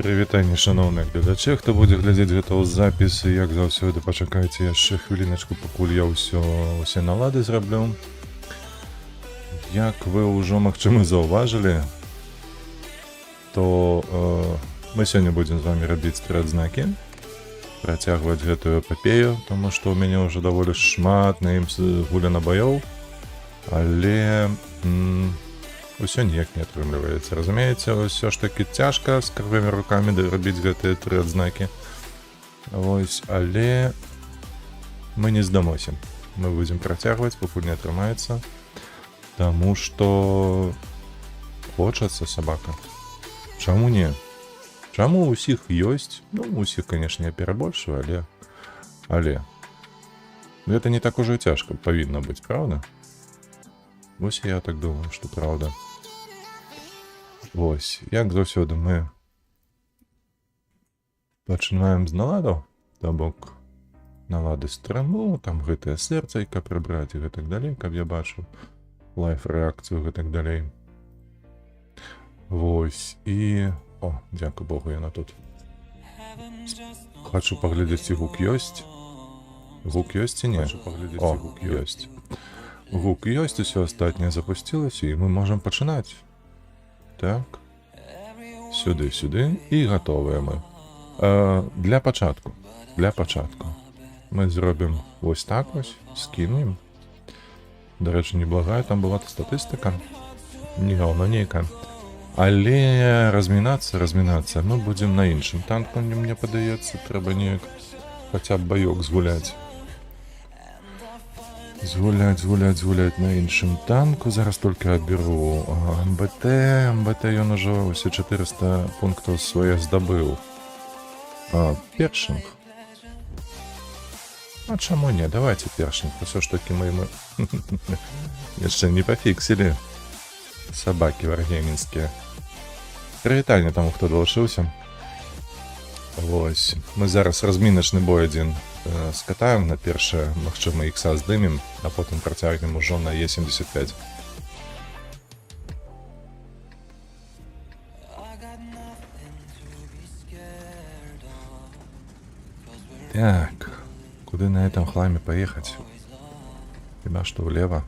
Прывітанне, шаноўныя гледачы, хто будзе глядзець гэта ў запісы, як заўсёды пачакайце яшчэ хвіліначку, пакуль я ўсе налады зраблю. Як вы ўжо, магчыма, заўважылі, то мы сёння будзем з вамі рабіць тры-адзнакі, працягваць гэтую эпапею, таму што ў мяне ўжо даволі шмат на ім гуляна баёў, але усё ніяк не атрымліваецца. Разумееце, ўсё ж такі цяжка з крывымі рукамі рабіць гэтыя тры-адзнакі. Вось, але мы не здамося. Мы будзем працягваць, пакуль не атрымаецца, таму што хочацца сабака. Чаму не? Чаму ў усіх ёсць? Ну, у усіх, канешне, я перабольшую, але гэта не так ужо цяжка павінна быць, правда? Вось я так думаю, што праўда. Вось, як заўсёды мы пачынаем з наладаў, то бок налады стрэму, там гэтае сэрцайка прыбраць і гэтак далей, каб я бачыў лайф-рэакцыю гэтак далей. Вось, і... О, дзякуй Богу, яна тут. Хачу паглядзець, ці гук ёсць. Гук ёсць ці не? О, ёсць. Гук ёсць, усё астатняе запусцілася, і мы можам пачынаць. Так. Сюды, і гатовыя мы. Для пачатку. Мы зробім вось так вось, скінуем. Дарэчы, неблагая там была статыстыка. Не гаўно нейка. Але размінацца мы будзем на іншым танку, мне падаецца, трэба неяк хаця б баёк згуляць. Згуляць на іншым танку. Зараз толькі адберу МБТ ён ужо ўсе 400 пунктаў свае здабыў. Першынг. А чаму не? Давайте першынг. Усё ж такі мы яшчэ не пафіксілі сабакі варгеймінскія. Прывітанне таму, хто далучыўся. Вось. Мы зараз разміначны бой адзін скатаем на першае, магчыма, ікса здымем, а потым працягнем ужо на Е75. Так, куды на этом хламе поехать? Хіба што влево.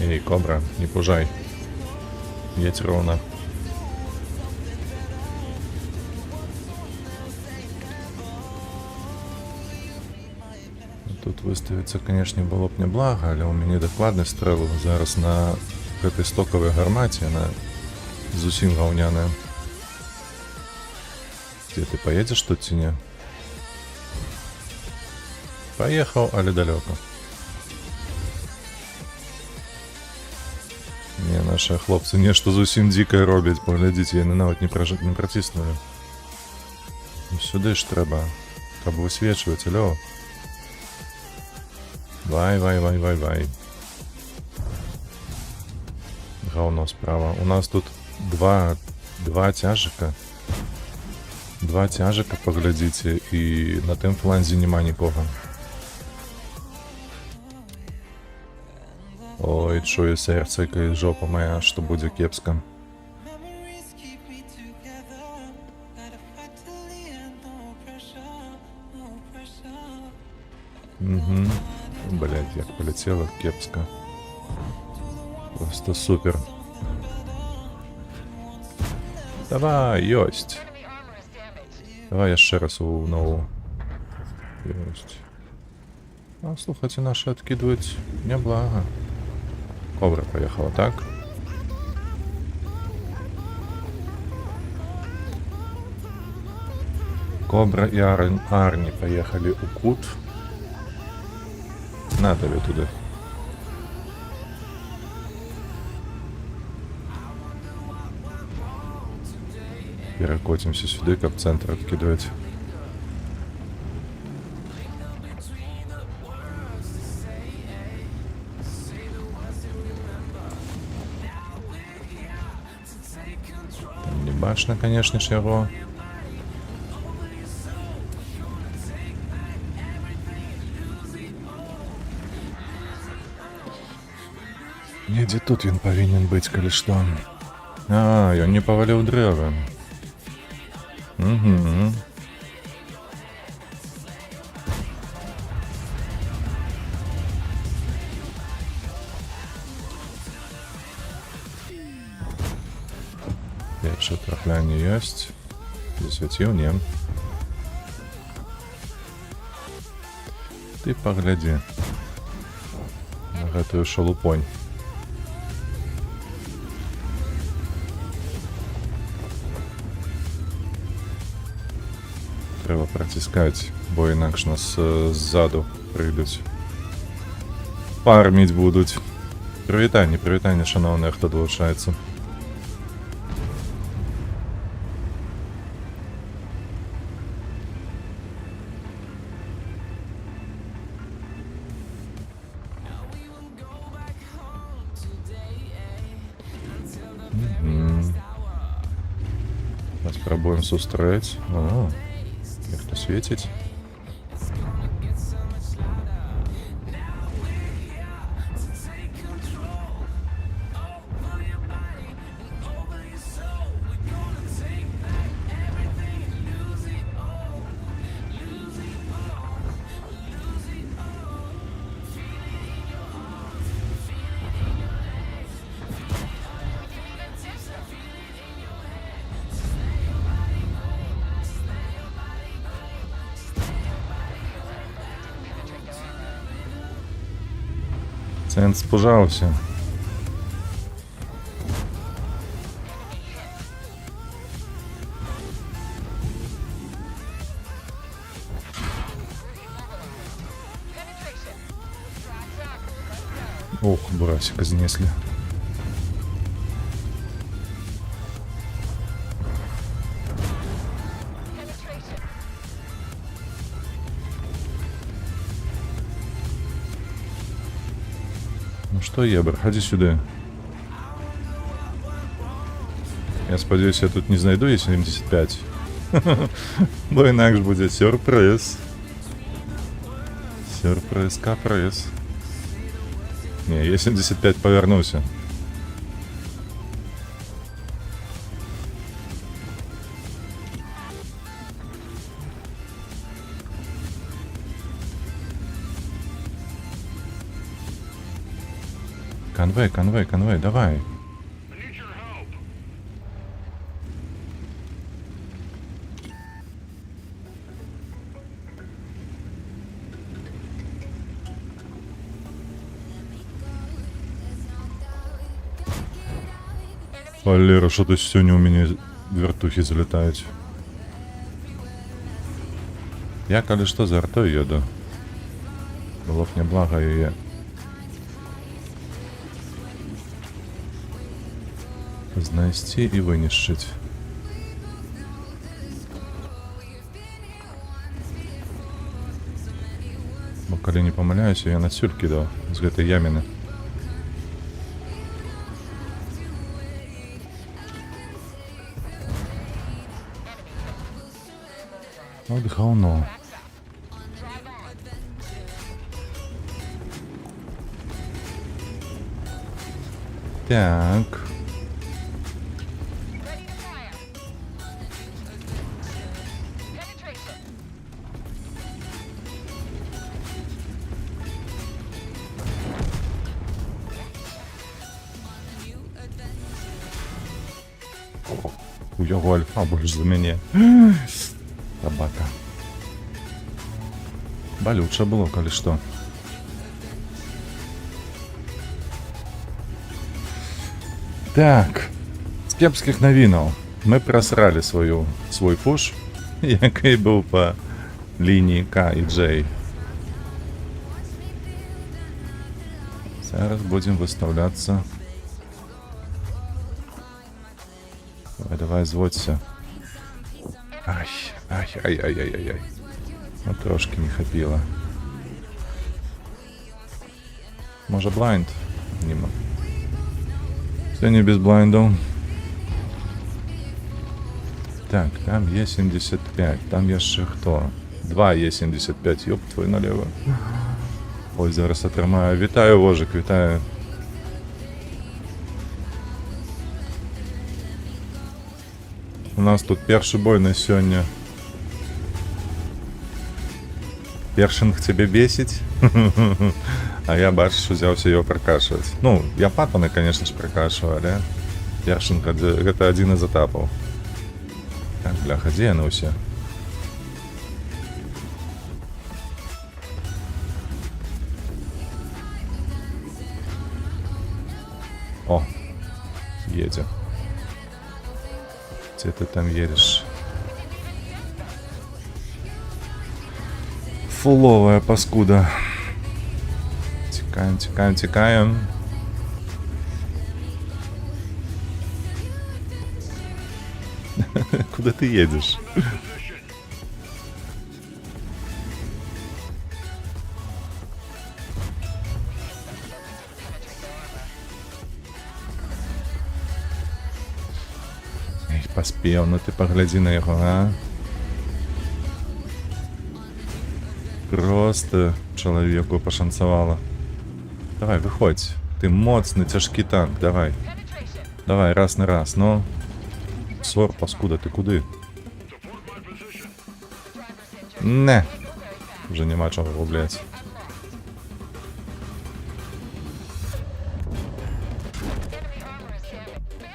Эй, кобра, не пужай. Едь ровно. Тут выставіцца, канешне, было б няблага, але ў мяне дакладнасць стрэлу зараз на гэтай стокавай гармаце, яна зусім гаўняная. Дзе ты паедзеш тут ці не? Паехаў, але далёка. Не, наши хлопцы нешта зусім дзікае робяць, паглядзіце, яны нават не праціснули. Сюды ж трэба, каб высвечваць, алё. Вай. Гаўно справа. У нас тут два цяжыка. Два цяжыка, паглядзіце, і на тым фланзе няма нікога. Ой, чую сэрцайка і жопа моя, што будзе кепска. Блядь, як полетела кепска. Просто супер. Давай, ёсць. Давай яшчэ раз у нову. Ёсць. А, слухайце, наши адкидваюць няблага. Кобра поехала, так? Кобра и Арни поехали у кут. На тебе туди. Перекотимся сюда, как центр откидывать. Страшно, конечно ж, його. Недзе тут він повинен быць, калі што. А, ён не паваліў дрэвы. Угу. Першае траплянне ёсць. Засвяціў, не. Ты паглядзі на гэтую шалупонь. Трэба праціскаць, бо інакш нас ззаду прыйдуць. Фарміць будуць. Прывітанне, прывітанне, шаноўныя, хто далучаецца. Спрабуем сустрэць. О, нехта свеціць. Цент спужаўся. Ох, бурасика знесли. Ну что, Ебр, ходи сюда. Я сподіваюся, я тут не знайду Е75. Бо інакш буде сюрприз. Сюрприз, каприз. Не, Е75 повернувся. Конвей, конвей, конвей, давай. Валера, что-то сегодня у меня вертухи залетают. Я, коли что, за артой еду. Было б мне благо ее знайсці і вынішчыць. Бо калі не памыляюся, я на сюль кідаў з гэтай яміны. От гаўно. Так. У яго альфа больш за мяне. Табака. Балюча было, калі што. Так. З кепскіх навінаў. Мы прасралі свой пуш, який быў па лініі К і J. Зараз будзем выстаўляцца. Давай, зводься. Ай, ай, ай, ай, ай, ай, ай. Ну, трошки не хапіло. Може блайнд? Нема. Сьогодні без блайндов. Так, там Е75, там яшчэ хто? 2 Е75, ёб твой налево. Ой, зараз атрымаю. Вітаю, Вожык, вітаю. У нас тут першы бой на сёння. Першинг тебе бесить? А я, бачиш, узяўся его прокашивать. Ну, я патаны, конечно ж, прокашиваю, але першинг это один из этапов. Так, бляха, где яны ўсе? О, едем. Где ты там едешь? Фуловая паскуда. Текаем, текаем, текаем. Куда ты едешь? Эй, поспел, ну ты погляди на его, а? Просто человеку пошанцевало. Давай, выходь. Ты моцный, тяжкий танк, давай. Давай, раз на раз, ну. Сор, паскуда, ты куды? Не. Уже нема чого губляти.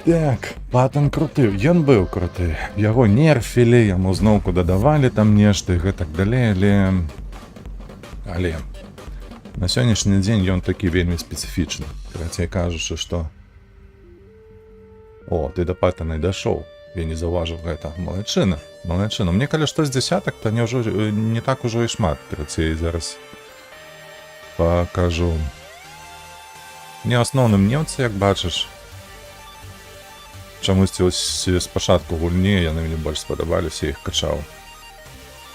Так, патан круты, ён быў круты. Яго нерфілі, яму зноўку дадавалі там нешта і гэтак далей, але на сённяшні дзень ён такі вельмі спецыфічны. Карацей кажучы, што... О, ты да патанай дашоў. Я не заўважыў гэта. Малайчына, малайчына. Мне калі што з дзясятак, то не так ужо і шмат. Карацей, зараз пакажу. Не асноўным немцы, як бачыш. Чамусьці ось спачатку гульні яны мне больш спадабаліся, іх качаў.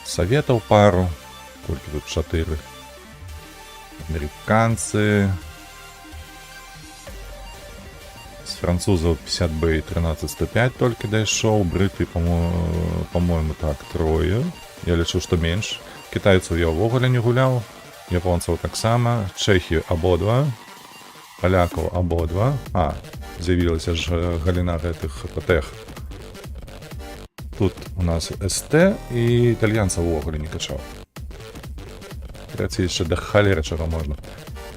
Саветаў пару. Колькі тут 4. Амерыканцы. З французаў 50Б і 13-105 толькі дайшоў. Брыты, по-моему, так, 3. Я лічу, што менш. Кітайцаў я ўвогуле не гуляў. Японцаў таксама. Чэхі абодва. Палякаў абодва. А, з'явілася ж галіна гэтых ПТХ. Тут у нас СТ і італьянцаў увогуле не качаў. Карацей, яшчэ да халеры чаго можна.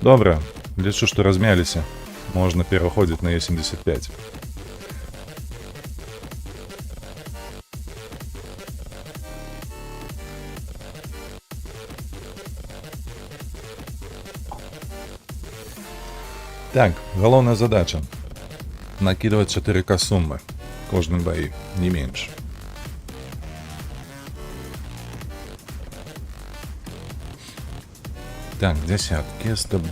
Добра, лічу, што размяліся. Можна пераходзіць на Е75. Так, галоўная задача. Накидывать 4К суммы. Кожным баі, не менш. Так, дзясяткі, СТБ,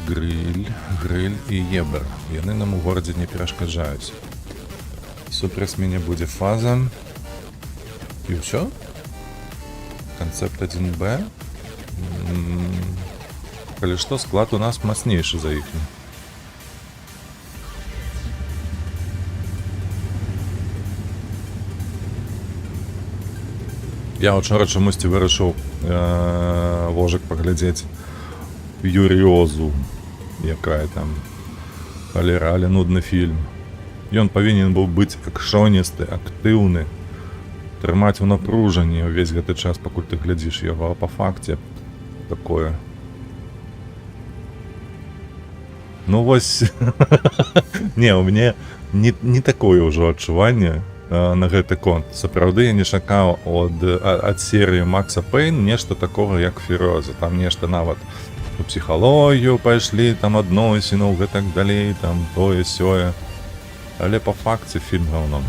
Гриль і Ебер. Яны нам у горадзе не перашкаджаюць. Супраць мяне будзе фаза. І ўсё? Канцэпт 1Б. Калі што, склад у нас мацнейшы за іхні. Я учора чамусьці вырашыў Вожык паглядзець Юріозу, якая там але нудны фільм. Ён павінен быў быць акшоністы, актыўны, трымаць у напружанні ўвесь гэты час, пакуль ты глядзіш яго, а па факце такое. Ну вось, не, у мяне не такое ўжо адчуванне на гэты конт. Сапраўды я не чакаў ад серыі Макса Пейн нешта такога, як Фіроза. Там нешта нават у псіхалогію пайшлі, там адносінаў, гэтак далей, там тое сёе. Але па факце фільм гаўном.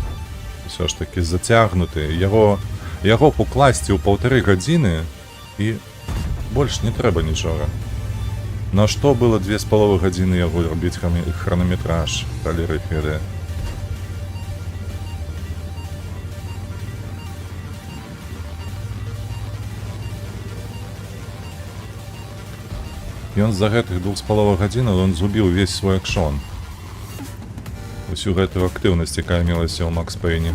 Усё ж такі зацягнуты. Яго пакласці ў 1,5 гадзіны і больш не трэба нічога. На што было 2,5 гадзіны яго рабіць хранометраж, калі рэферы. Ён за гэтых 2,5 гадзінаў ён згубіў увесь свой акшон. Усю гэтую актыўнасць, якая мелася ў Макс Пейне.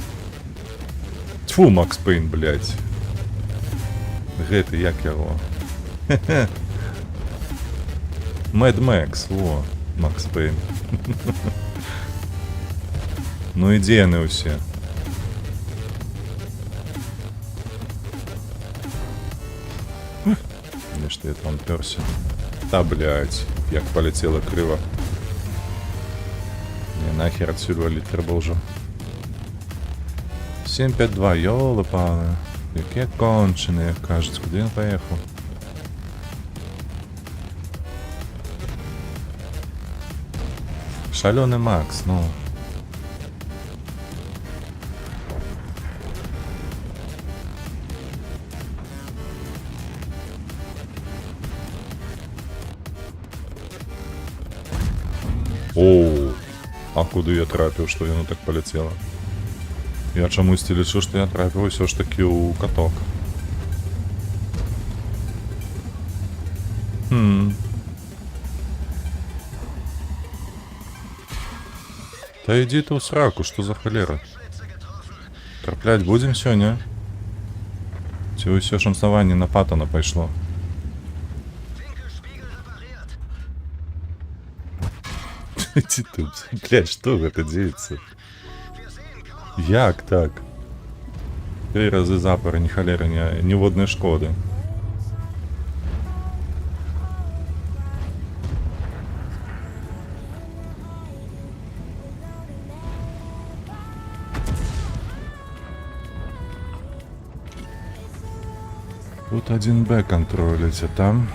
Фу, Макс Пейн, блядь. Гэты, як яго? Мэд Мэкс, во, Макс Пейн. Ну і дзе яны ўсе? Нешта я там пёрся. Та, блядь, як полетела крыва. Не, нахер отсюда валить трэба ўжо. 752, ёлы-палы. Якія конченыя, кажуць, куды ён паехаў? Шалёны Макс, ну. Оу, а куды я трапіў, што яно так паляцела? Я чамусьці лічу, што я трапіў усё ж такі ў каток. Та ідзі ты ў сраку, што за халера? Трапляць будзем сёння? Ці ўсё шанцаванне на Паттона пайшло? Ці тут, блядь, што гэта дзеецца? Як так? 3 разы запар, ні халеры, ніводнай шкоды. Тут 1Б контролить, а там...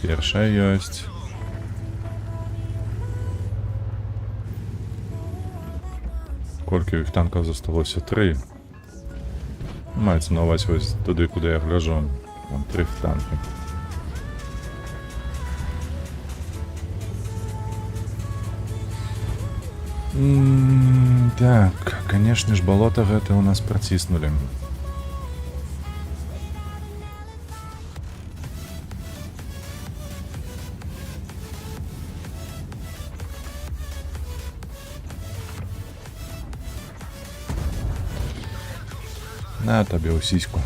Першая ёсць. Колькі іх танкаў засталося? 3. Маецца на ўвазе вось туды, куды я гляжу. Там 3 танкі. Так, конечно ж, балота гэта ў нас праціснулі. На табе ў сіську.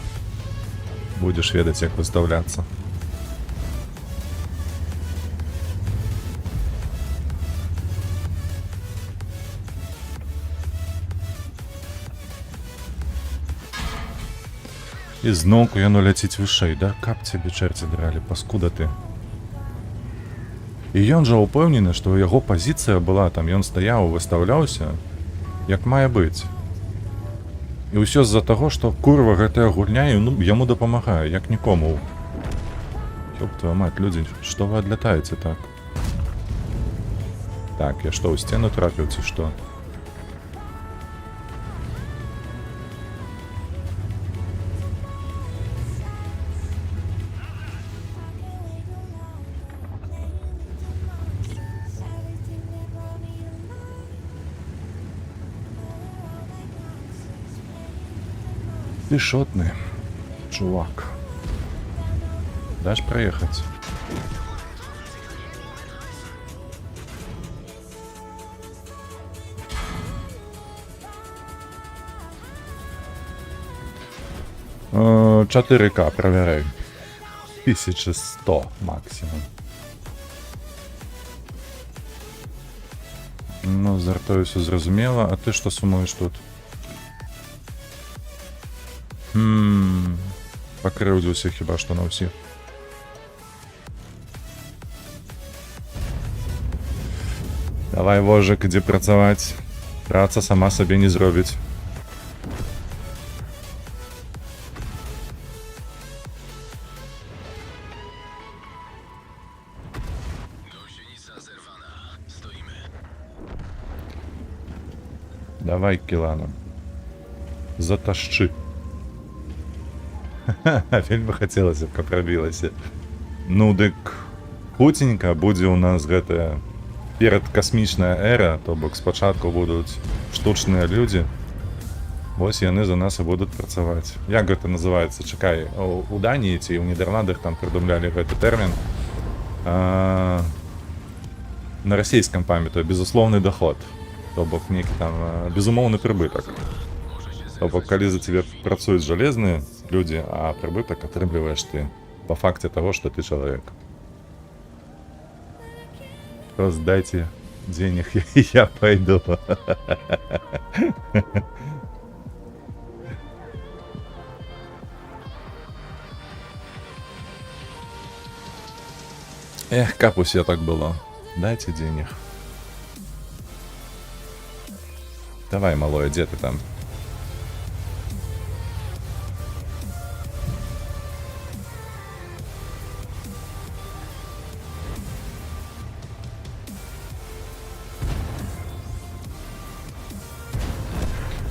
Будзеш ведаць, як выставляцца. І зноўку яно ляціць вышэй, да? Каб цябе чэрці дралі, паскуда ты. І ён жа ўпэўнены, што яго пазіцыя была там, ён стаяў, выстаўляўся, як мае быць. І ўсё з-за таго, што курва гэтая гульня яму дапамагае, як нікому. Ёб твою мать, людзі, што вы адлятаеце так? Так, я што, ў сцену трапіў ці што? Ты шотны, чувак. Дашь проехать? Э, 4К, проверяй. 1100 максимум. Ну, з артою все зрозуміло. А ти що сумуєш тут? Покрыўдзіўся хіба што на ўсіх. Давай, вожык, ідзі працаваць. Праца сама сабе не зробіць. Давай, Кілана. Заташчы. Вельмі хацелася б, каб прабілася. Ну, дык хутенька будзе ў нас гэтая перадкасмічная эра, то бок спачатку будуць штучныя людзі. Вось яны за нас і будуць працаваць. Як гэта называецца? Чакай, у Даніі ці ў Нідерландах там прыдумлялі гэты тэрмін. на расійскім пам'ятаю, безусловний доход. То бок нейкі там безумоўны прыбытак. То бок калі за тебе працуюць жалезныя людзі, а прыбытак атрымліваеш ты па факце таго, што ты чалавек. Просто дайте денег, и я пойду. Эх, как у себя так было. Дайте денег. Давай, малой, где ты там?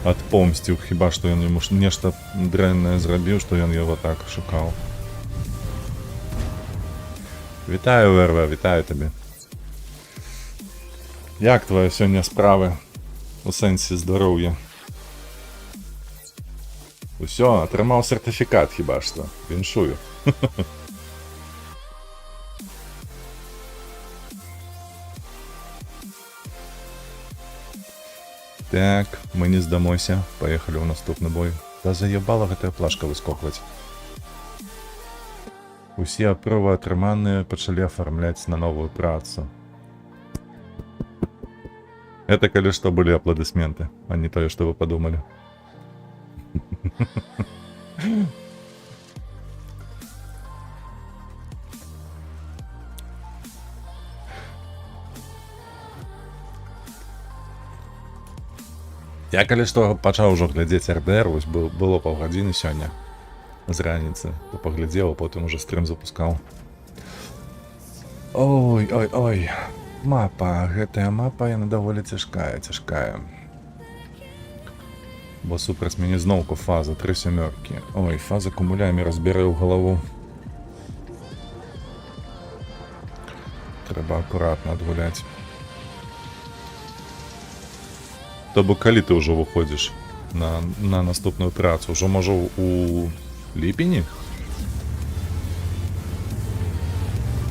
Отпомсціў, хіба што ён яму нешта дрэннае зрабіў, што ён яго так шукаў. Вітаю, Верва, вітаю табе. Як твоя сёння справы у сэнсе здароўя? Усё, атрымаў сертыфікат хіба што. Віншую. Так, мы не здамося. Паехалі ў наступны бой. Да заебала гэтая плашка выскокваць. Усе апровы атрыманыя пачалі афармляць на новую працу. Это калі што былі апладысменты, а не тое, што вы падумалі. Я калі што пачаў ужо глядзець РДР, вось было паўгадзіны сёння з раніцы, то паглядзеў, а потым уже стрым запускаў. Ой, ой, ой, мапа, гэтая мапа, яна даволі цяжкая. Бо супраць мяне зноўку фаза, 3 сямёркі. Ой, фаза кумуляямі разбярэ ў галаву. Трэба акуратна адгуляць. То бок калі ты ўжо выходзіш на наступную працу? Ужо можа у ліпені?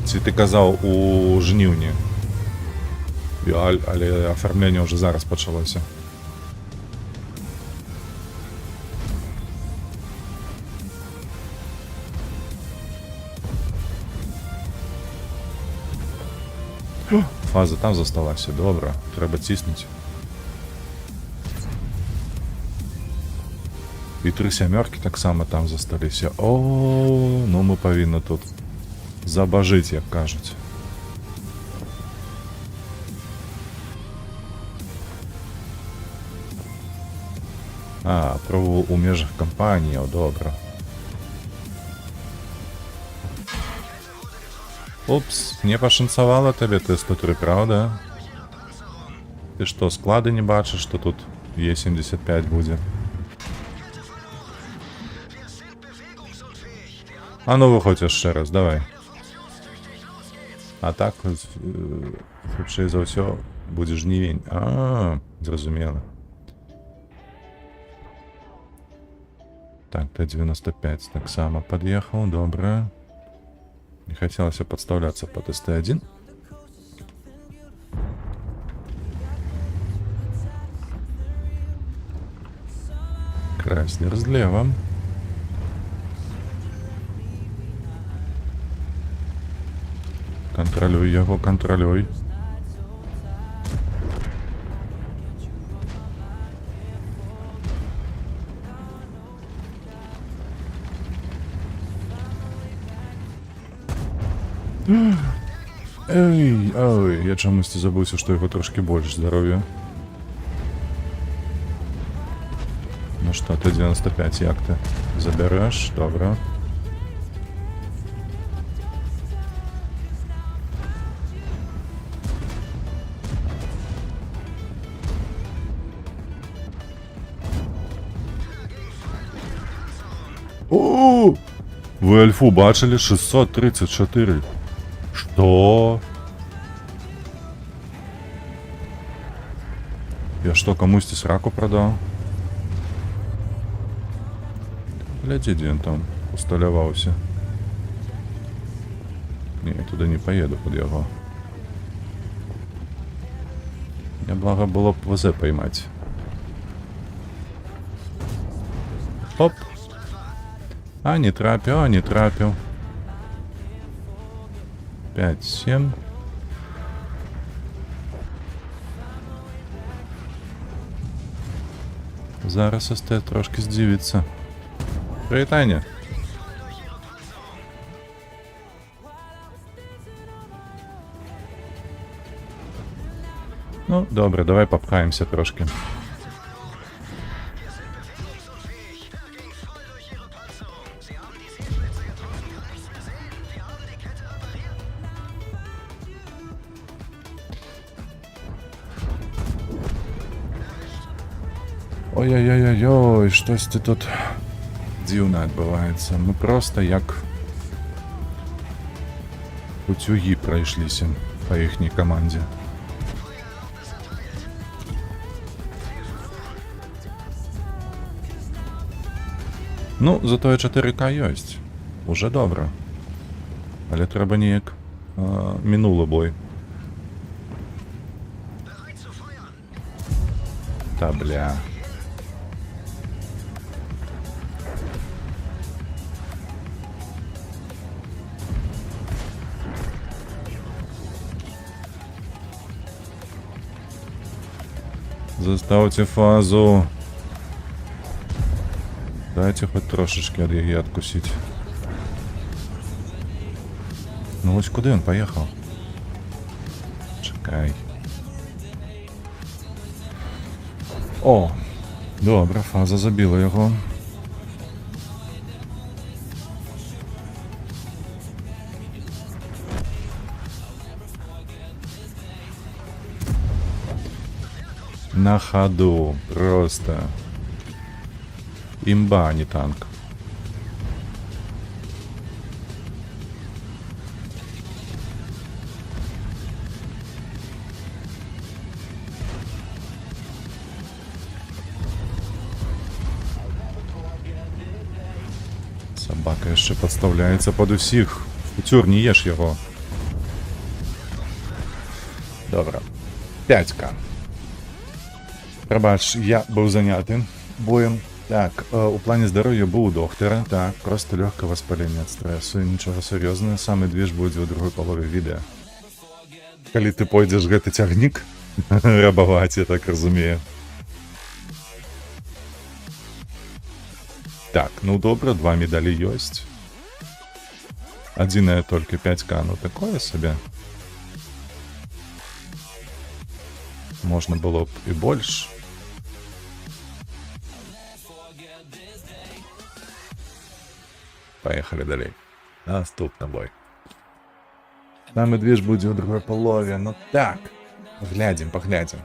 Ці ты казаў у жніўні? Але афармленне ўжо зараз пачалося. Фаза там засталася, добра, трэба ціснуць. І 3 сямёркі таксама там засталіся. О, ну мы павінны тут забажыць, як кажуць. А, пробовал у межах кампаніяў, добра. Упс, не пашанцавала табе Т-103, правда? Ты што, склады не бачыш, што тут Е-75 будзе? А ну выходь яшчэ раз, давай. А так, хутчэй за ўсё, будзе жнівень. Зразумела. Так, Т-95 таксама пад'ехаў, добра. Не хацелася падстаўляцца под СТ-1. Краснер злева. Контролюй яго, контролюй. Ой, я чамусьці забыўся, што яго трошки больш здароўя. Ну што, Т-95, як ты? Забярэш? Добра. О! Вы альфу бачылі? 634. Што? Я што, камусьці сраку прадаў? Глядзі, дзе ён там усталяваўся. Не, я туди не поеду под його. Мне благо было б ВЗ поймать. Оп. А, не трапил, а, не трапил. 5-7. Зараз СТ трошки здивиться. Привітання. Ну, добре, давай попхаємося трошки. Ой-ой-ой-ой, щось ти тут дивно відбувається. Ми просто як утюги пройшлися по їхній команді. Ну, зато 4К есть. Уже добре. Але треба ніяк минуло бой. Та бля. Заставьте фазу. Дайте хоть трошечки от яги откусить. Ну ось куди він поїхав? Чекай. О! Добре, фаза забила його. На ходу. Просто. Имба, а не танк. Собака ще подставляється під усіх. Кутюр, не їж його. Добре. 5К. Пробач, я був зайнятий боєм. Так, у плані здоров'я був у доктора. Так, просто легке воспалення від стресу. Нічого серйозного. Саме двіж буде у другій полові відео. Коли ти пойдеш гэты тягнік рабаваць, я так розумію. Так, ну добре, 2 медалі ёсць. Адзінае толькі 5К, ну такое собі. Можна было б і больш. Поехали далей. Наступны бой. Саме движ буде у другой полові. Ну так. Поглядим.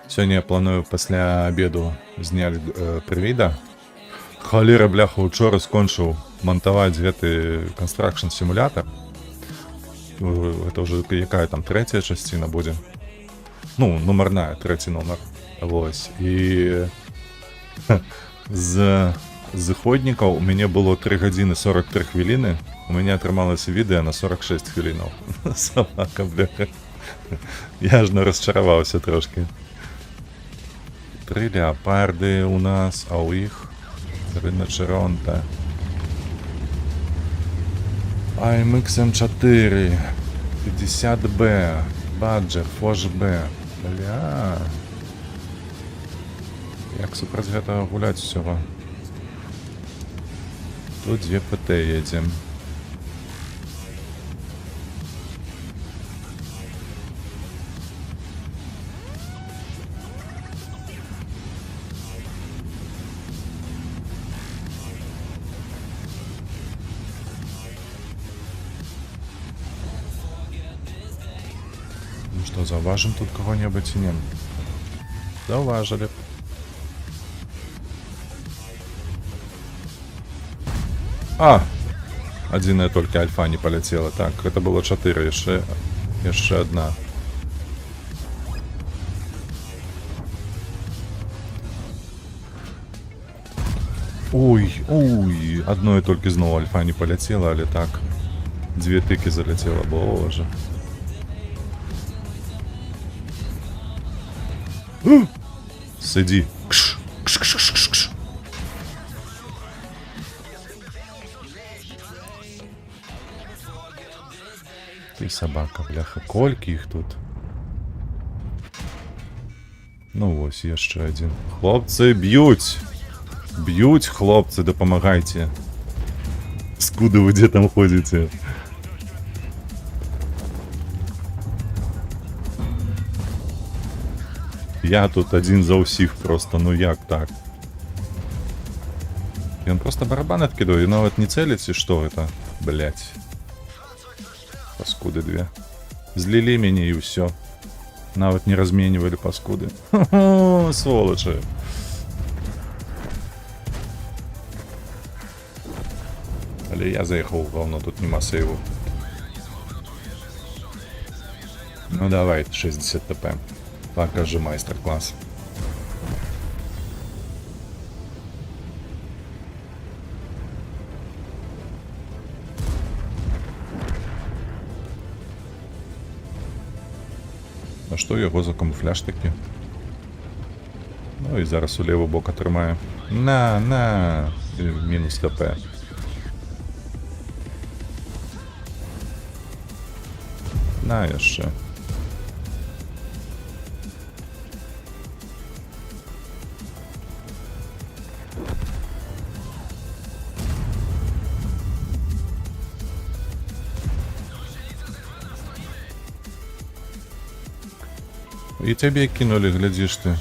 Сьогодні я планую після обіду зняти привіда. Холера, бляха, учора скончив монтувати гэты Construction Simulator. Это уже какая там третья частина буде. Ну, номерная, третій номер. Ось. І з заходников у меня было 3 годины 43 хвилины. У меня отрымалось видео на 46 хвилинов. Собака, бляха. Я аж розчарувався трошки. 3 леопарди у нас, а у їх Риночеронта. AMX M4 50B Badger Foch B. Бля. Як супротив этого гулять всього? Тут 2 ПТ едем. Ну что, заважим тут кого-нибудь и нет? Заважили. А! Одна только альфа не полетела. Так, это было 4, еще одна. Ой, одной только снова альфа не полетела, але так. 2 тыки залетело, боже. Сиди. Кш, кш, кш, кш, кш, кш. Ти собака, бляха, колькі їх тут. Ну ось, яшчэ один. Хлопцы, б'ють! Б'ють, хлопцы, дапамагайце. Скуда вы где там ходите? Я тут один за усіх просто, ну як так? Ён просто барабан откидывает и нават не целится, что это? Блять. Паскуды две. Злили меня и все. Нават не разменивали паскуды. Хо-хо, сволочи. Але я заехал в говно, тут нема сейву. Ну давай, 60 ТП. Покажи майстер-класс. А що його за камуфляж таки? Ну і зараз у лівий бок отримає. На! Мінус ТП. На, яще. И тебе кинули, глядишь ты.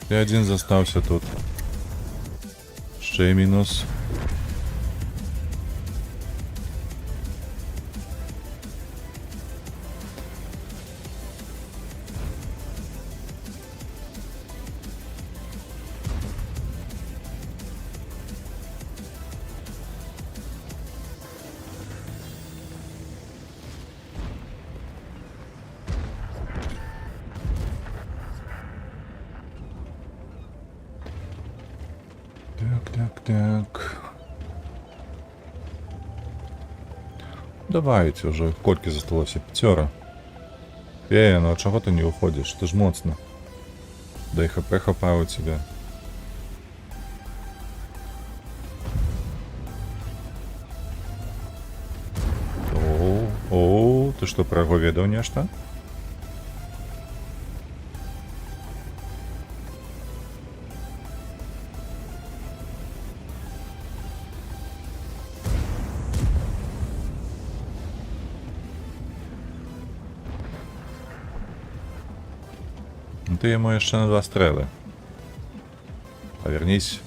Ты один застался тут. Ще минус. Так. Давайте уже. Кольки засталося. 5. Ну а чого ти не уходиш? Ти ж моцно. Да и хп хапаю у тебя. О, ты что, про його ведав нечто? Ты ему еще на 2 стрелы. Повернись.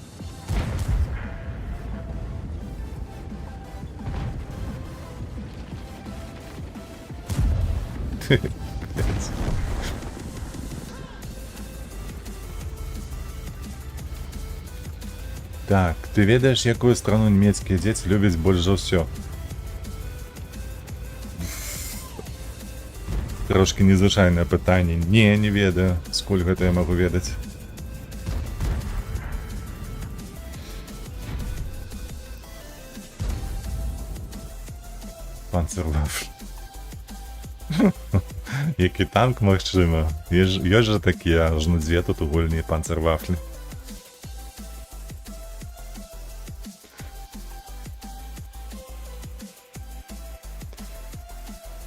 Так, ты ведаешь, якую страну німецькія дзеці любяць больш за ўсё? Трошки незвычайнае пытанне. Не ведаю, скуль гэта я магу ведаць. Панцервафль. Які танк, магчыма. Ёсць жа такія, аж на 2 тут у гульні панцервафлі.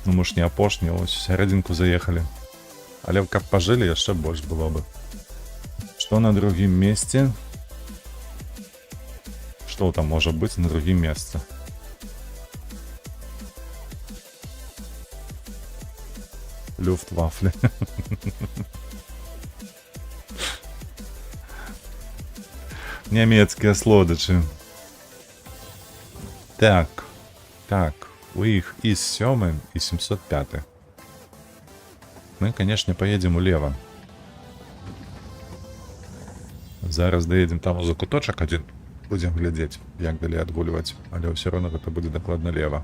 Ну, мы ж не апошні, ось в сярэдзінку заехалі. Але каб пажылі, яшчэ больш было бы. Што на другім месцы? Што там можа быць на другім месцы? Люфтвафлі. Нямецкія слодычы. Так. У іх і 7 і 705. Мы, конечно, поедем улево. Зараз доедем там за куточек один. Будем глядеть, як далей адгульваць. Але ўсё роўна гэта будзе дакладна лева.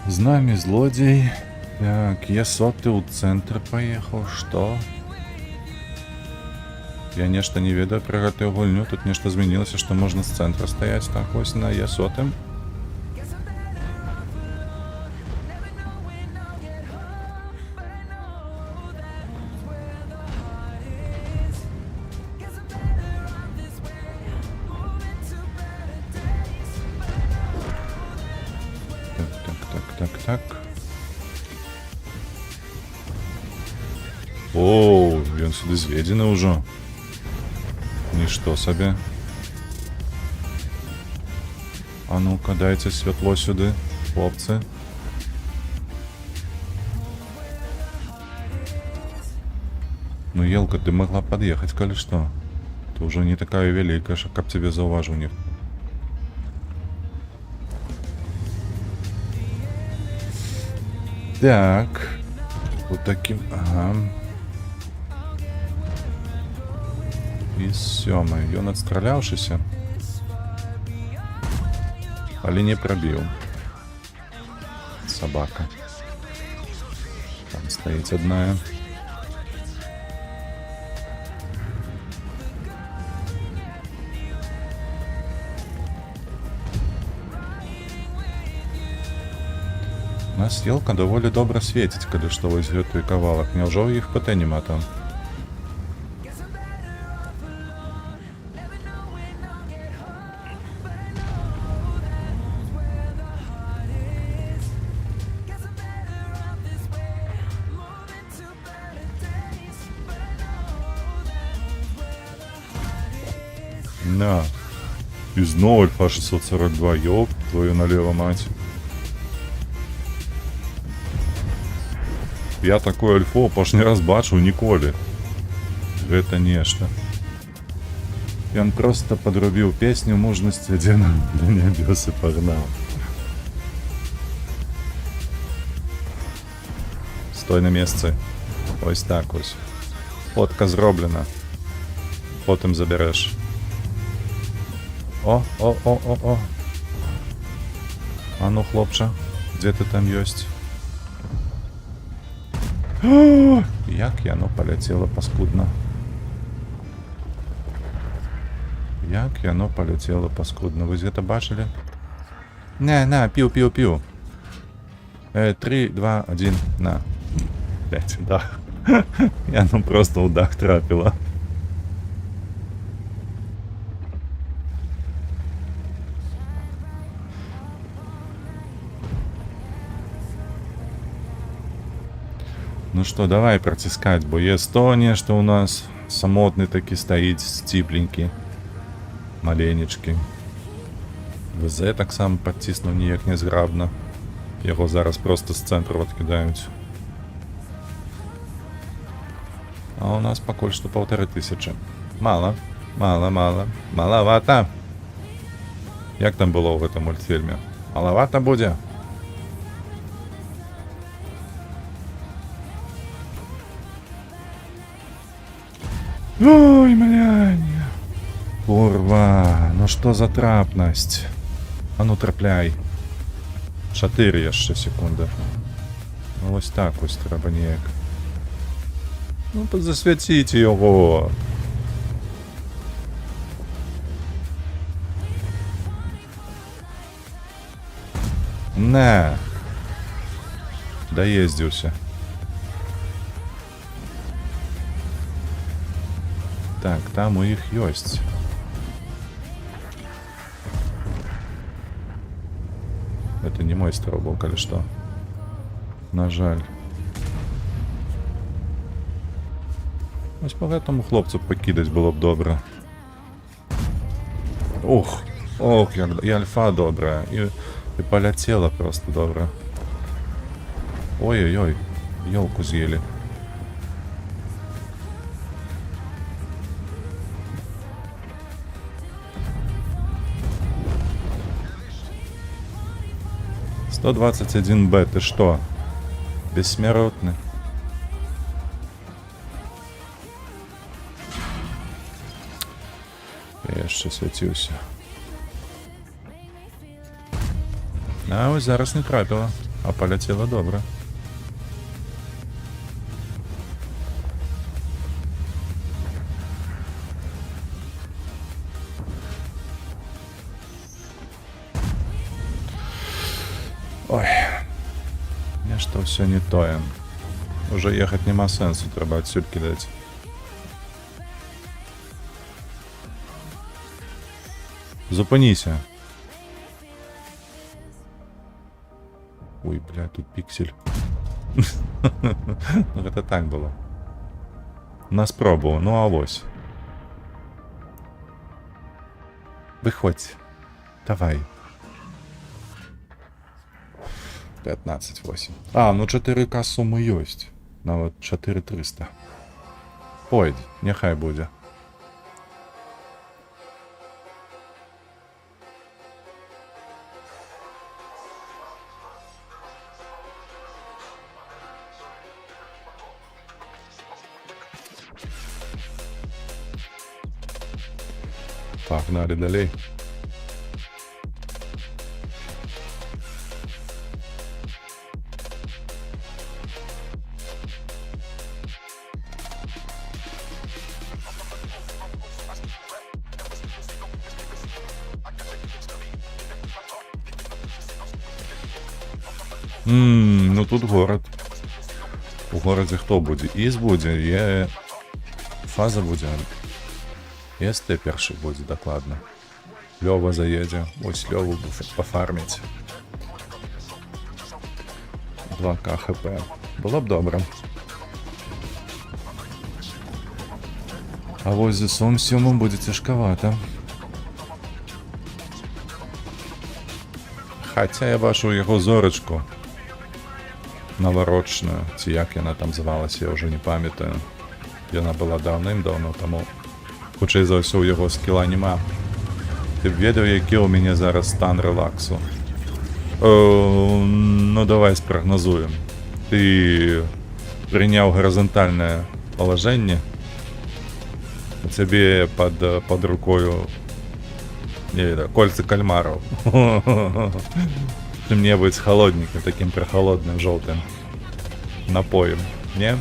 З нами злодій. Так, є соты у центр поехал. Что? Я нечто не ведаю про гэтую гульню. Тут нечто змянілася, што можна з цэнтра стаяць. Так, ось на Е100. Так. О, ён сюды зведзены ўжо. Нішто сабе. А ну-ка, дайце святло сюды, хлопцы. Ну, елка, ты могла подъехать, коли что. Ты уже не такая великая, как тебе заўважыў ніхто. Так. Вот таким... Ага. І сёмы. Ён адстраляўшыся. Але не прабіў. Собака. Там стаіць одна. У нас елка даволі добра свеціць, калі што вось гэты кавалак. Няўжо ў іх ПТ нема там? На. І зноў Альфа 642. Ёп, твою налево, мать. Я такой альфу апошні раз бачыў ніколі. Гэта нешта. Ён просто падрубіў песню мужнасць адзіна для нябёсы пагнаў. Стой на месцы. Ось так ось. Фотка зроблена. Потым забярэш. О. А ну, хлопча, дзе ты там ёсць? Як яно паляцела паскудна. Як яно паляцела паскудна. Вы гэта бачылі? На, піў. 3, 2, 1, на. 5, да. Яно просто ў дах трапіла. Ну что, давай протискать, бо Е100 нешта у нас. Самотный таки стоит, стипленький. Маленечки. ВЗ так само подтиснув ніяк незграбно. Його зараз просто з центру відкидають. А у нас поки що 1500. Маловато. Як там було в этом мультфільмі? Маловато буде? Ой, блядь. Курва, ну что за трапность? А ну трапляй. 4 jeszcze секунди. Ну ось так ось треба ніяк. Ну засвятіть його. Не. Доездился. Так, там у їх есть. Это не мой стробок, или что? На жаль. Ось по этому хлопцу покидать было б добре. Ох, як і альфа добра, і полетела просто добре. Ой-ой-ой, елку з'їли. «121Б, ты что? Бессмертный?» Я ще святився. А ось зараз не трапило. А полетіло добре. Ой, нешта все не тое. Уже ехать нема сенсу, треба отсюль кидать. Зупиніся. Ой, бля, тут пиксель. Ну это так было. На спробу, ну авось. Выходь. Давай. 15-8. А, ну 4К суми есть. Нават 4300. Пойдь, нехай буде. Погнали далей. Ну тут город. У городі хто буде? ІС буде, є фаза буде. СТ перший буде, докладно. Льова заїде. Ось Льову пофармить. 2К хп. Було б добре. А ось зі Сом 7 буде тяжковато. Хоча я бачу його зорочку. Наворочну, ці як вона там звалася, я вже не пам'ятаю. Вона була давним-давно, тому хоча за все у його скіла нема. Ти б відав, який у мене зараз стан релаксу? Ну давай спрогнозуємо. Ти прийняв горизонтальне положення. У тебе під рукою кольца кальмаров. Мне быть холодненьким, таким прохолодным, желтым напоем, не?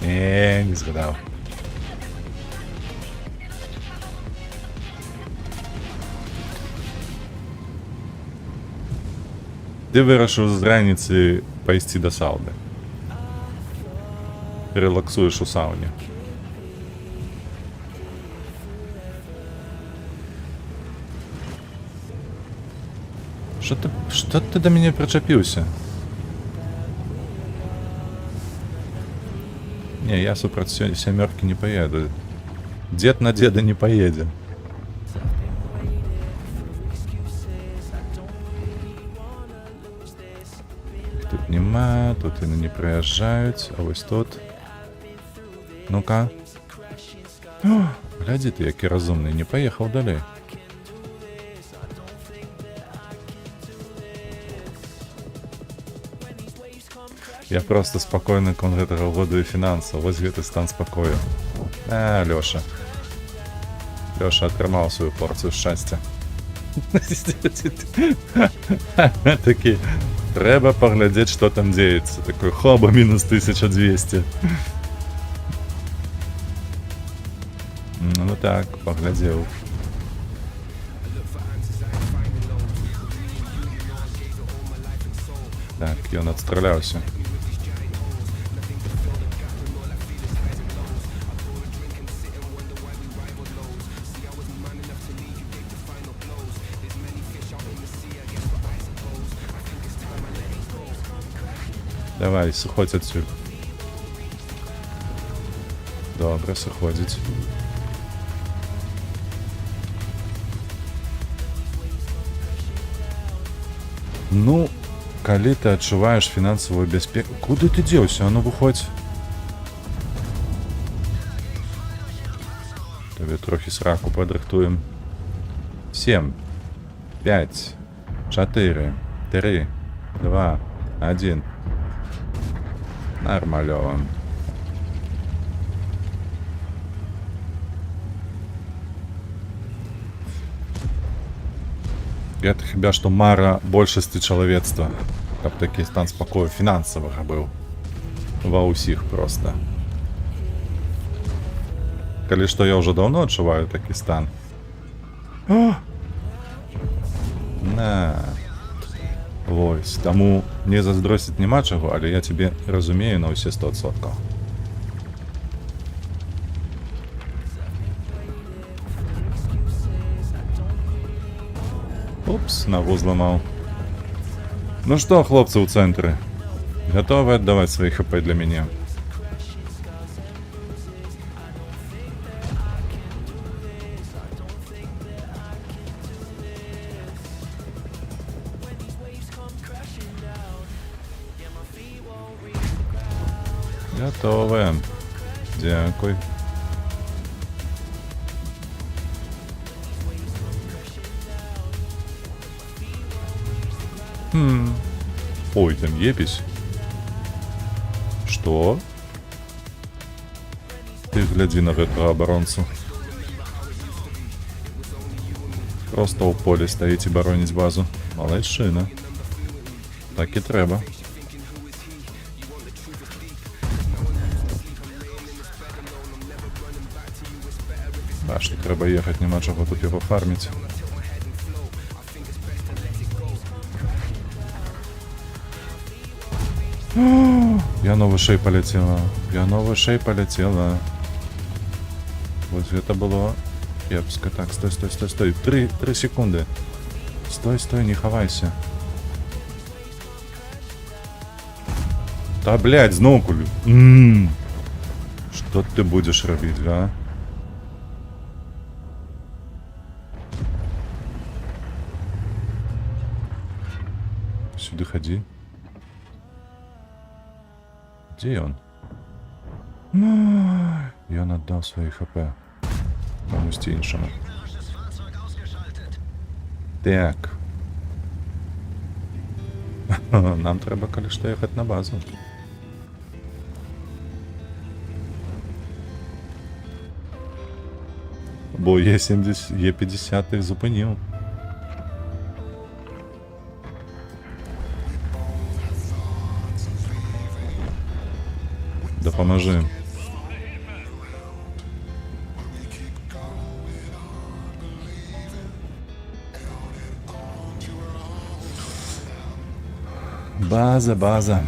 Не згадав. Ти вирішив з раниці поїсти до сауни. Релаксуєш у сауні. Что ты до меня причепился? Не, я супротив семерки не поеду. Дед на деда не поедет. Тут нема, тут они не проезжают, а ось тут. Ну-ка. Гляди ты, який разумный, не поехал далее. Я просто спокойно кон гэтага году і фінансаў. Вось гэты стан спакою. Лёша. Лёша атрымаў сваю порцыю шчасця. Такі, трэба паглядзець, што там дзеецца. Такой хоба мінус 1200. Ну так, паглядзеў. Так, ён адстраляўся. Давай, сыходзь адсюль. Добра, сыходзіць. Ну, калі ты адчуваеш фінансавую бяспеку... Куды ты дзеўся? А ну выходзь. Табе трохі сраку падрыхтуем. 7, 5, 4, 3, 2, 1. Нормалёво. Гэта хіба што мара большасці чалавецтва, каб такі стан спакою фінансавага быў ва ўсіх проста. Калі што я ўжо даўно адчуваю такі стан. На. Вось, таму не заздросціць няма чаго, але я цябе разумею на ўсе 100%. Упс, ногу зламаў. Ну што, хлопцы ў цэнтры, гатовы аддаваць свае хп для мяне? Готовы. Дякуй. Ой, там епись. Что? Ты глядзі на гэтага абаронцу. Просто ў полі стаіць і бароніць базу. Малайчына. Так і трэба. Аж не трэба ехаць, няма чаго тут яго фарміць. Яно вышэй паляцела. Яно вышэй паляцела. Вот гэта было кепска. Так, стой, стой, стой, стой. 3 секунды. Стой, стой, не хавайся. Та, блядь, зноў кулю. Што ты будзеш рабіць, га? Сюды ходи. Где он? И он отдал свои хп комусь іншому. Так. Нам треба, калі што, ехаць на базу. Бо Е50 их зупиніў. Допоможи. База, база.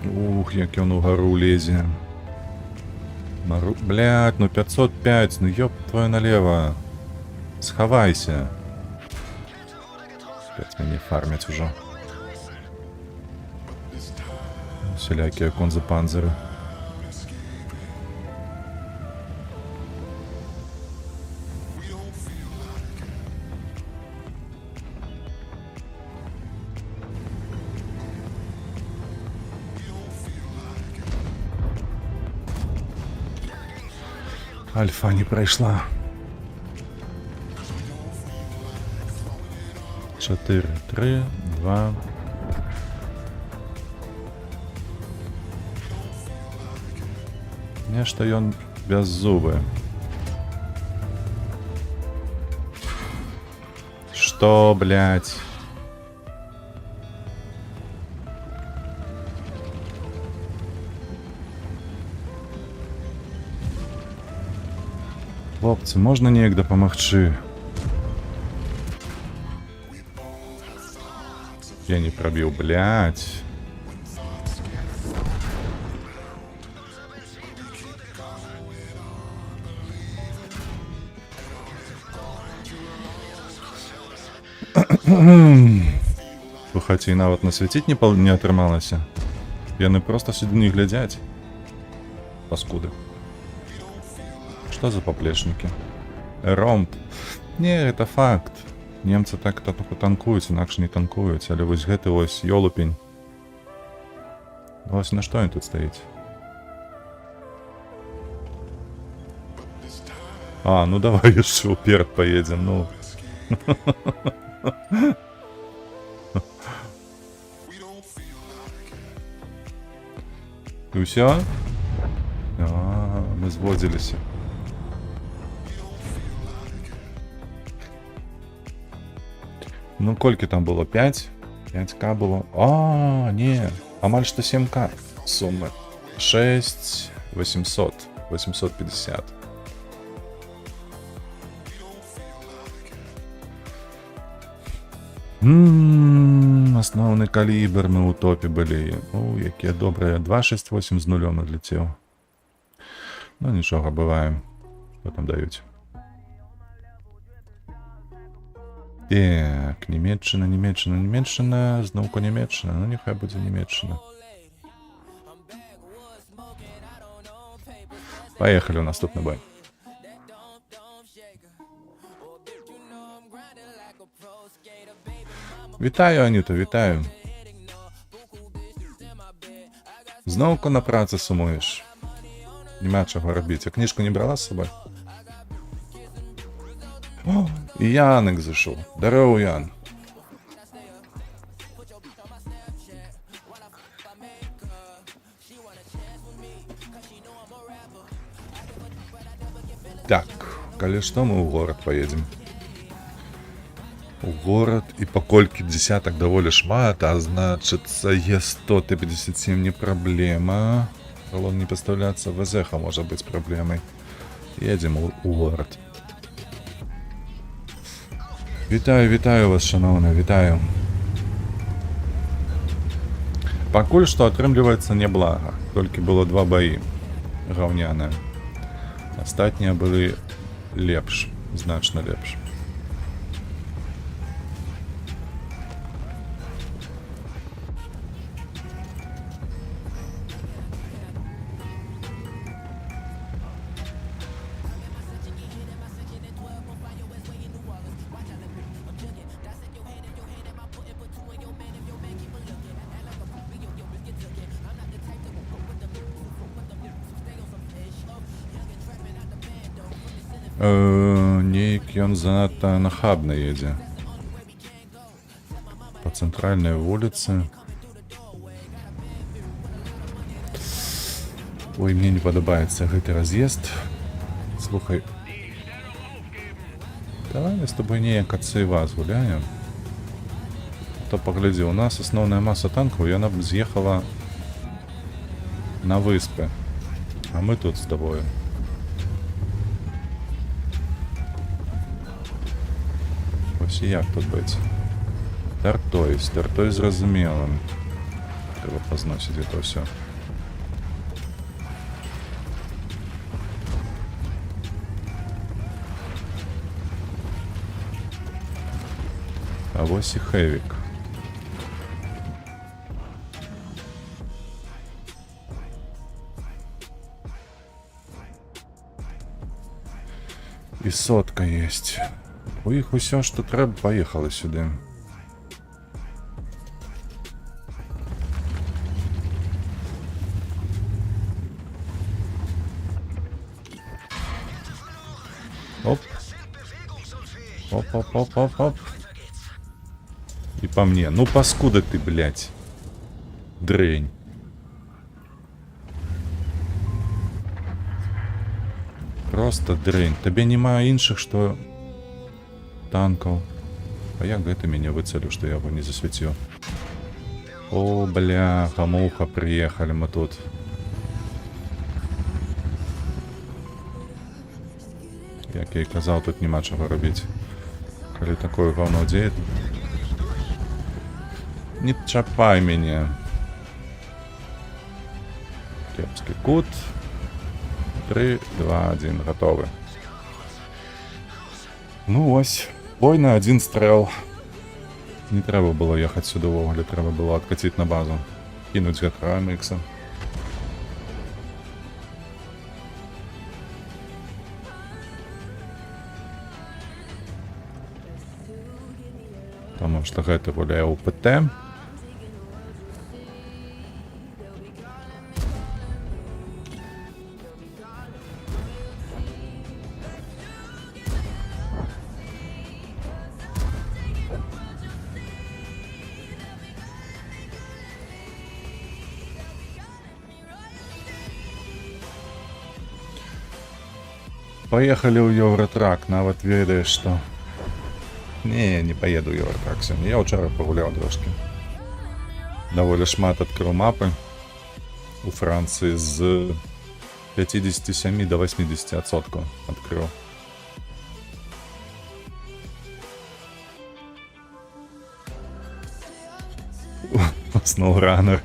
Ух, як ён угару лезе. Блядь, ну 505, ну ёб твою налево. Схавайся. Опять мяне фармять уже. Всялякие конзы-панзеры. Альфа не пройшла. 4, 3, 2. Нешта ён без зубы. Что, блядь? Хлопцы, можна неяк дапамагчы? Я не пробил, блядь. Слухайте, і нават насвяціць не атрымалася. Яны просто сюды не глядзяць. Паскуды. Что за поплечники? Ромб. Не, это факт. Немцы так-то танкуюць, інакш не танкуюць, але вось гэты вось ёлупень. Вось на што ён тут стаіць? А, ну давай яшчэ ўперад поедзем, ну. І ўсё? Мы зводзіліся. Ну, колькі там было? 5? 5к было. Не, амаль што 7к суммы. 6800. 850. Асноўны калібр мы ў топе былі. Якія добрыя. 268 з нулём адлецеў. Ну, нічога, бывае. Што там даюць? Так, Німеччына. Зноўку Німеччына. Ну, няхай будзе Німеччына. Поехали ў наступны бой. Вітаю, Анюта, вітаю. Зноўку на працы сумуеш. Нема чаго рабіць. А кніжку не брала з сабой? І Янек зайшоў. Здароў, Ян. Так, калі што, мы ў горад поедем. У город, и покольки десяток довольно шмат, а значится Е100 Т-57 не проблема. Головне не поставляться, ВЗХ может быть проблемой. Едем у город. Вітаю вас, шановні, вітаю. Пакуль што атрымліваецца няблага, толькі было 2 баі гаўняныя. Астатнія былі лепш, значна лепш. Нейкі ён занадта нахабна едзе. По центральной вуліцы. Ой, мне не падабаецца гэты раз'езд. Слухай. Давай мы с тобой неяк отцы вас гуляем. То поглядзі, у нас асноўная маса танкаў, яна б з'ехала на выспы. А мы тут з тобою. Ось як тут быць? Тартой зразумелым. Трэба пазносіць гэта ўсё. А вось і хэвік. І сотка есть. У іх усё, што трэба, паехала сюды. Оп. Оп. И по мне. Ну, паскуда ты, блядь. Дрень. Просто дрень. Табе няма іншых, што... танкаў. А як гэта мяне выцэлю, што я яго не засвяціў? О, бляха-муха, прыехалі мы тут. Як я і казаў, тут няма чаго рабіць. Калі такое гаўно дзеє... Не чапай мяне. Кепскі кут. 3, 2, 1, гатовы. Ну ось. Бой на 1 стрэл. Не трэба было ехаць сюды ўвогуле, трэба было адкаціць на базу. Кінуць гэтага АМХ. Таму што гэта гуляе ў ПТ. Поехали ў Еўратрак, нават ведаеш, што... Не поеду ў Еўратрак сёння. Я ўчора пагуляў трошкі. Даволі шмат адкрыў мапы. У Францыі з 57 до 80% адкрыў. Сноуранер.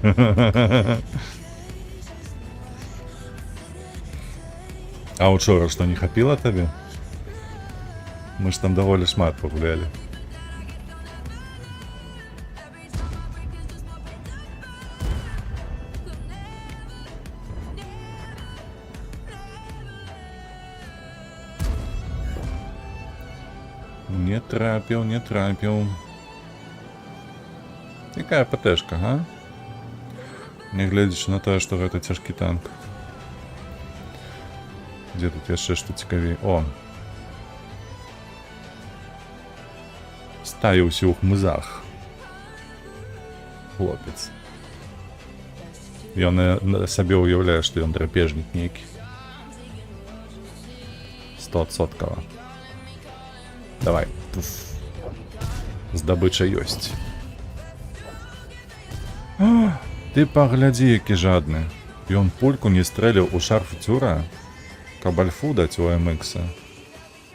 А учора што, не хапіла табе? Мы ж там даволі шмат пагулялі. Не трапіў. Якая ПТшка, га? Нягледзячы на тое, што гэта цяжкі танк. Дзе тут яшчэ што цікавей? О! Стае ўсё ў хмызах. Хлопец. Ён сабе ўяўляе, што ён драпежнік нейкі. 100%. Давай. Здабыча ёсць. Ты паглядзі, які жадны. Ён пульку не стрэліў у шарф цюра, каб альфу даць у МХ,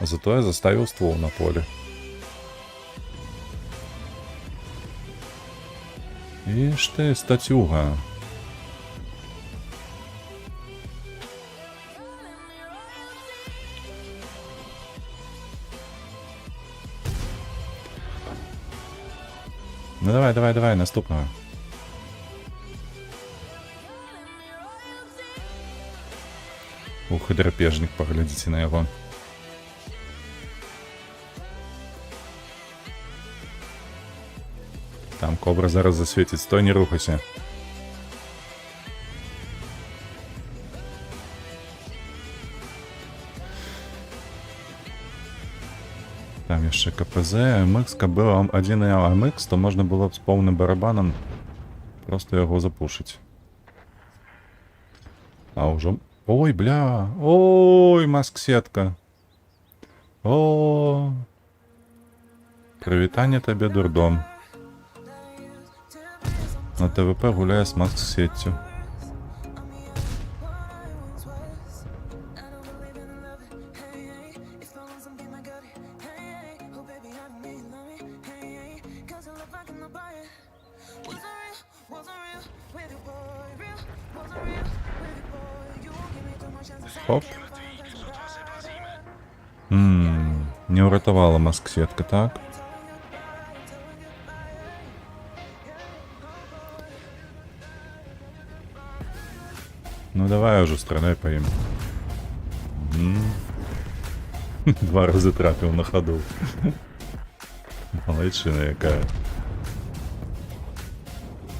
а затое заставіў ствол на поле. Іж ты, стацюга. Ну давай, наступного. Ух, і драпежнік, паглядзіце на яго. Там кобра зараз засвеціць, стой, не рухайся. Там яшчэ КПЗ, АМХ, каб быў адзін АМХ, то можна было б з поўным барабанам просто яго запушыць. А ўжо... Ой, бля! Ой, маск-сетка! О! Прывітанне табе, дурдом. На ТВП гуляе з маск-сетцю. Хоп. Не уратавала маск-сетка, так? Ну давай уже стреляй по им. Два раза трапил на ходу. Малайчина якая.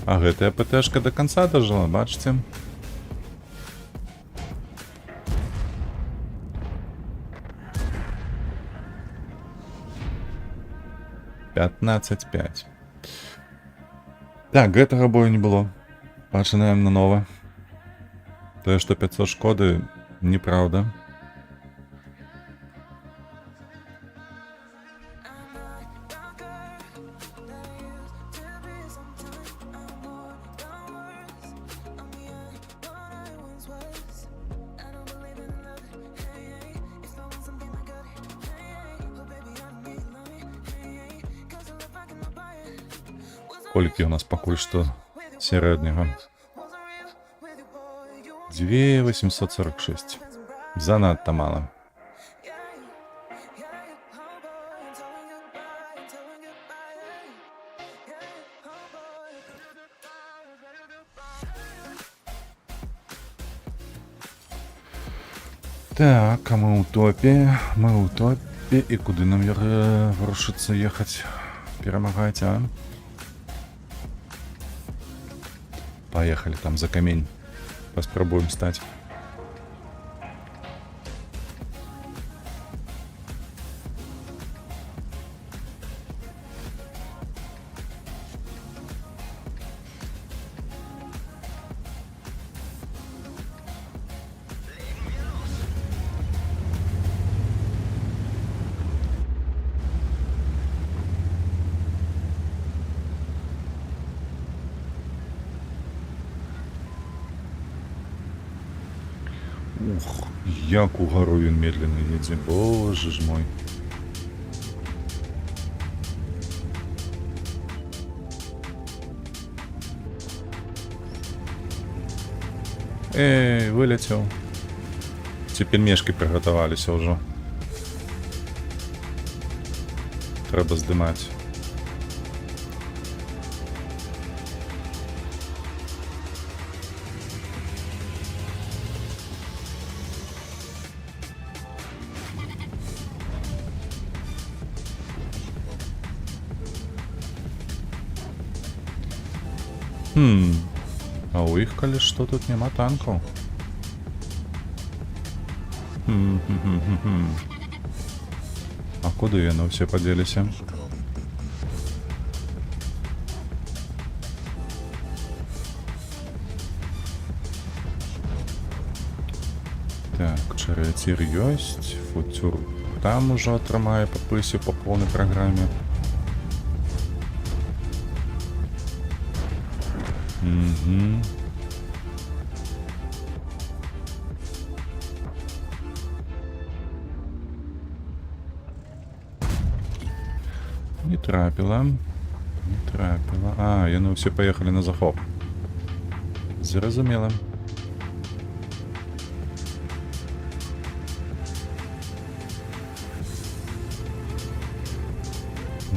А гэтая ПТшка до конца дожила, бачите? Пятнадцать 5. Так, гэтага бою не было. Пачынаем нанова. Тое, што 500 шкоды, неправда. Колькі у нас пакуль што сярэдняга? 2846. Занадта мала. Так, а мы ў топе. І куды нам вырушыцца ехаць? Перамагаць, а? Поехали там за камень. Попробуем встать. Ух, як угару він медленно їде, боже ж мой. Эй, вылетел. Ці пельмешки приготовалися вже. Треба здимати. А у їх, коли що, тут нема танків. А куди вони всі поділися? Так, чаріатір есть, футюр там уже отримає по писі по повній програмі. Угу. Не трапила. Не трапила. А, і ну всі поїхали на захоп. Зрозуміло.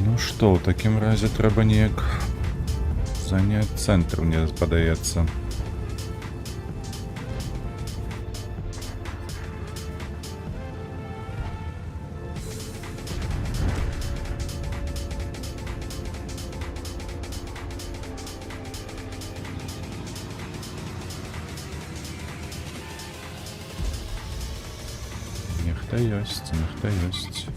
Ну що, в таким разі треба ніяк зайняти центр, мені подається. Нехта есть, нехта есть.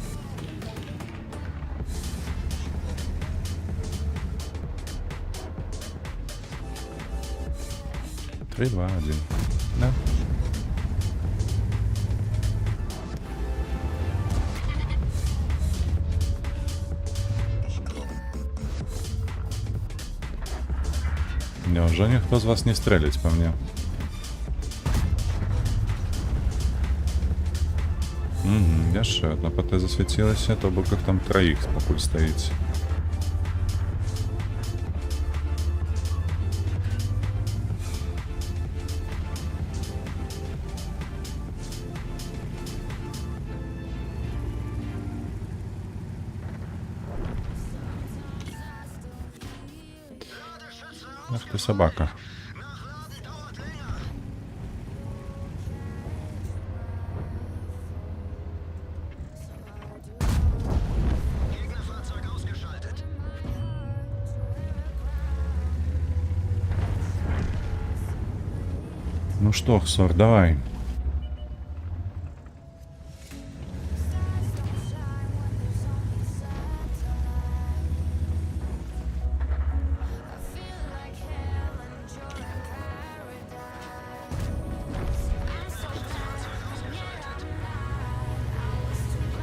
Три, два, один. Да. Неужели никто из вас не стрелять по мне? Угу, я ще одна ПТ засвітилася, то бо як там троїх спокуль стоїть. Ах ты собака. Ну что, Хсор, давай.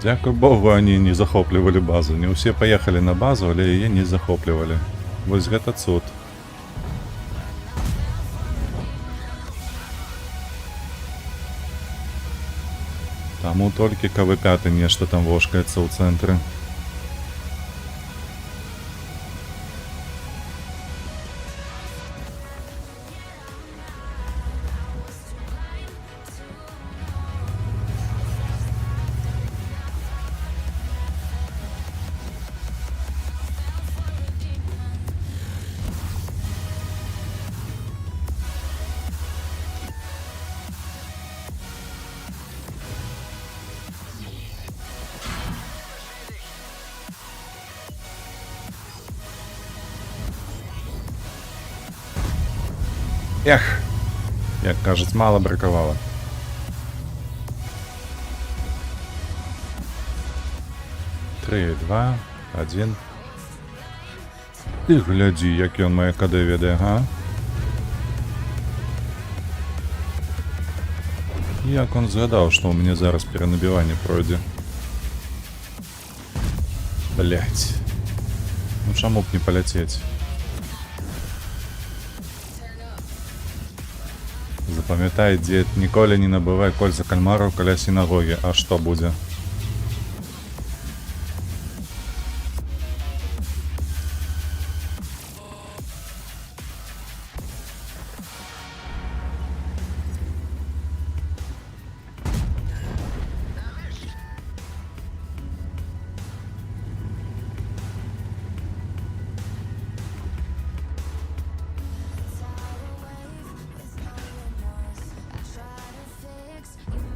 Дякую Богу, они не захопливали базу. Не все поехали на базу, але ее не захопливали. Вось гэта цуд. Таму толькі КВ-5 нешта там вошкаецца ў цэнтры. Эх, як кажуть, мало бракувало. Три, два, один. Ти гляді, як ён моє КД веде, га? Як он згадав, що у мене зараз перенабивання пройде. Блять. Ну чому б не полететь? Пам'ятай, дід, ніколи не набивай кольца кальмару каля синагоги. А що буде?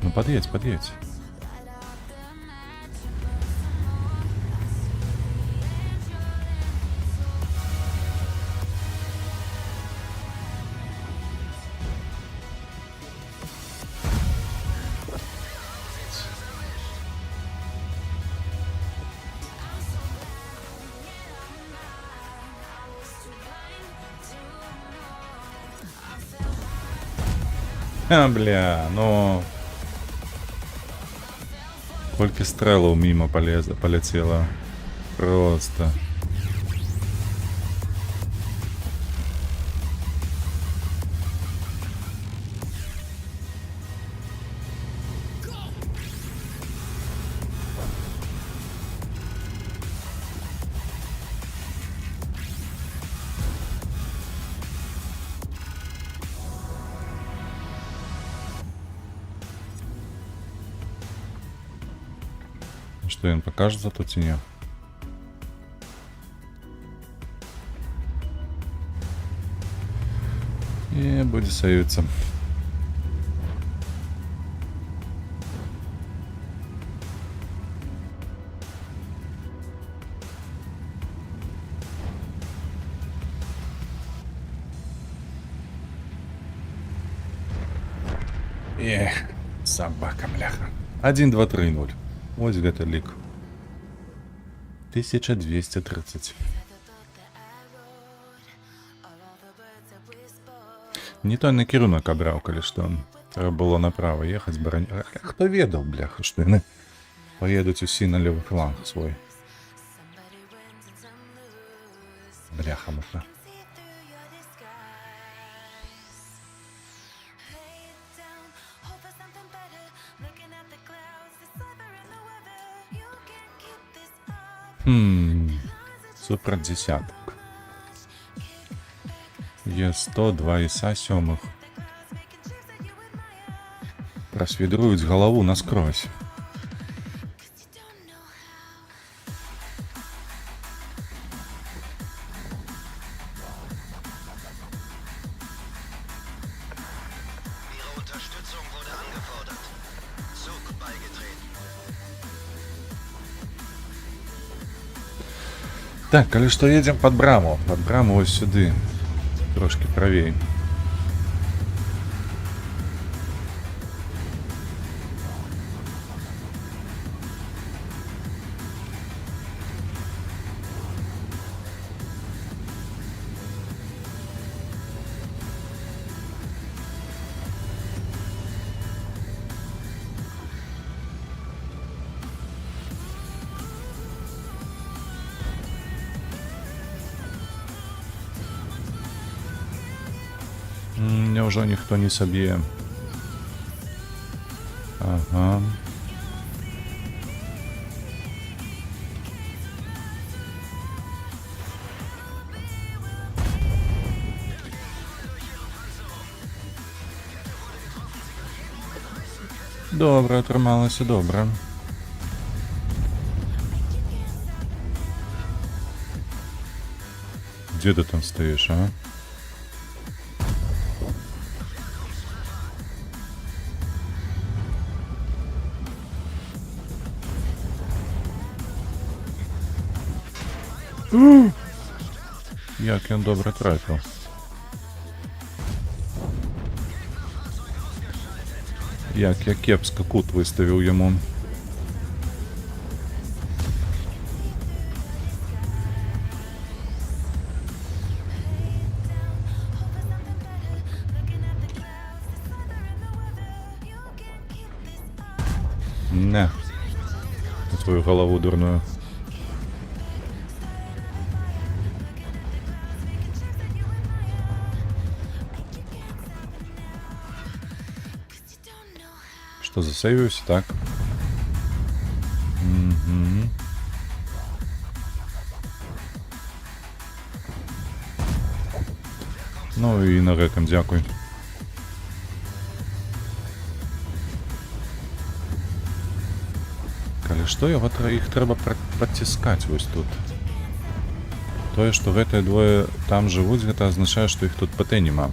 Ну подъедь, подъедь. А, бля, ну... Сколько стрелов мимо полетело. Просто. Что, он покажет зато тенью? И будет союзиться. Эх, собака, бляха. 1, 2, 3, 0. Ось где-то лик. 1230. Не той накірунок обрав, коли що. Треба було направо їхати, збирати. Хто ведав, бляха, що вони поїдуть усі на лівий фланг свій. Бляха, муха. Супер десяток. Є 102 іса сьомих. Просвідрують голову наскрозь. Так, коли що їдемо під браму. Під браму ось сюди. Трошки правее. Невже ніхто не соб'є? Ага. Добре, трималося добре. Де ти там стоїш, а? Як він добре трафив. Як я кепсько кут виставив йому. Не. На твою голову дурную. Что, засейвився, так? Угу. Ну і на гэтым дзякуй. Калі што, іх трэба падціскаць вось тут. Тое, што гэтыя двое там жывуць, гэта азначае, што іх тут ПТ нема.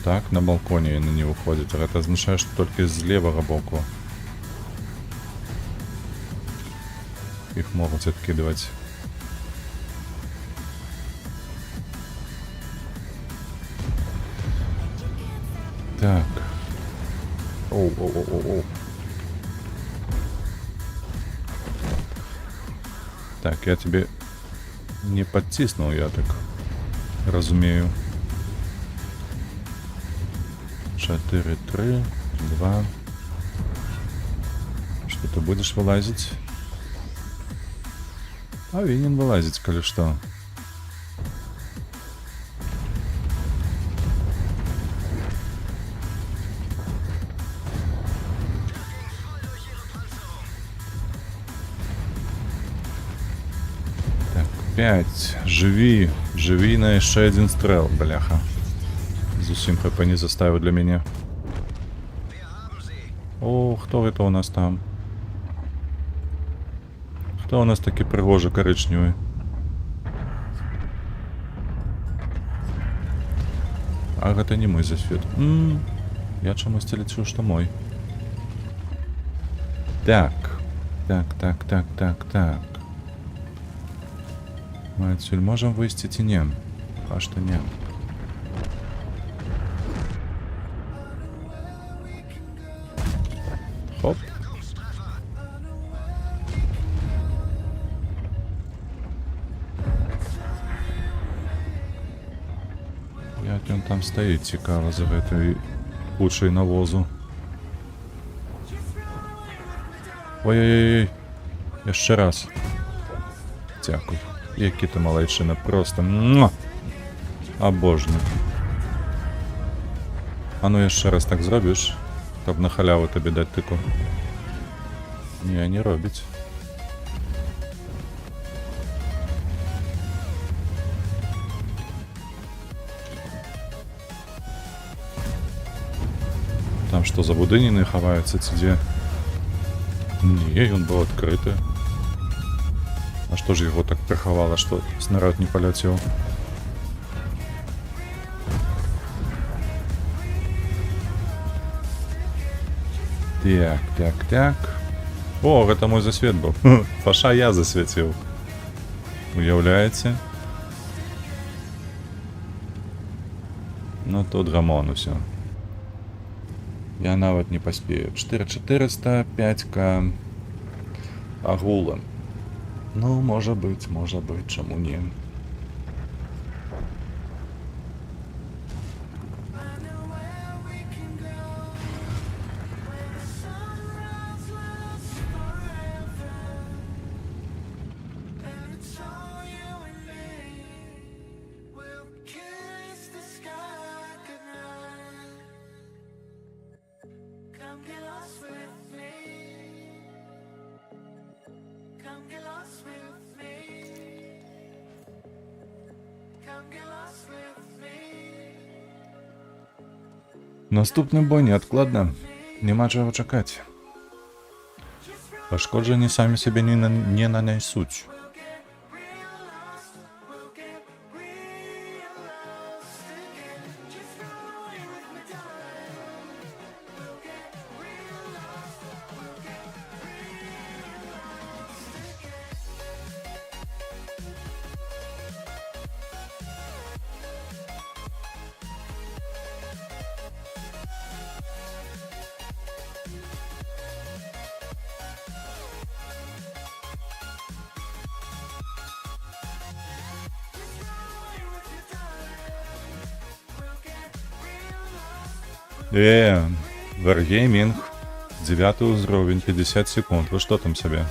Так, на балконе яны не выходзяць, а гэта азначае, што толькі з левага боку іх могуць адкідваць. Так. Оу. Так, я тебе не подтиснул, я так разумею. 4, 3, 2. Что ты будешь вылазить? Повинен вылазить, коли что. Так, 5. Живи на еще один стрел, бляха. Зусім хп не заставил для меня. О, кто это у нас там? Кто у нас таки пригожий коричневый? А это не мой засвет. Я чомусь лечу, что мой. Так. Мы отсюда можем выйти тенем. А что нет? Хоп. Як він там стоїть, цікаво, за этой кучей навозу. Ой-ой-ой. Ще раз. Дякую. Які ти малайчина, просто. Обожнюю. А ну ще раз так зробиш, щоб на халяву тобі дати тику. Ні, не робить. Там что, за будынины ховаются, где? Не, он был открытый. А что же его так приховало, что снаряд не полетел? Так. О, это мой засвет был. Фаша я засветил. Уявляете? Ну тут гамон, все. Я нават не поспею. 4400, 5к агулом. Ну, может быть, чему не. Наступны бой неадкладна. Нема чого чекати. Пошкоджені самі собі не нанесуть. Wargaming, 9 уровень, 50 секунд. Вы что там себе?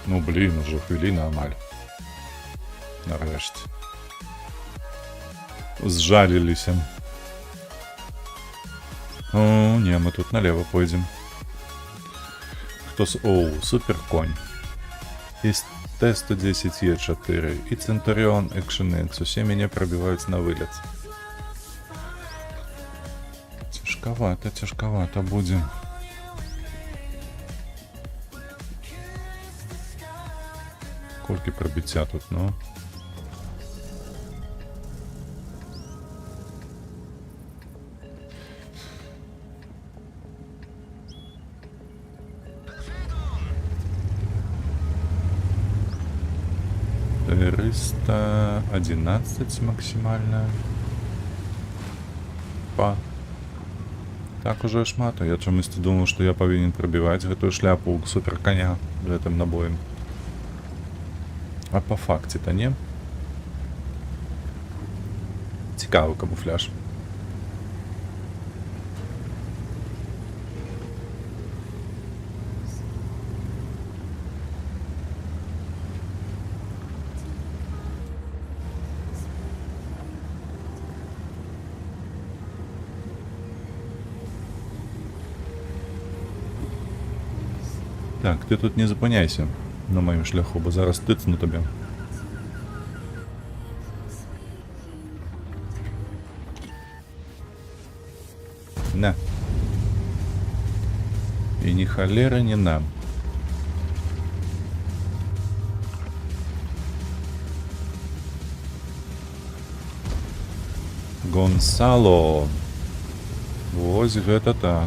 Ну блин, уже хвилина амаль. нарешті. Зжалилися. О, ні, ми тут налево пойдем. Хтось... Оу, супер конь. Есть Т-110Е4 и Центурион Экшенец. Все меня пробивают на вылет. Тяжковато будем. Сколько пробиття тут, ну? Триста 11 максимальная. Так уже шмат, а я чомусь думал, что я повинен пробивать эту шляпу супер коня этим набоем. А по факті-то не. Цікавий камуфляж. Так, ти тут не зупиняйся на моєму шляху, бо зараз тицну тобі. На. І ні холера, ні нам. Гонсало. Ось гэта так.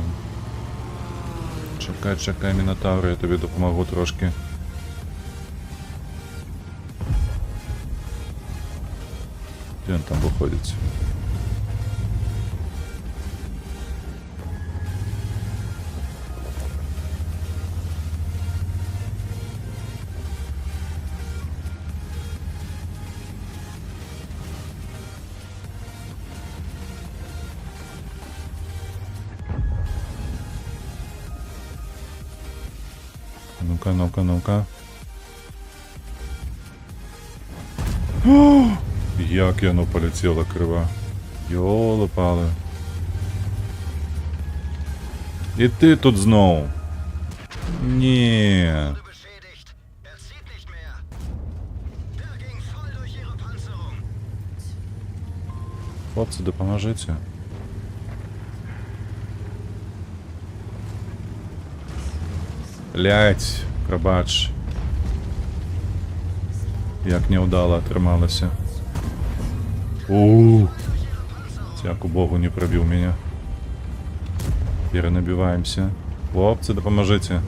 Чекай, Мінотавр, я тобі допомогу трошки. Де він там виходить? Ну-ка. Як яно полетіло криво. Йоли-пали. І ти тут знову. Ні. Хлопці, допоможіть. Блять, пробач. Як неудало отрималося. Дяку Богу, не пробил меня. Перенабиваемся. Хлопцы, да поможите.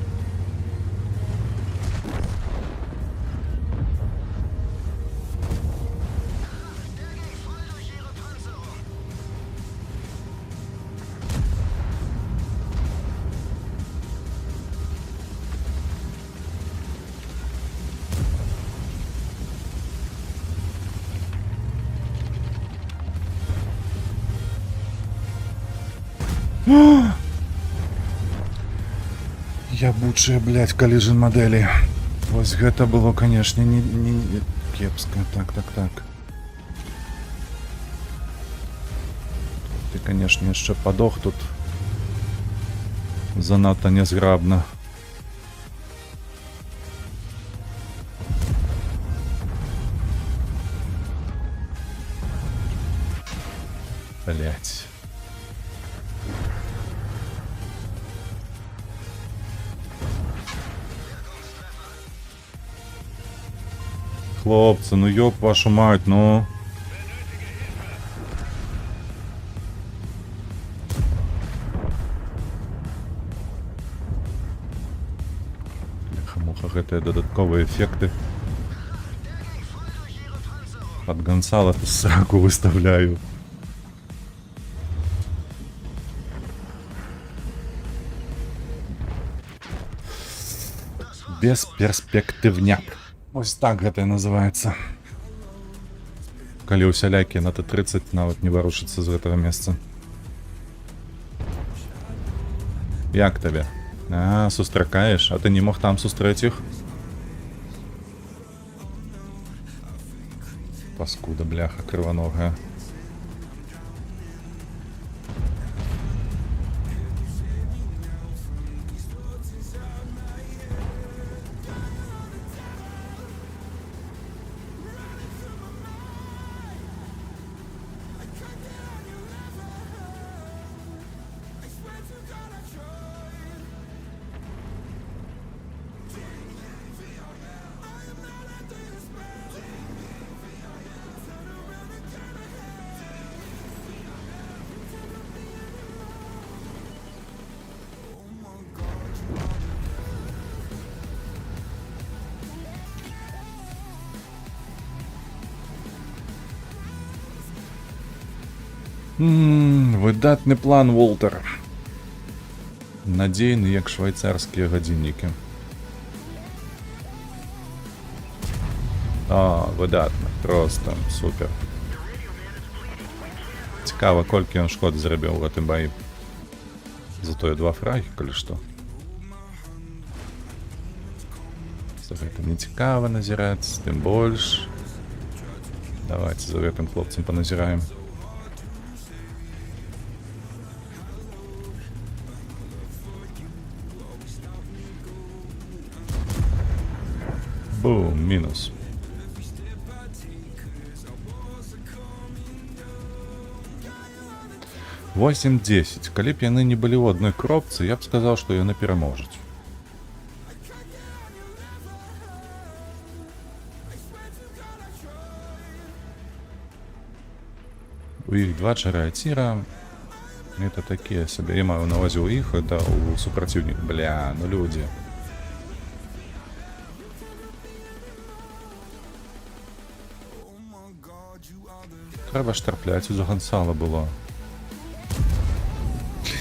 Ябучие, блядь, коллижен модели. Ось гэта было, конечно, не кепска. Так. Ты, конечно, еще подох тут. Занадто незграбно. Блять. Хлопцы, ну ёб вашу мать, ну. Бляха-муха, гэта додатковые эффекты. Под Гонсало-то сраку выставляю. Бесперспективняк. Ось так гэта называется. Калі усялякі на Т-30 нават не варушыцца з гэтага месца. Як табе? А, сустракаеш? А ты не мог там сустрэць іх? Паскуда, бляха, кривоногая. Выдатны план, Волтер. Надзейны, як швайцарскія гадзіннікі. Выдатна, просто супер. Цікава, колькі ён шкод зрабіў у гэтым баі. Затое 2 фрагі, калі што. За гэта не цікава назіраць, тым больш. Давайте за гэтым хлопцам паназіраем. Бум, мінус. Восемь 10. Калі б яны не былі ў адной кропцы, я б сказаў, што яны пераможуць. У іх 2 чараціра. Это такія сабе. Я маю на ўвазе ў іх, да, у супраціўнік. Бля, ну людзі. Трэба ж трапляць, у Гансала было.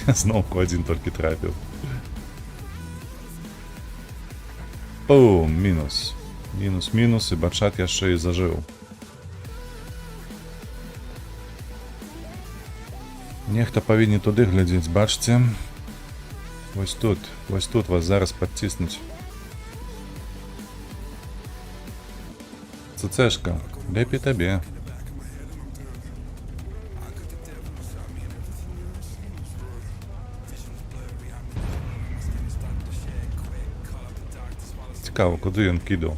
Зноўку адзін толькі трапіў. Бум, мінус. Мінус, і бачат яшчэ і зажыў. Нехта павінен туды глядзець, бачце. Вось тут вас зараз падціснуць. ЦЦшка, лепей табе. Цікаво, куди ён кидав?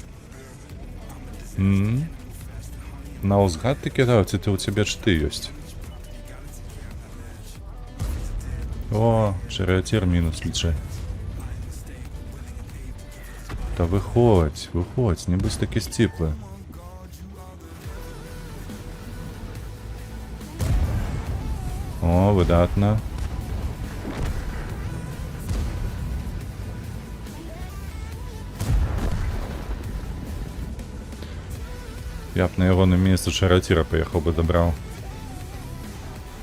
На узгад ти кидав, ці у тебе чти ёсць? О, шариатир мінус лічай. Та виходь, не будь таки стіпле. О, видатно. Я б на ягоным месцы шариатира поехал бы добрал.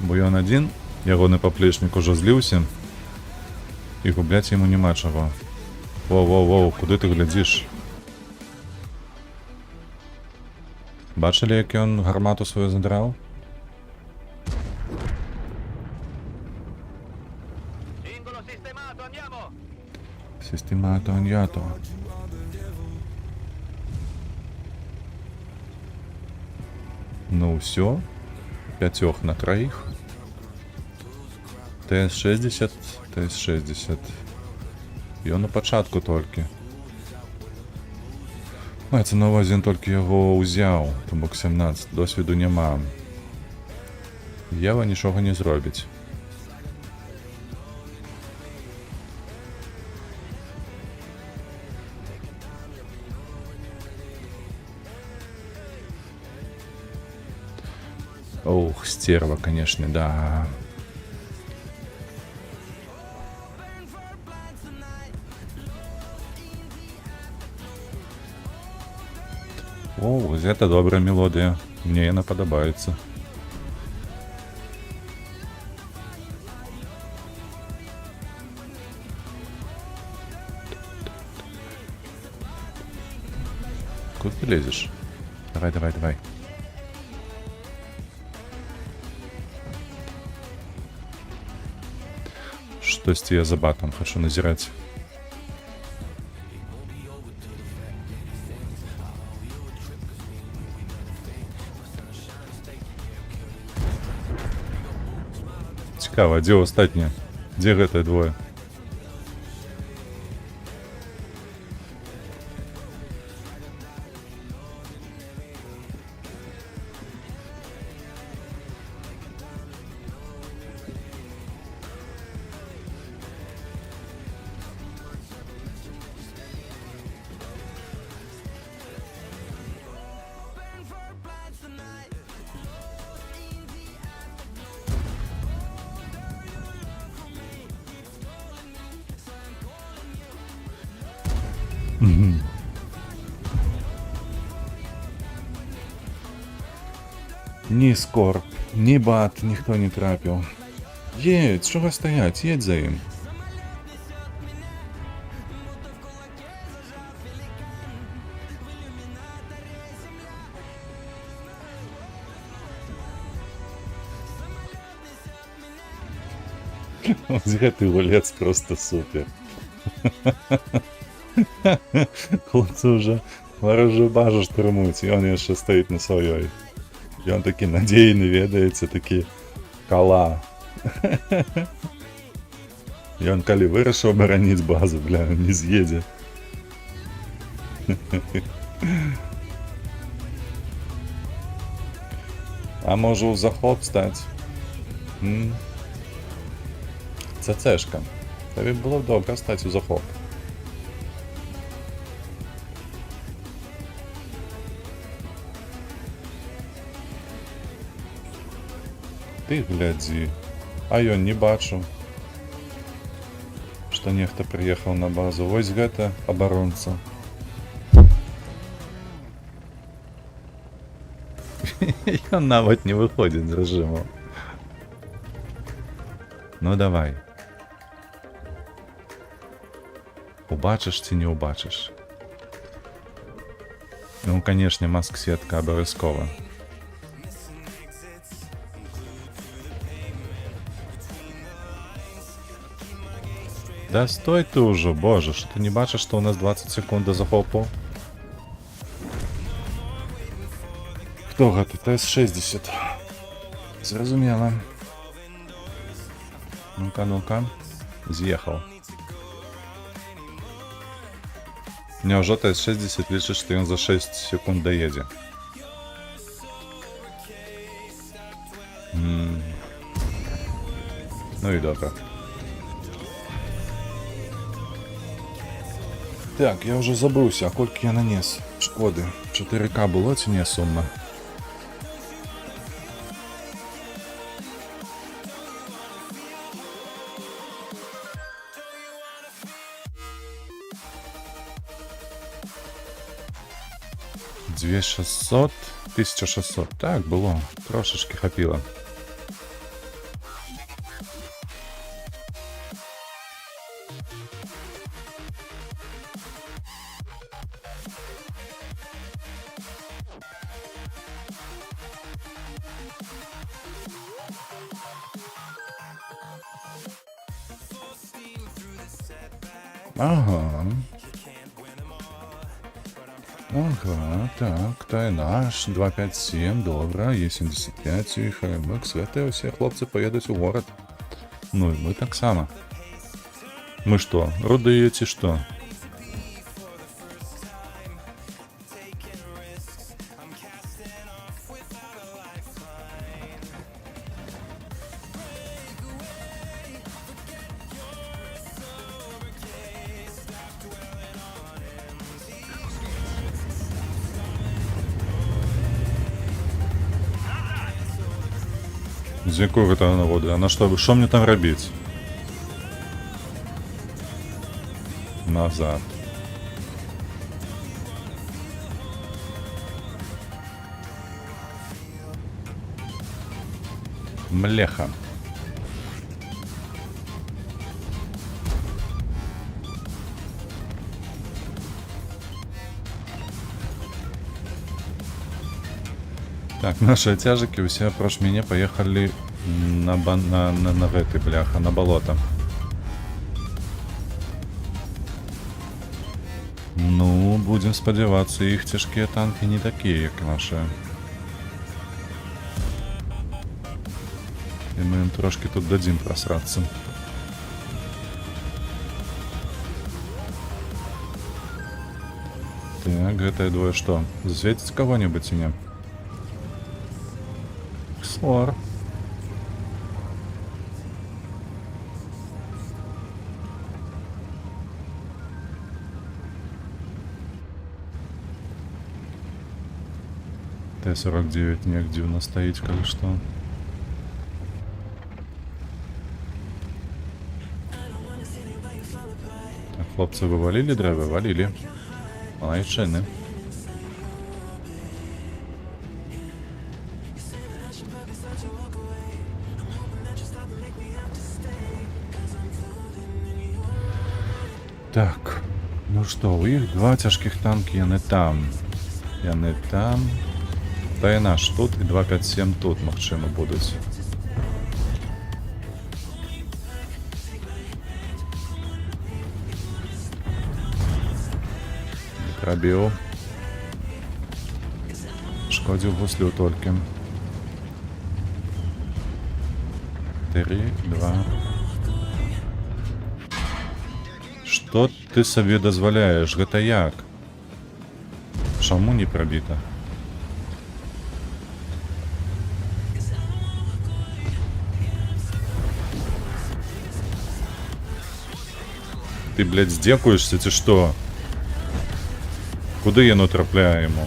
Бо ён адзін, ягоны паплечнік ужо зліўся, і губляць яму няма чаго. Воу, куды ты глядзіш? Бачылі, як ён гармату сваю задраў? Системато аньято. Ну все, 5 на 3. ТС-60, ТС-60. Ён на пачатку толькі. Маецца на ўвазе, ён толькі яго ўзяў, то бок 17, досведу няма. Ева нічога не зробіць. Ох, стерва, конечно, да. О, это добрая мелодия. Мне она подобается. Куда ты лезешь? Давай. Штосьці я за батом хочу назирать. Цікава, дзе астатнія? Дзе гэтыя двое? Ні скорб, ні бат ніхто не трапіў. Едь, чого стаять, едь за ім. Ось гэты гулец просто супер. Хлопцы уже ворожую бажу штурмуюць, і он яшчэ стаіць на сваёй. І он такі надзейны, ведаеце, такі кала. І он калі вырашыў абараніць базу, бля, не з'едзе. А можа ў захоп стаць? ЦЦшка. Табе было б добра стаць у захоп. Ты глядзі, а ён не бачу, што нехта прыехаў на базу. Вось гэта абаронца. Ён нават не выходзіць з рэжыму. Ну давай. Убачыш ці не убачыш? Ну, канешне, маск-сетка абавязкова. Да стой ты ўжо, боже, што ты не бачыш, што ў нас 20 секунд да захопу? Хто гэта? ТС-60. Зразумела. Ну-ка, ну-ка. З'ехаў. Няўжо ТС-60 лічыць, што ён за 6 секунд даедзе? Ну і добра. Так, я ўжо забыўся, а колькі я нанес шкоды? 4К было ці не сумна? $2600, 1600. Так, было. Трошечки хапіло. Ага. Ага, так, Тайнаш, 257, добра, Е75 і ХМХ, гэтыя ўсе хлопцы поедуць у горад. Ну і мы таксама. Мы што, рудыя ці што? З якой гэта нагоды? А на што мне там рабіць? Назад. Млеха. Так, наши тяжики все прош мяне поехали на гэты, бляха, на болото. Ну, будем спадзявацца, іх цяжкія танки не такія, як наши. І ми їм трошки тут дадим просратися. Так, это двое что? Засветить кого-нибудь и не? Слор. Т-49 негде у нас стоит, как что. Так, хлопцы, вы валили драйвы? Валили. Молодчины. Так, ну что, у них два тяжких танки, яны там. Яны там. Та і наш тут, і 257 тут, магчыма, будуць. Прабіў. Шкодзіў гуслю толькі. 3, 2. Што ты сабе дазваляеш? Гэта як? Чаму не прабіта? Ты, блядь, здзекуешься, ці што? Куды яно трапляе яму?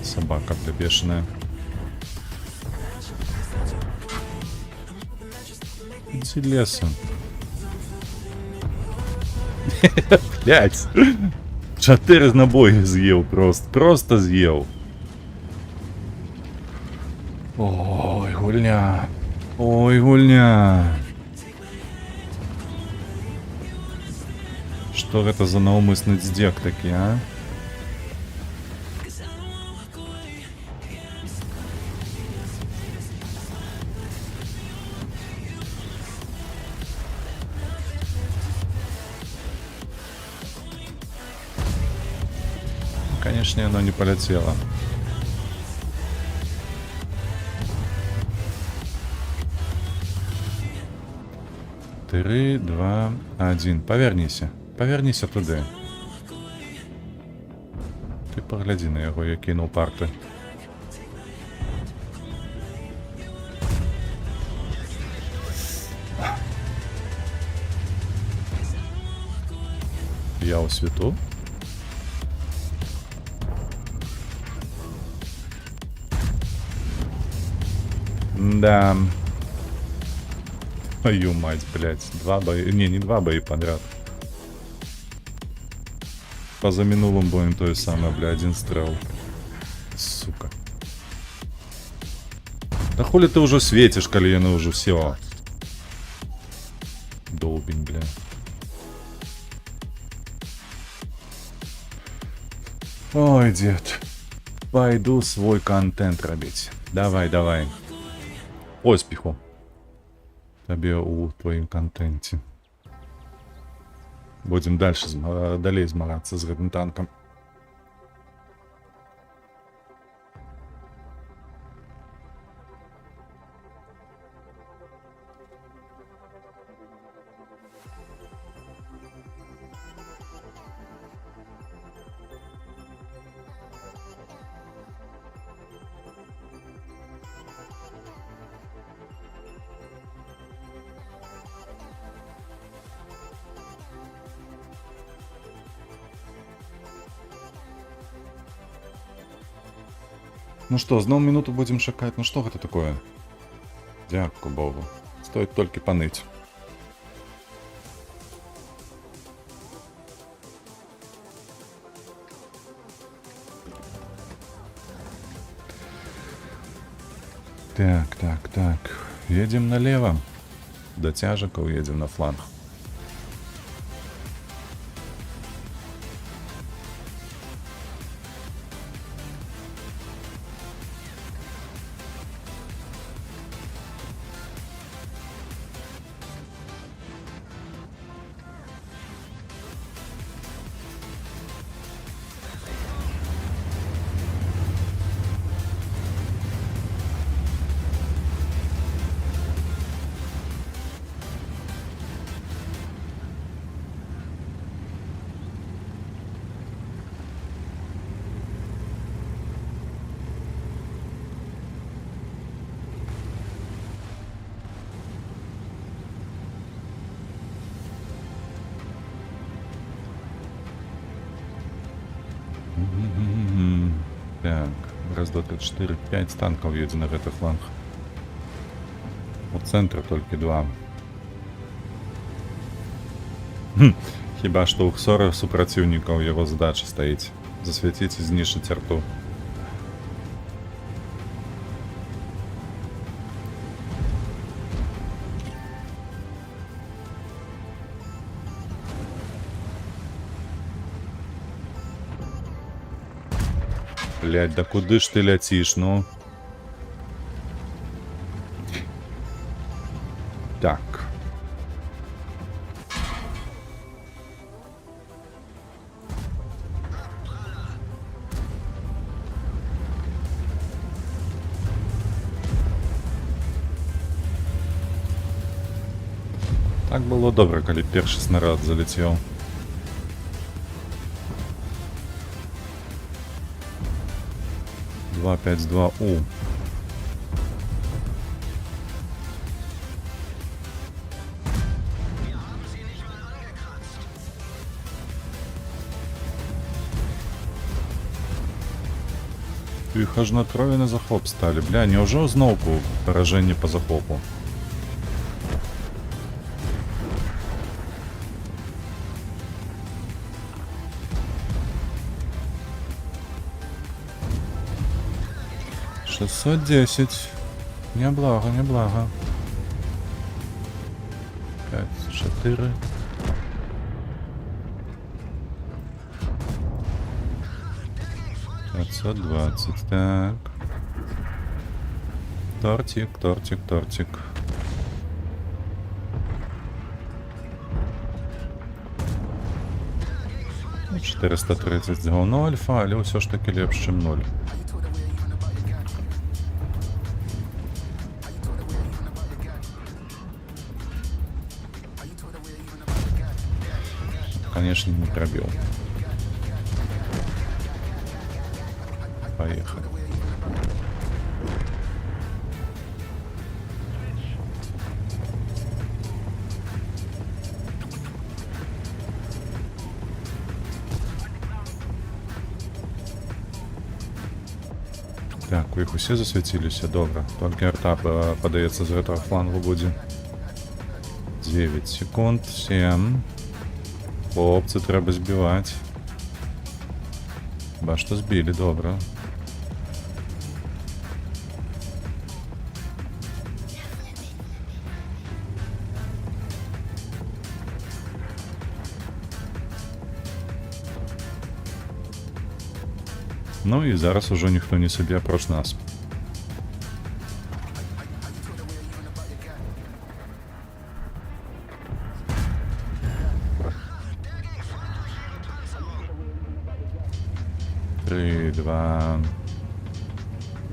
Собака, бля, бешеная. Иди лесом. Блять. 4 набои з'їв просто. Просто з'їв. Ой, гульня. Ой, гульня. Что это за наумысный здек такие, а? Конечно, оно не полетело. Три, два, один. Повернися. Повернися туди. Ти погляди на його, я кинув парти. Я у світу. Да. Твою мать, блядь. 2 боя. Не 2 боя подряд. Поза минулым боем то же самое, бля, 1 стрел. Сука. Да хули ты уже светишь, колено уже все. Долбень, бля. Ой, дед. Пойду свой контент робить. Давай, давай. Поспіху. Тебе у твоїм контенті. Будем далее змагатися з гэтым танком. Ну что, знову минуту будем шакать. Ну что это такое? Дякую Богу. Стоит только поныть. Так, так, так. Едем налево. До тяжика уедем на фланг. Так, раз, два, три, 4, 5 танков едзе на гэты фланг. У цэнтры толькі 2. Хіба што ў Хсора супраціўнікаў яго задача стаіць засвяціць і знішчыць арту. Блядь, да куды ж ты ляціш, ну? Так. Так было добра, калі першы снарад залетел. Два, 5-2, у. Іх аж на трое на захоп стали. Бля, няўжо зноўку паражэнне по захопу? $610. Неблага, неблага. 5, 4. $520, так. Тортик, тортик, тортик. Ну, 430 говно альфа, але ўсё ж таки лепш, чым 0. Конечно, не пробил. Поехали. Так, у іх усе засвяціліся, добра. Толькі арта падаецца з гэтага флангу будзе. 9 секунд, 7. Хлопцы, трэба збіваць. Хіба што збілі, добра. Ну і зараз ужо ніхто не сабе апроч нас. Три, два.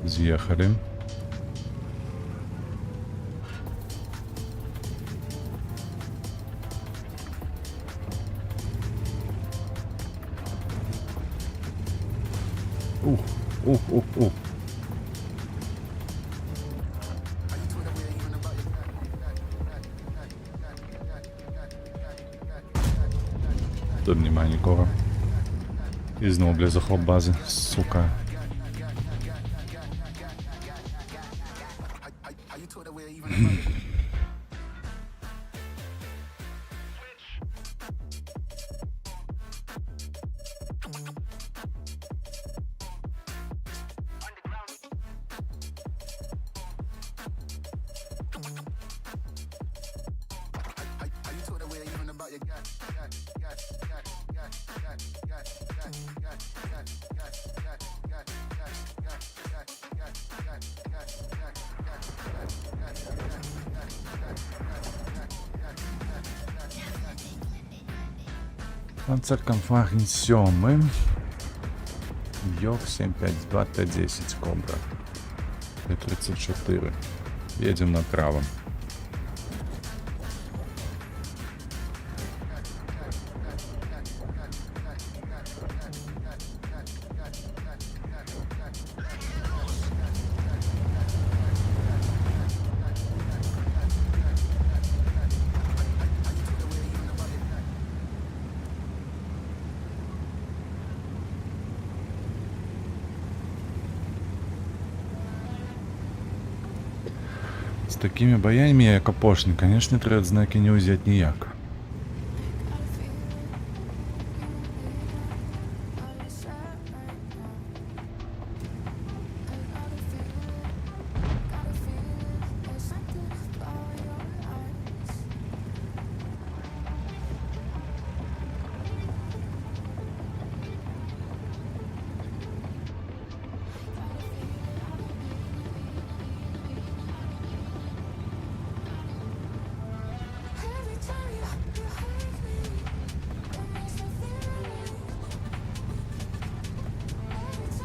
З'ехали. Ух. Тут немає нікого. І знову, бля, захоп бази, сука. Панцеркамфаген 7. Йог 752 Т10 Кобра. Т34. Едем направо. такими боями, як апошні, конечно, три адзнакі не ўзяць ніяк.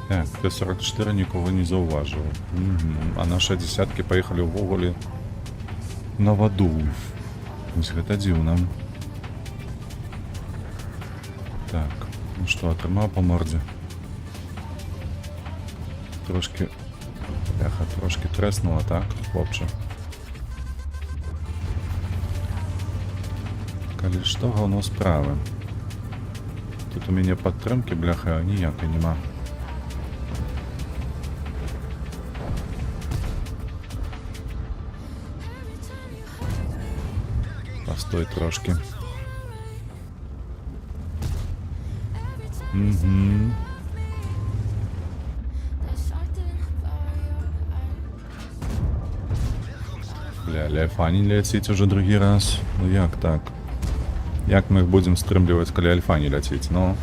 Так, Т-44 нікого не зауважив. А наші десятки поїхали ввогуле на воду. Ось гэта дзіўна. Так, ну што, атрымаў по морде. Трошки... Бляха, трошки треснула, так, хлопче. Калі што, говно справы. Тут у мяне падтрымкі, бляха, ніякай нема. Постой трошки. Бля, Альфані ляціць уже другі раз. Ну як так? Як мы их будем стрымліваць, калі Альфані ляціць? Ну.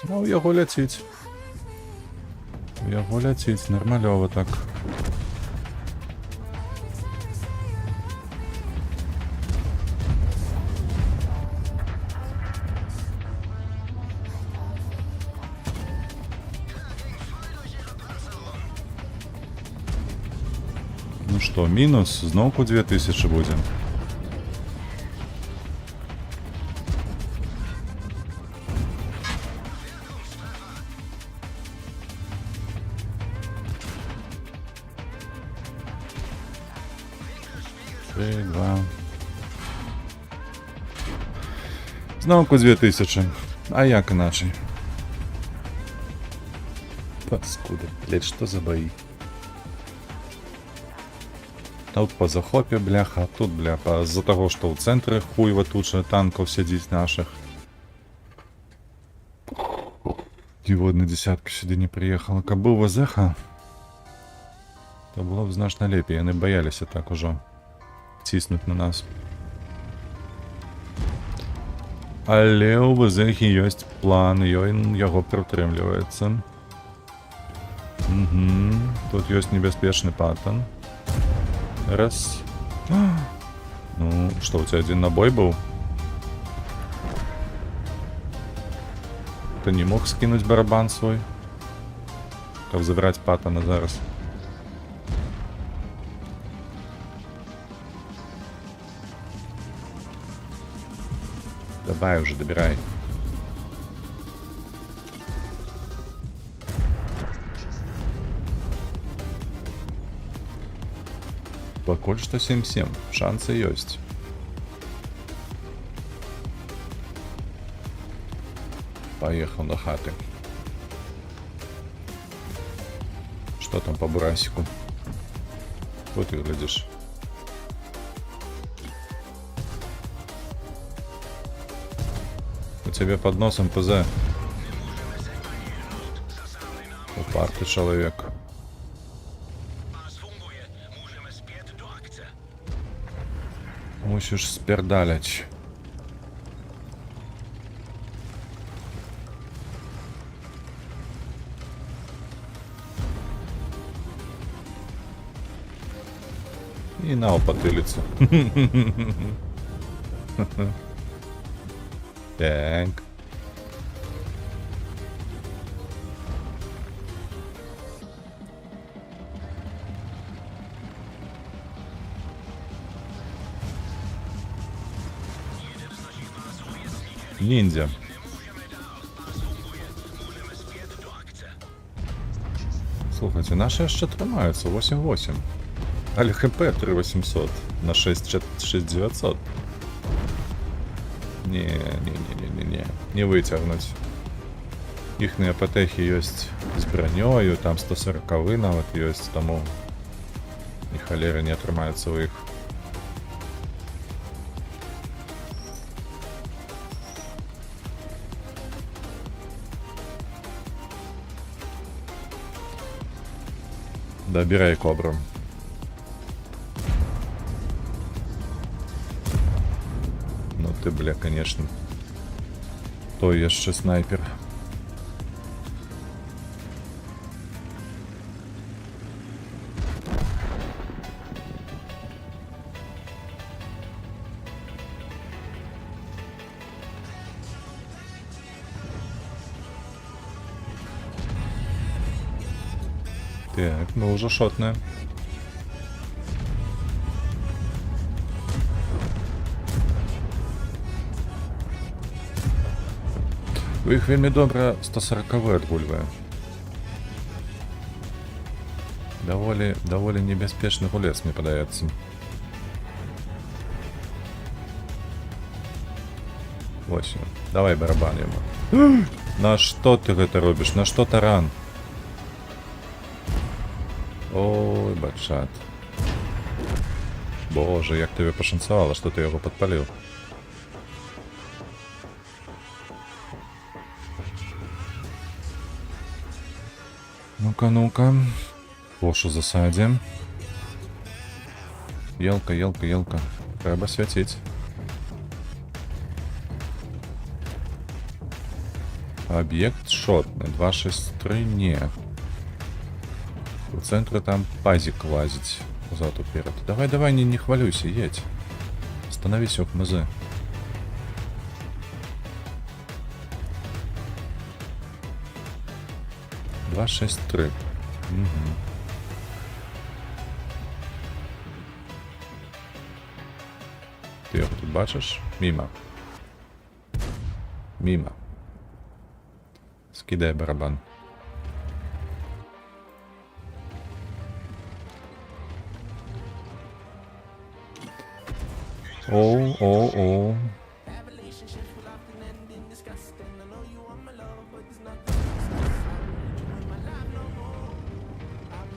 Ну, яго ляціць. Яго ляціць, нармалёва так. Ну што, мінус, зноўку 2000 будзе. Знову 2000. А як иначе? Паскуда, блядь, что за бои? Тут по захопе, бляха, тут, бляха, из-за того, что в центре хуево туча танков сидит наших. Диводная десятка сюда не приехала. Как был ВЗХ, то было бы значно лепее. Они боялись так уже тиснуть на нас. Але у ВЗХ есть план, и он его притримлюється. Тут есть небезпечный паттern. Раз. Ну, что, у тебя один набой был? Ты не мог скинуть барабан свой? Как забрать паттона зараз? Давай уже, добирай. Поколь что 7-7. Шансы есть. Поехал на хаты. Что там по бурасику? Вот ты глядишь. У тебя под носом ПЗ. Упартый человек. Musisz spierdalać. I na opatylicę. Tak. Ниндзя. Слухайте, наши ще тримаються 8-8. Але ХП 3800 на 6900. Не вытягнуть. Іхныя патэхі ёсць з бранёю, там 140 нават ёсць, таму і халеры не атрымаецца ў іх. Добирай кобру. Ну ты, бля, конечно. То яшчэ снайпер. Так, ну уже шотная. У іх вельмі добра 140 адгульвае. Даволі небяспечны гулец, мне падаецца. Вось ён. Давай барабан яму. На што ты гэта робіш? На што таран? Ой, бачат. Боже, як тебе пашанцавала, што ты яго падпаліў. Ну-ка, ну-ка. Пошу засадзім. Елка, елка, елка. Трэба свяціць. Объект шотны. 263 не. У центры там пазик лазить. Зад уперед. Давай, давай, не хвалюйся, едь. Становись у КМЗ. Два, 6, 3. Угу. Ты его тут бачишь? Мимо. Мимо. Скидай барабан. Оу, оу, оу.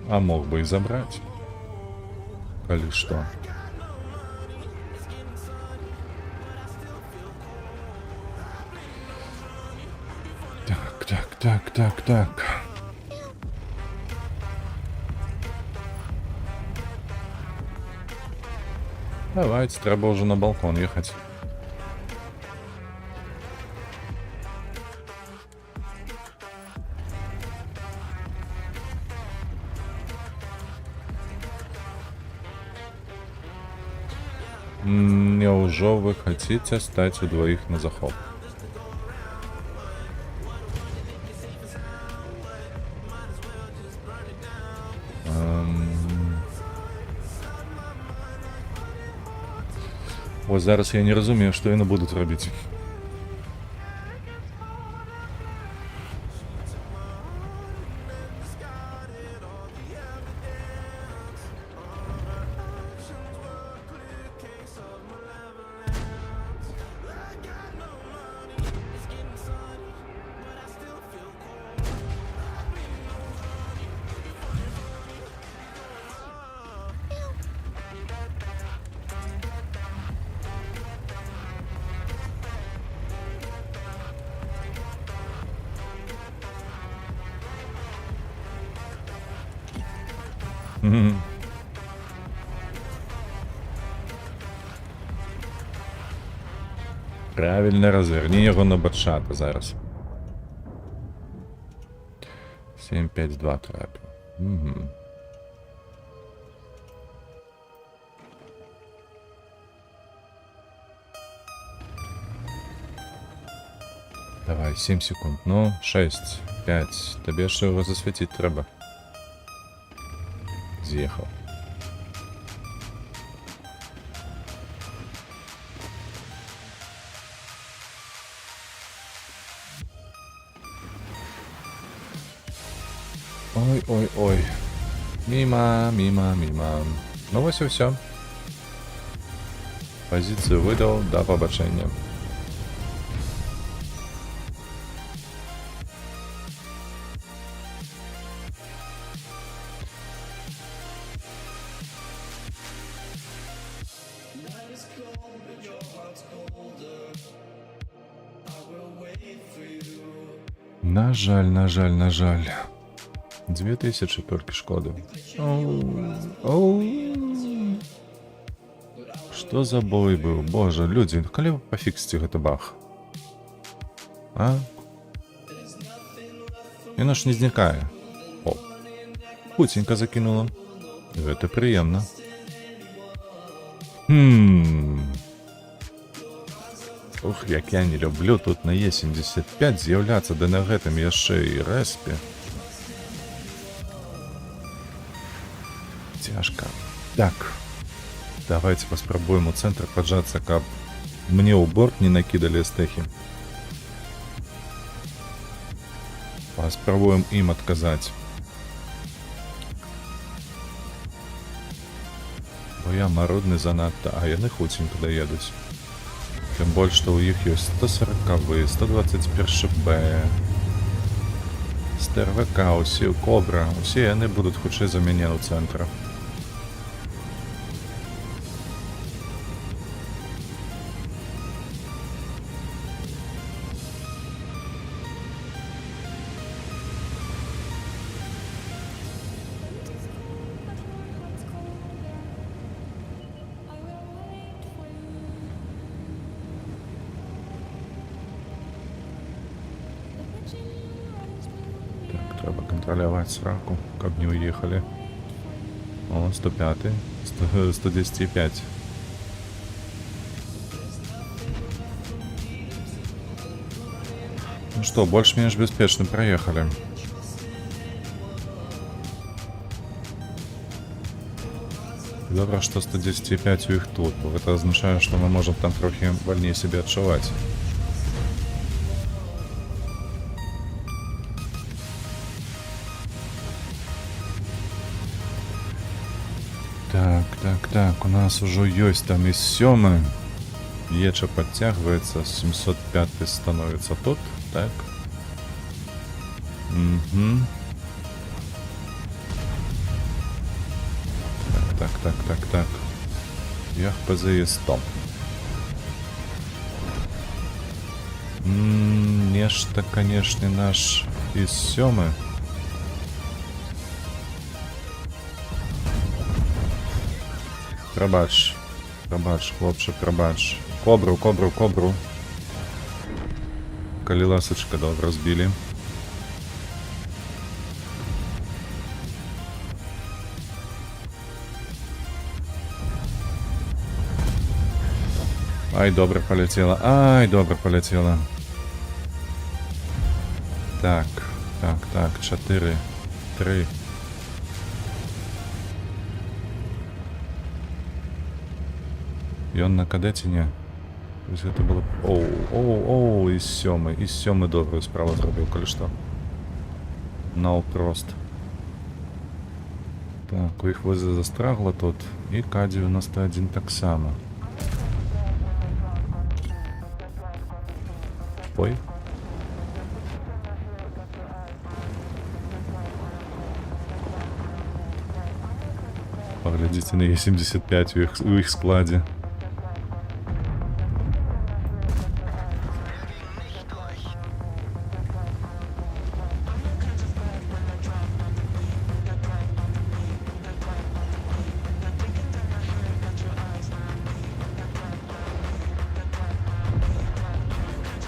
А мог бы и забрать. Коли что. Так. Давайте, треба уже на балкон ехать. Неужо вы хотите стать у двоих на захоп? Ось зараз я не разумею, што яны будуць рабіць. Правильно, разверни його на батшата зараз. 7-5-2 трапив. Угу. Давай, 7 секунд. Ну, 6, 5. Тобі ще його засвітити треба. З'їхав. Ой-ой-ой. Мимо. Ну вот и все. Позицию выдал до побачення. На жаль, на жаль, на жаль. 2000 тільки шкоди. Оу. Что за бой был? Боже, люди, коли вы пофиксите гэты баг? А? Яно ж не знікае. О, хутенька закинула. Гэта прыемна. Ух, як я не люблю тут на Е75 з'являцца, да на гэтым яшчэ і рэспе. Цяжка. Так. Давайте паспрабуем у цэнтр паджацца, каб мне ў борт не накідалі эстэхі. Паспрабуем ім адказаць. Бо я марудны занадта, а яны хуценька даедуць. Тым больш, што ў іх ёсць 140, 121 Б, СТРВК, усе Кобра, усе яны будуць хутчэй за мяне ў цэнтрах. Трэба кантраляваць сраку, каб не ўехалі. О, 105, 110,5. Ну што, больш-менш бяспечна праехалі. Добра, што 110,5 у іх тут, бо гэта азначае, што мы можам там трохі вальней сябе адчуваць. Так, у нас ужо ёсць там і 7. Еча подтягивается, 705 становится тут, так. Угу. Так. Ях ПЗС стоп. Нешта, конечно, наш из 7. Прабач, хлопчик, прабач. Кобру. Калі ласачка, добра, збілі. Ай, добра полетела. Так, 4, 3. Ён на кадеце не. Ось гэта было... Оу, і сёмы добрую справу зрабіў, калі што. Наўпрост. Так, у іх воза застрагла тут. І К-91 таксама. Ой. Паглядзіце на Е75 у іх складзе.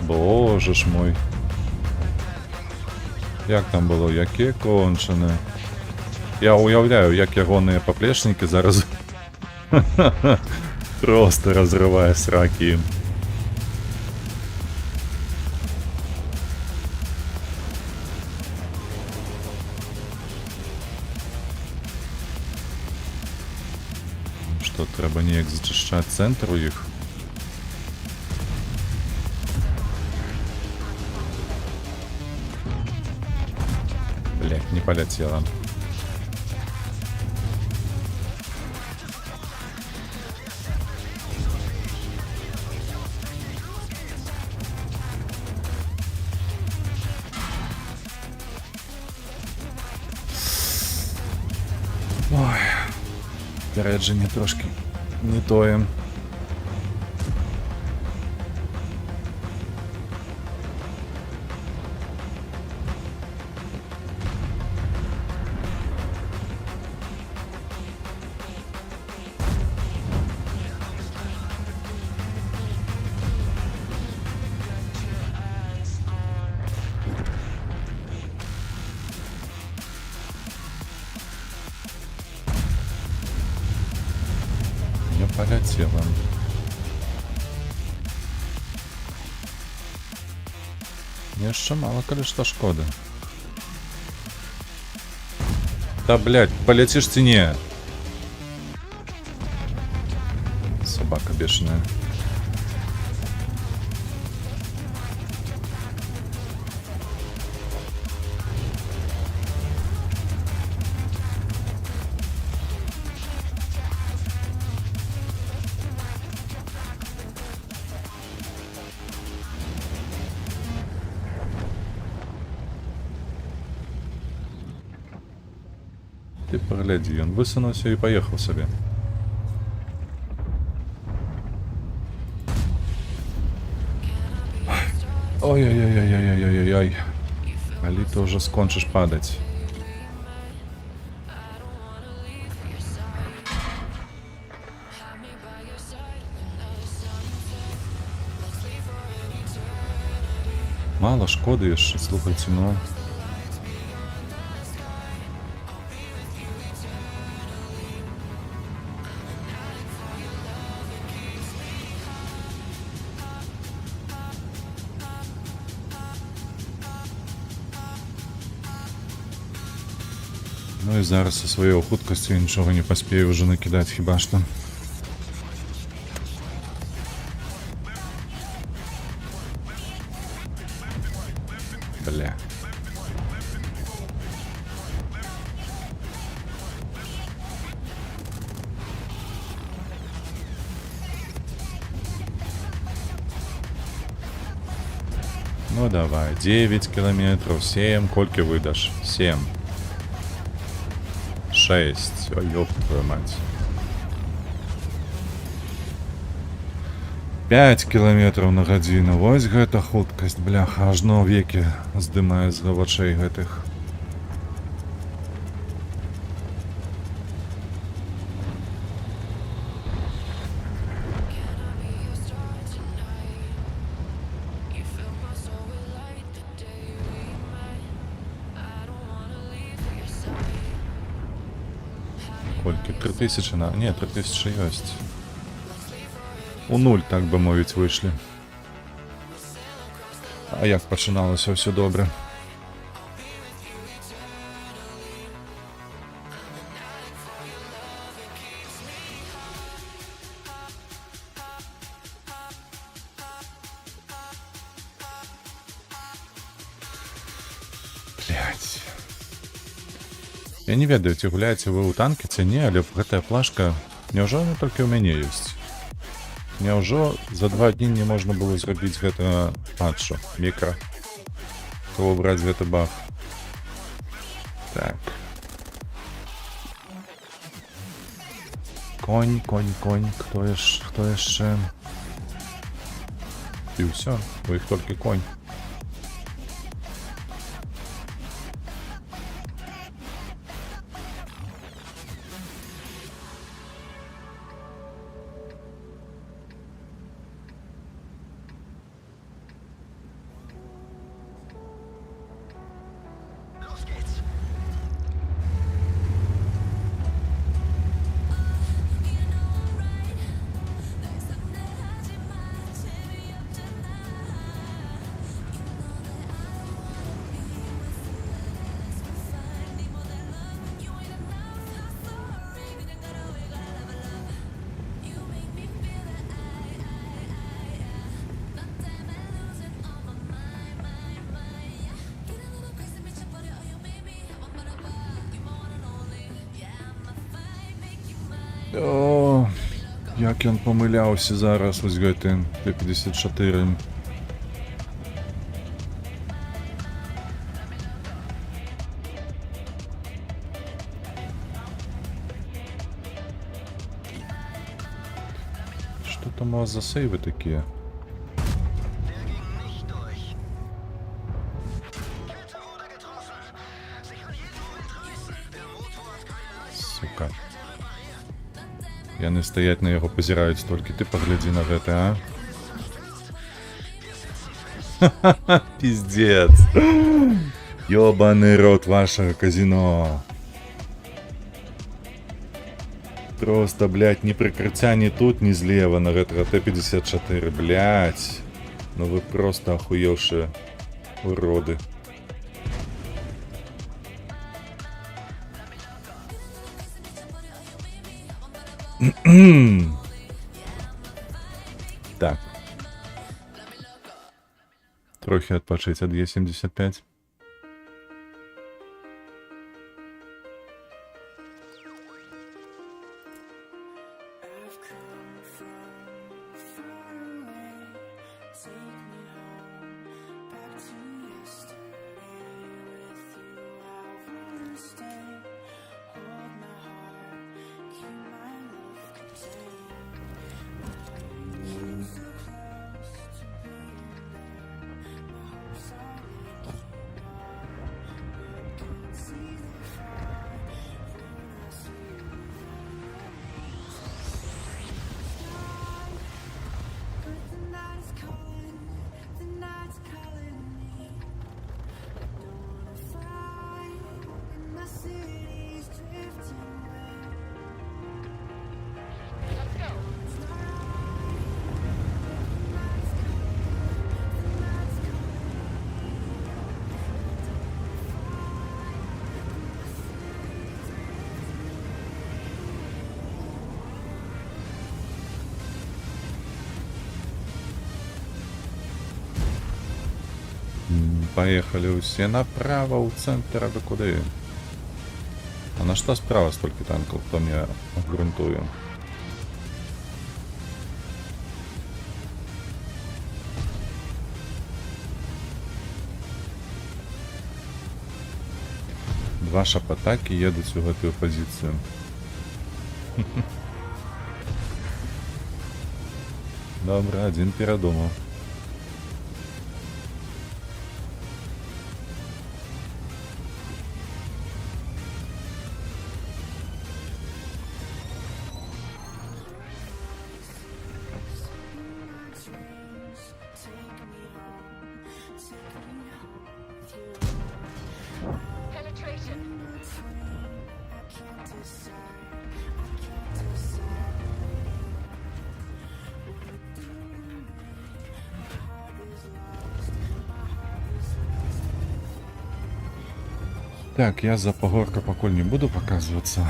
Боже ж мой. Як там было? Яке кончене. Я уявляю, як ягоныя паплечнікі зараз просто разрывае сракі ім. Што, трэба неяк зачышчаць цэнтр у іх? Блядь, не полетела. Ой, зарядження трошки не тое. Полетела. Яшчэ мало калі што шкода. Да, блядь, полетишь ці не? Собака бешеная. Ты погляди, он высунуўся и поехал себе. Ой-ой-ой-ой-ой-ой-ой-ой. Али ты уже скончишь падать. Мало шкоды яшчэ, слухайте, ну. Ну і зараз со сваёй хуткасцю нічога не паспею уже накидаць хіба што. Бля. Ну давай, 9 километров, 7, кольки выдашь? 7. 6. Ой, ёб твою мать. 5 километров на гадзіну. Вось гэта хуткасць, бляха, ажно векі здымае з вачэй гэтых. Колькі? 3000 на... Не, 3000 ёсць. У нуль, так бы мовіць, выйшлі. А як пачыналася ўсё добра. Блядь. Я не ведаю, ці гуляеце вы ў танкі ці не, але гэтая плашка, няўжо она толькі ў мяне ёсць? Няўжо за 2 дні не можна было зрабіць гэта патчу, мікра, каб убраць гэты баг. Так. Конь, конь, конь, хто яшчэ? І ўсё, у іх толькі конь. О, як ён памыляўся зараз вось гэтым Т-54. Что там у вас за сейвы такие? Сука. Яны стаять на яго пазіраюць толькі, ты паглядзі на гэта, а? Ха-ха-ха, пиздец. Ёбаный рот вашего казино. Просто, блядь, ні прикриття ні тут, ні зліва на ретро Т-54, блядь. Ну ви просто охуєвші уроди. Так. Трохи відпочить від Е-75. Поехали все направо, у центра до куди? А на что справа столько танков, кто мне обґрунтує? Два шапатаки едуть у эту позицию. Добре, один передумав. Так, я за погорка покуль не буду показываться.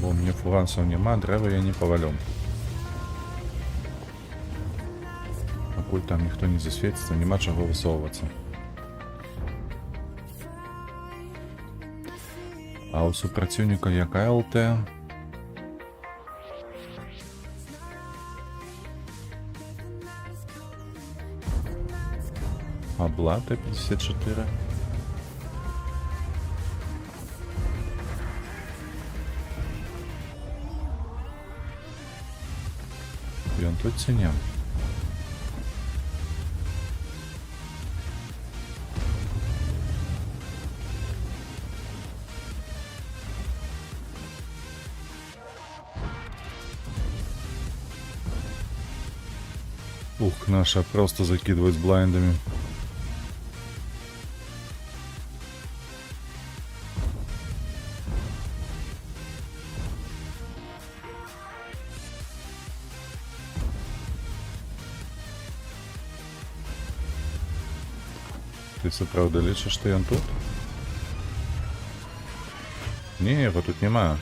Бо мне фугасов нема, дерева я не повалю. Покуль там ніхто не засвітиться, нема чого висовуватися. А у супротивника яка ЛТ? Абла Т-54. И он тут ціня. Ух, наша просто закидывает с блайндами. Ти все правда лічиш, що він тут? Ні, його тут немає.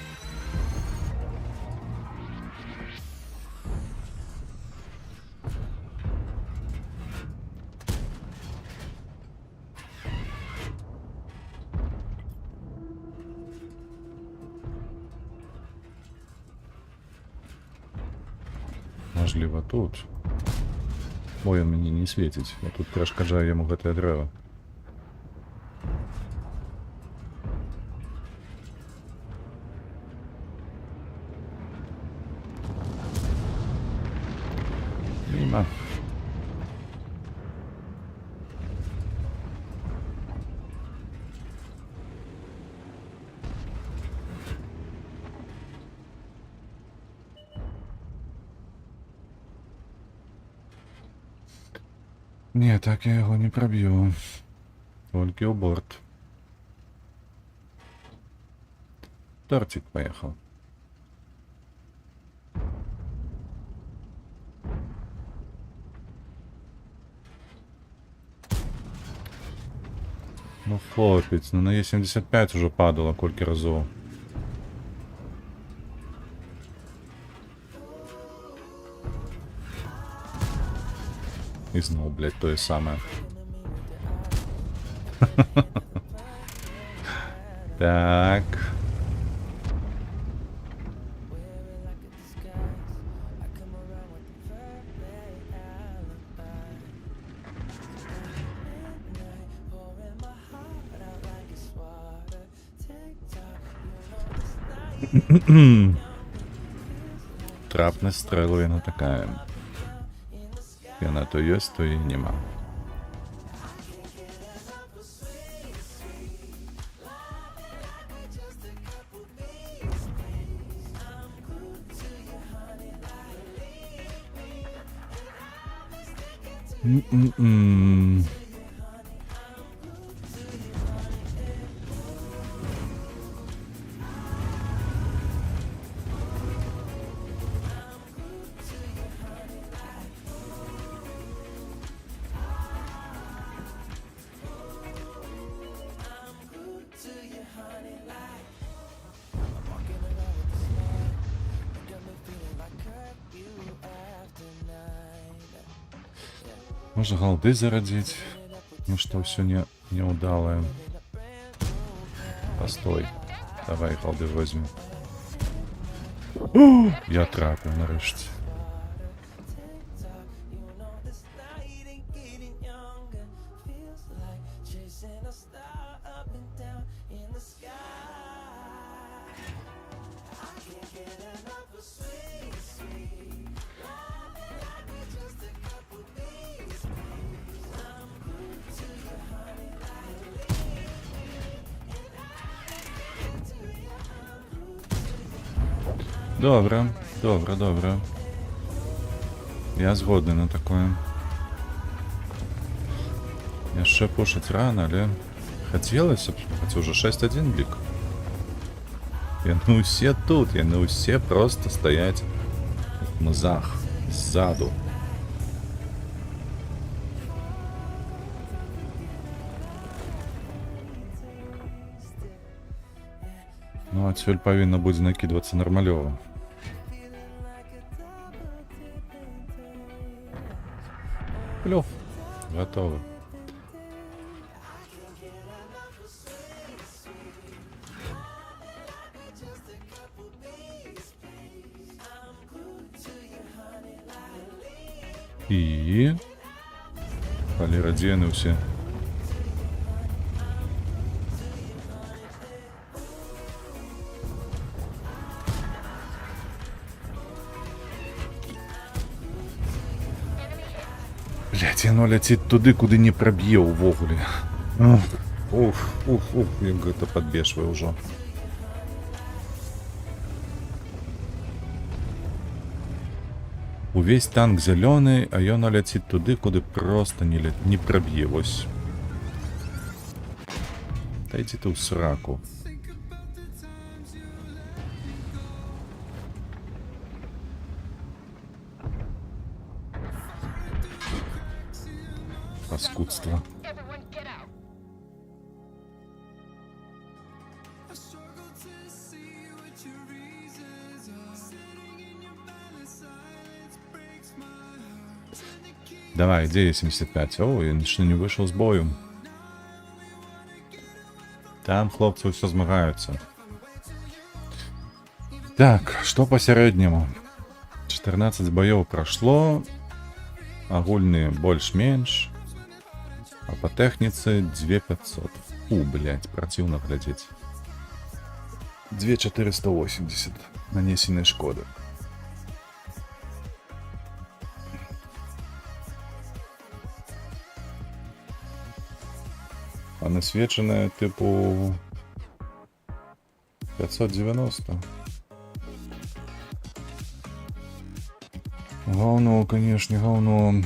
Можливо, тут. Ой, він мені не світить. Я тут перешкоджаю йому гати дерева. Мимо. Ні, так я його не проб'ю. Тільки у борт. Тортик поїхав. Ну, хлопець, ну на Е75 уже падало кілька разів. І знову, блядь, то саме. Так. Трапность стрелу і натакаємо. І на то є, то і нема. Можно голды зародить. Ну что, все неудалое. Постой. Давай голды возьмем. Я трапил нарешті. Добре, добре, добре. Я згоден на таке. Яшчэ пушить рано, але хотілося б, хоча вже 6-1 бік. Яны ўсе тут, яны ўсе просто стаять в мазах, ззаду. Ну, адсюль павінна будзе накидываться нармалёва. Плюх. Готово. І... Полірадіяни всі. Блять, яно ляціць туди, куди не праб'є увогуле. Ух, як гэта падбешвае ўжо. Увесь танк зялёны, а ён ляціць туды, куди просто не праб'е, вось. Та йдзі ты ў сраку. Паскудство. Давай, где 75? О, я еще не вышел с бою. Там хлопцы все змагаются. Так, что по среднему? 14 боев прошло. Агульные больше-меньше. А по технице 2500. Блять, противно глядеть. 2480 нанесенной шкоды. А насвеченная типу 590. Говно, конечно, говно.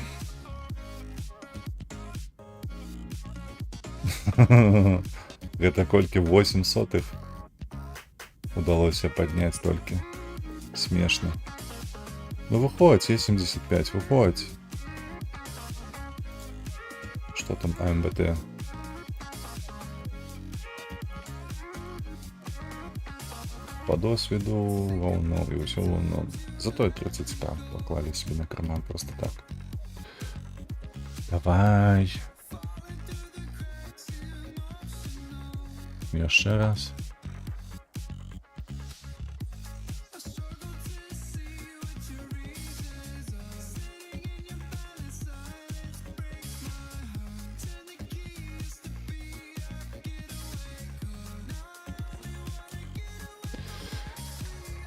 Это кольки 800 удалось поднять только. Смешно. Ну выходит, Е75, выходит. Что там АМБТ? досвіду, волну і усю волну. Зато і 30к поклали собі на карман просто так. Давай. Jeszcze raz.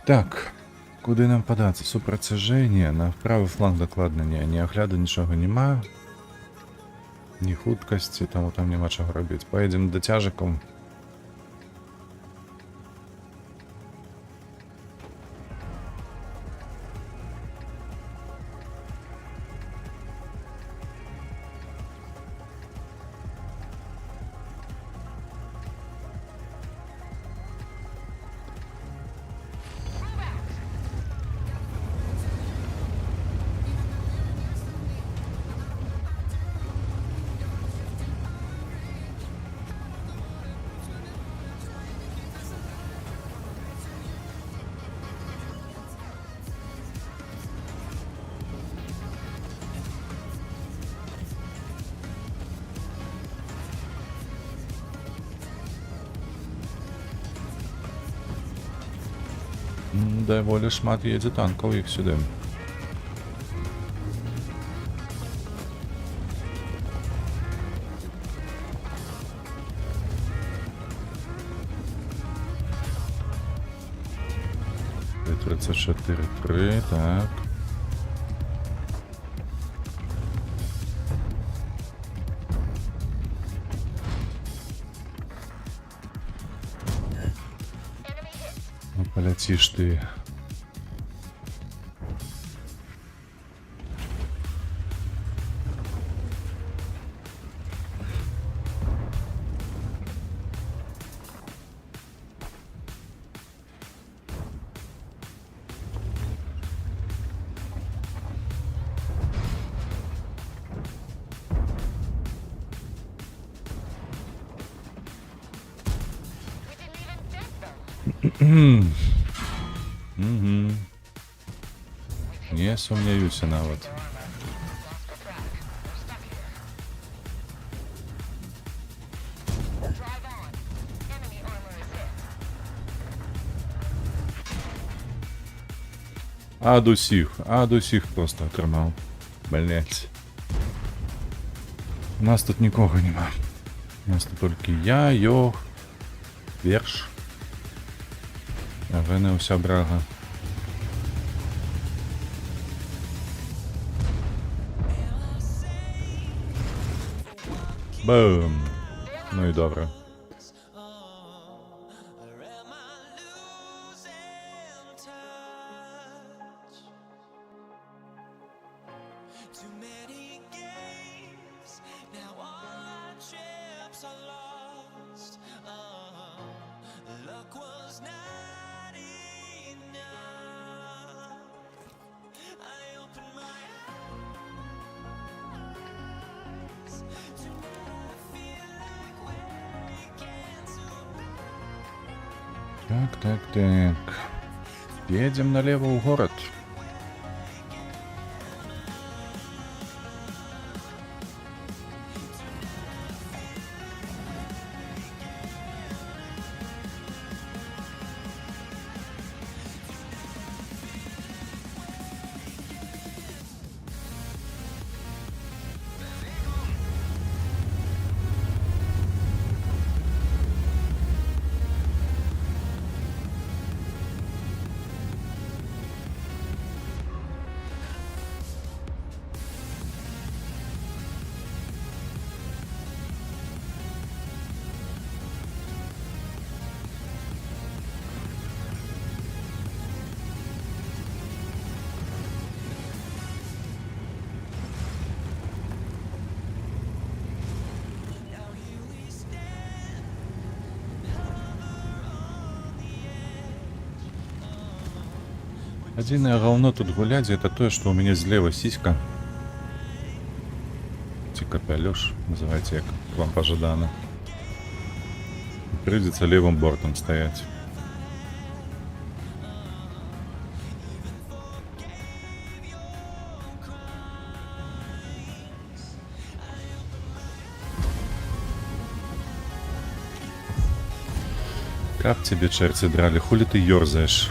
Так, куди нам податися? Супротяження, на правий фланг докладно ні огляду, нічого нема. Ні хуткості, там нема чого робити. Поїдемо дотяжиком. Доволі шмат їде танків їх сюди. Т-34-3, так. Ну, полетишь ты. Угу. Не сумніваюся навіть. Ад усіх просто отримав. Блять. У нас тут нікого нема. У нас тут тільки я, Йох, Верш. А ви не уся брага. Бум! Ну і добре. Так. Едем налево в город. Единое говно тут гулять, это то, что у меня слева сиська. Капелюш, называйте як вам пожадано. Придется левым бортом стоять. Как тебе черти драли? Хули ты ёрзаешь?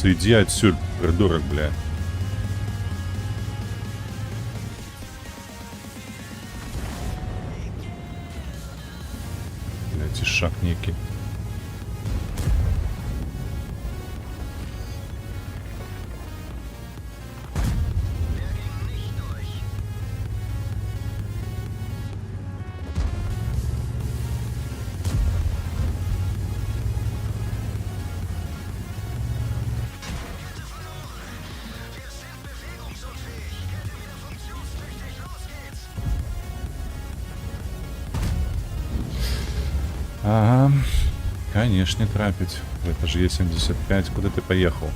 Иди отсюда, придурок, бля. Блядь, и шаг некий. Ага, конечно, трапить. Это же Е75. Куда ты поехал?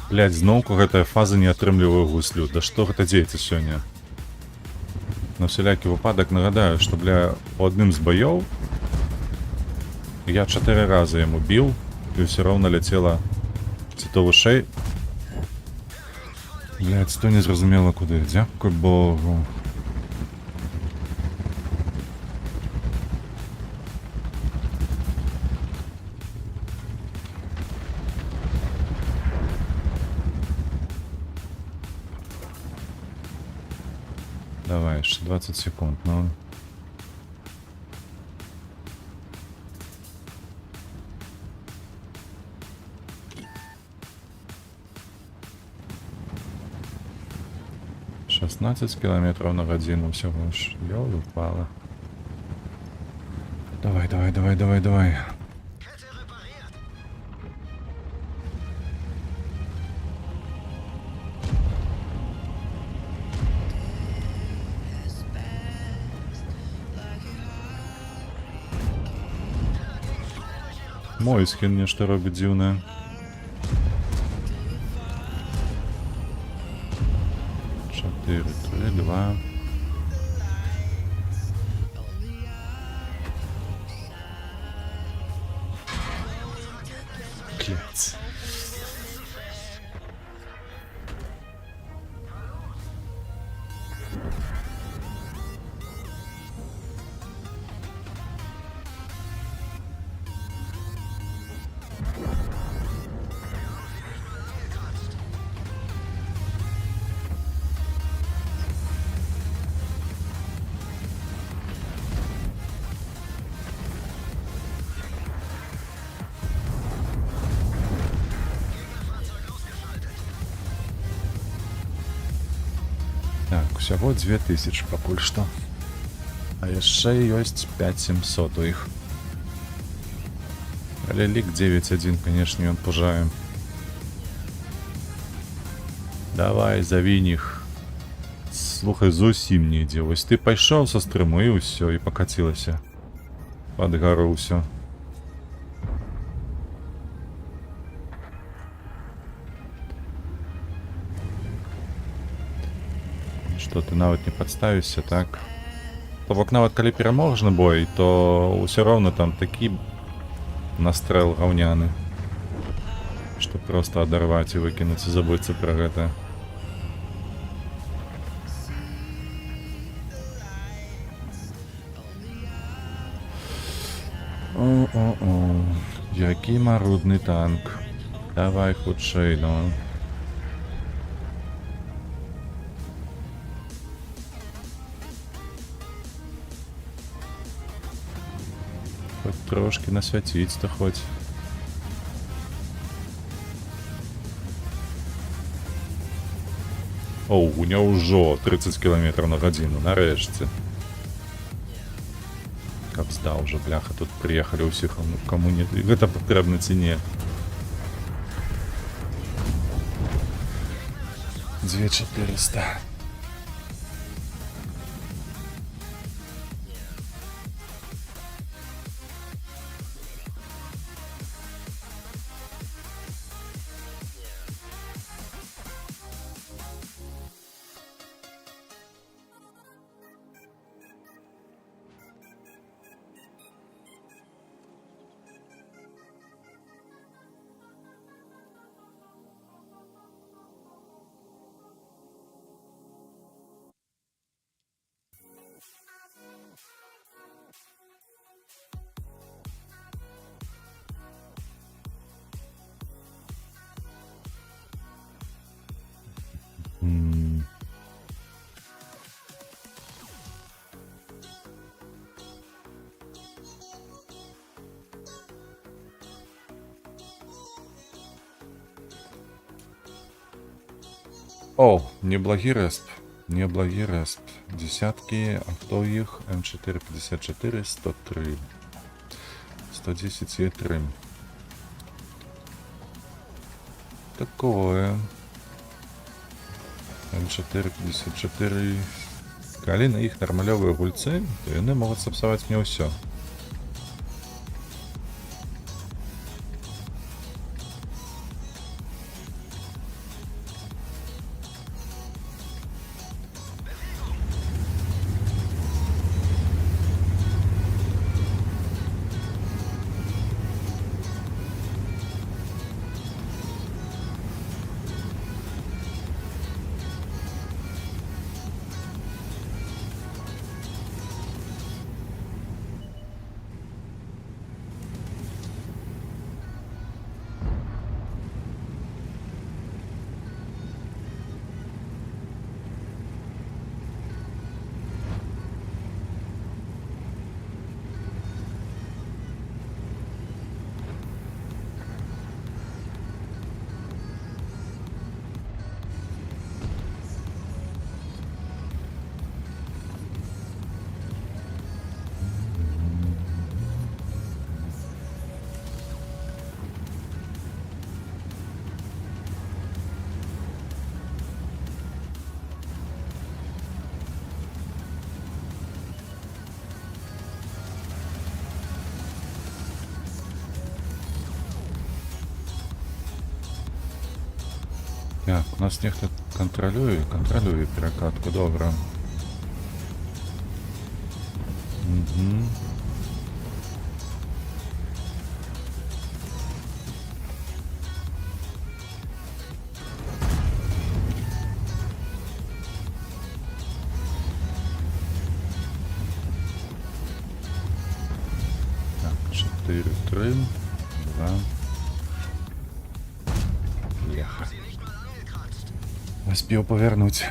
Блядь, зноўку гэтая фаза не атрымліваю гуслю. Да што гэта дзеецца сёння? На всялякі выпадак нагадаю, што, бля, у адным з баёў я 4 разы яму біў, і ўсё роўна ляцела ці то вышэй. Блядь, то незразумела куды. Дзякуй Богу. Давай, еще 20 секунд, ну. «16 километров на годину всего лишь. Ёлы-палы. Давай, давай, давай, давай, давай. Мой скін нешта робіць дзіўнае. Чотири, 3, 2. Блять. Так, усяго 2000 пакуль што. А яшчэ ёсць 5700 у іх. Але лік 9-1, канешне, ён пужае. Давай, завінь іх. Слухай, зусім не ідзе. Вось ты пайшоў са стрыму і ўсё, і пакацілася. Пад гару ўсё. Што ты нават не падставішся, так? То бок нават калі пераможны бой, то ўсё роўна там такі настрэл гаўняны, што проста адарваць і выкінуць і забыцца пра гэта. О-о-о, які марудны танк. Давай хутчэй, ну. Хоть трошки насвяціць-то хоць. Оу, у него ўжо 30 км на гадзіну, нарэшце. Каб здаў уже, бляха, тут приехали ўсіх, ну каму не... Гэта патрэбна ці не. 2400. О, неблагий респ. Неблагий респ. Десятки, а хто їх? М4, 54, 103. 110 Е3. Такое. М4, 54. Калі на іх нармальовыя гульцы, то яны могуць сапсаваць мне ўсё. Так, у нас нехто контролює перекатку, добре. Угу. Так, 4, 3, 2. Бляха. Успів повернути.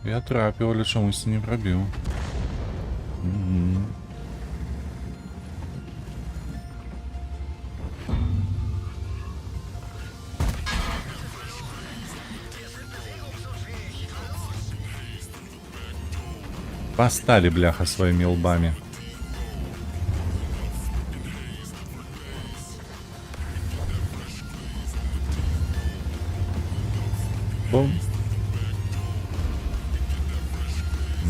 Я трапив, але чомусь не пробив. Угу. Постали, бляха, своими лбами. Бум.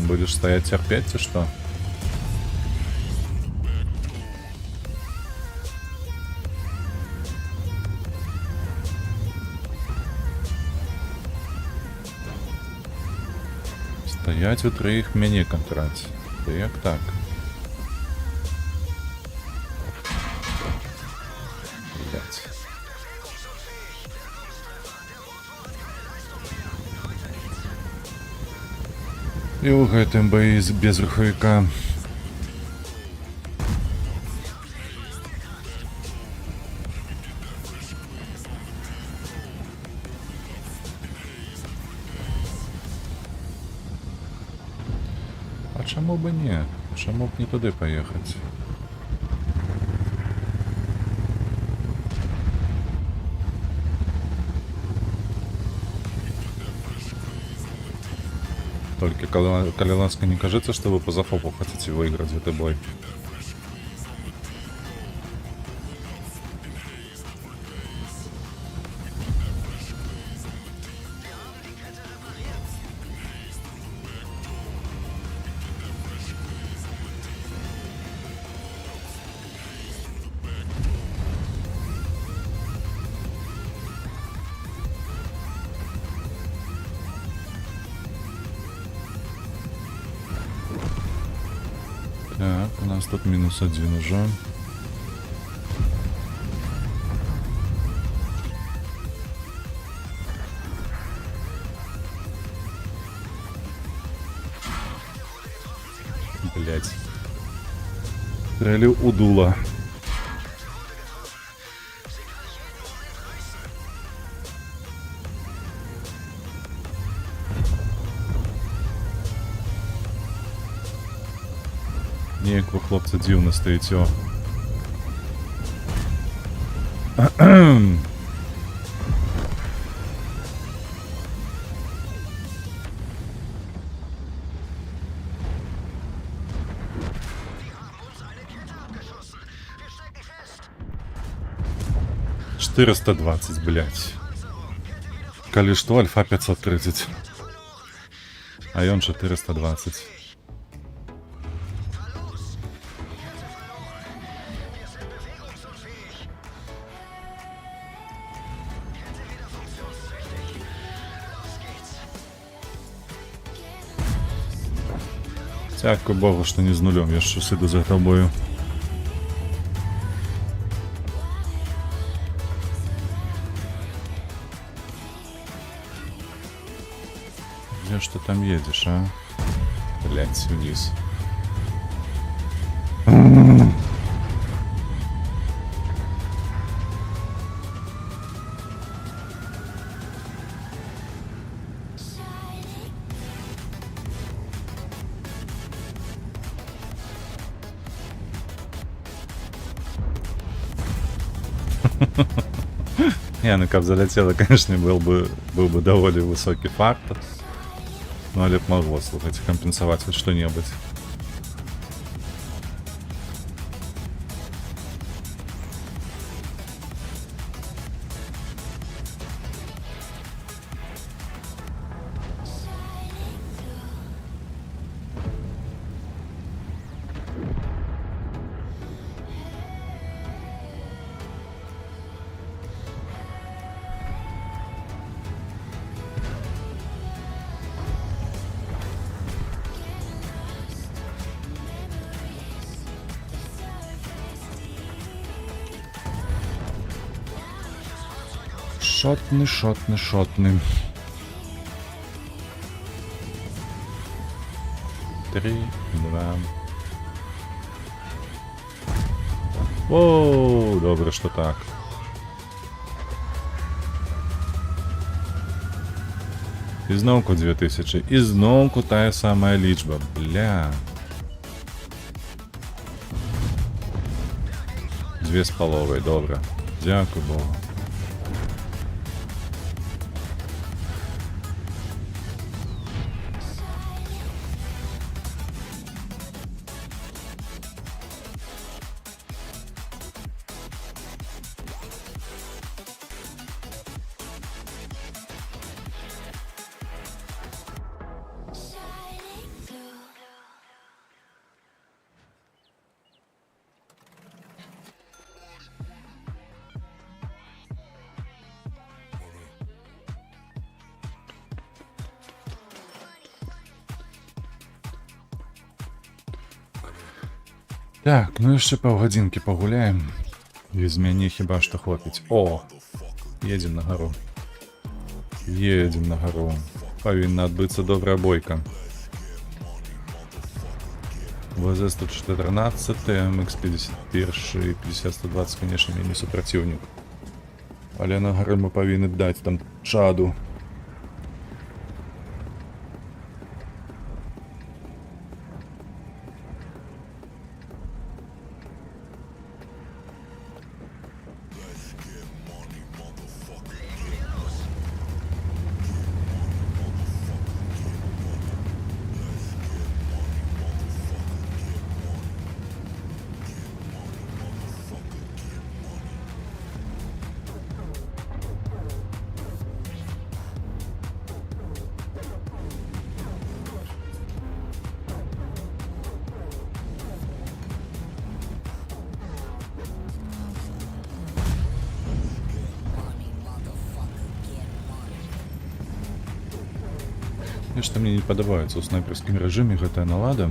Будешь стоять терпеть, и что? Стоять у троих мяне контраць. Та як так? Блять. І ў гэтым баі без рухавіка. А чаму бы не? Чаму б не туды паехаць? Только калі ласка не кажется, что вы по зафопу хотите выиграть этот бой. Так, у нас тут -1 уже. Блять. Стрелю у дула. хлопці, дивно стоїть. «420, блядь. Калі што, альфа 530. А ён 420. Дякую Богу, що не з нулем, я ж сиду за тобою. Где ж ты там едешь, а? Блять, вниз. Не, ну как залетело, конечно, был бы довольно высокий фактор. Ну, але б могло, слухайте, компенсовать хоть что-нибудь. Шотный. 3, 2. Оу, добре, що так. І знову 2000. І знову та сама лічба. Бля. 2,5, добре. Дякую Богу. Так, ну jeszcze паўгадзінкі пагуляем. Без мяне хіба што хопіць. О! Едзем на гару. Едзем на гару. Павінна адбыцца добрая бойка. ВЗ-114, МХ-51, 50-120, конечно, мне не супротивник. Але на горы мы павінны даць там чаду. Нешта мне не падабаецца ў снайперскім рэжыме гэтая налада.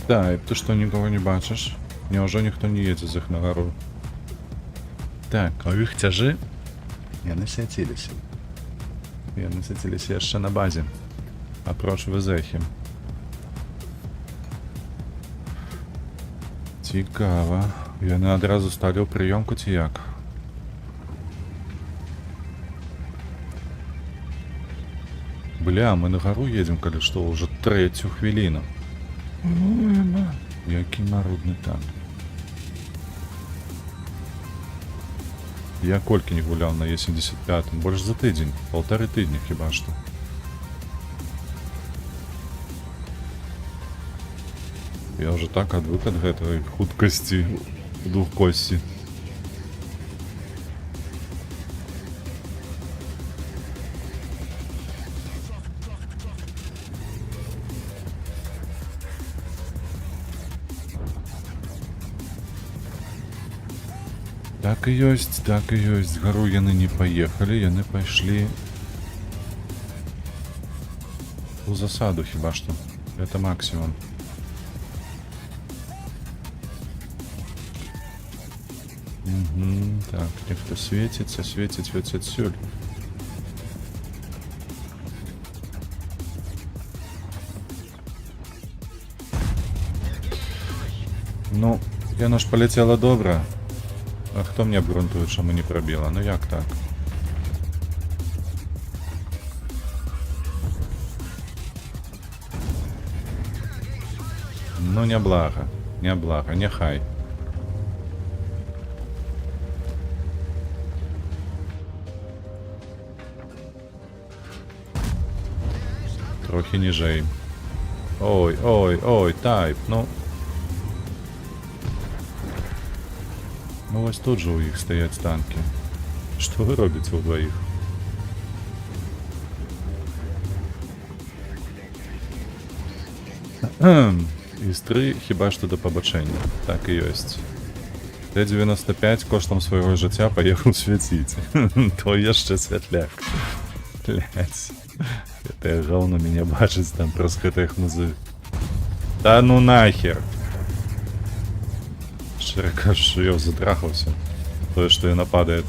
Так, ты что, никого не бачишь? Неужели никто не едет з іх на гору? Так, а іх цяжы? Яны свяціліся. Яны свяціліся яшчэ на базе. Апроч вызэхі. Цікава. Яны адразу сталі ў прыёмку ці як? Бля, мы на гару едзем, калі што, ўжо 3-ю хвіліну. Які марудны там. Я колькі не гуляў на Е75, больш за тыдзень, 1,5 тыдня хіба што. Я уже так адвык ад гэтай хуткасці двухкосці. Так і ёсць, гару яны не паехалі, яны пайшлі у засаду хіба што. Это максимум. Так, нехто свеціцца, свеціць сюль. Ну, яно ж паляцела добра. А хто мне абгрунтуе, чаму не прабіла? Ну як так? Ну няблага, няхай. Трохі ніжэй. Ой, тайп, ну... Ну вось тут жа ў іх стаяць танкі. Што вы робіце ўдваіх? Істры хіба што да пабачэння. Так і ёсць. Т-95 коштам свайго жыцця паехаў свяціць. То яшчэ святляк. Блядь. Гэтае гаўно мяне бачыць там праз гэтых музык. Да ну нахер! Шчыра кажучы, я затрахаўся. Тое, што яна падае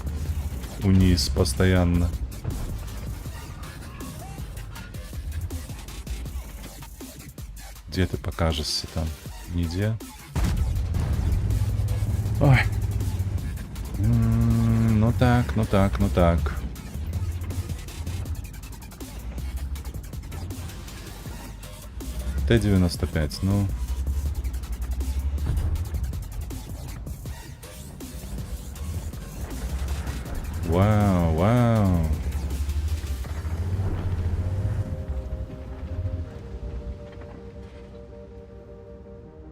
уніз пастаянна. Дзе ты пакажешся там? Нідзе? Ой. Ну так. Т-95, ну... Вау.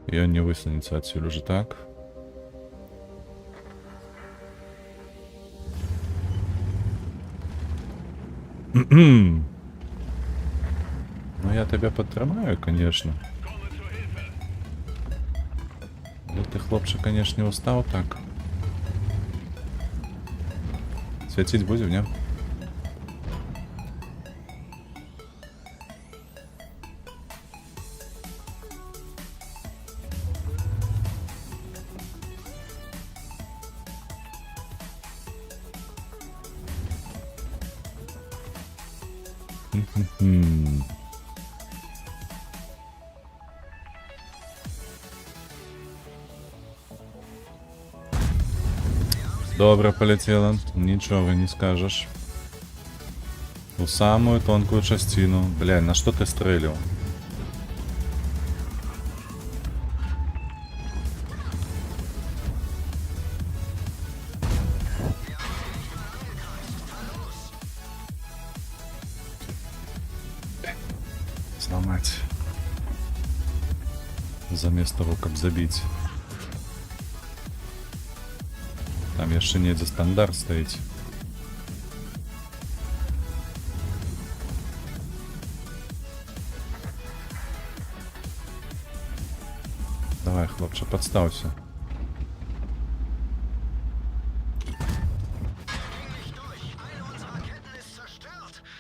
И он не высунется отсюда уже так. Ну я тебя подтримаю, конечно. Но ты, хлопчик, конечно, не устал так. Свяціць будзем, не? Добре полетела, нічого не скажеш. У самую тонкую частину. Бля, на що ти стрелив? Сломать. Заместо того, как забить. Там яшчэ недзе стандарт стаіць. Давай, хлопче, подстаўся.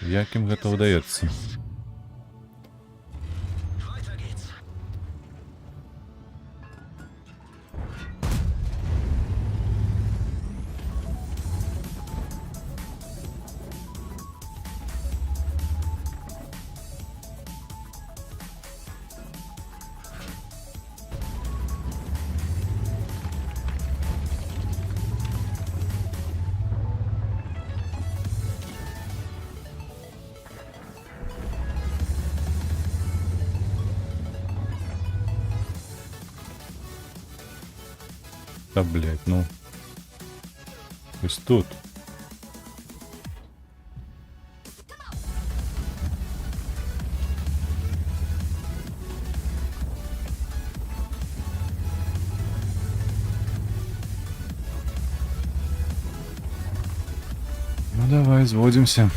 Як ім гэта ўдаецца? Та, блядь, ну. Ось тут. Ну давай, сводимся.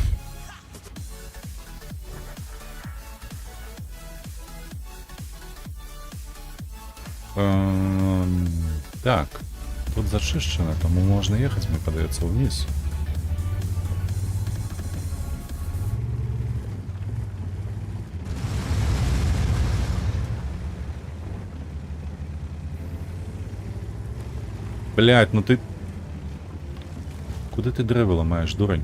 Так, тут зачищено, тому можна їхати, мені подається, вниз. Блять, ну ти... Куди ти дерева ламаєш, дурень?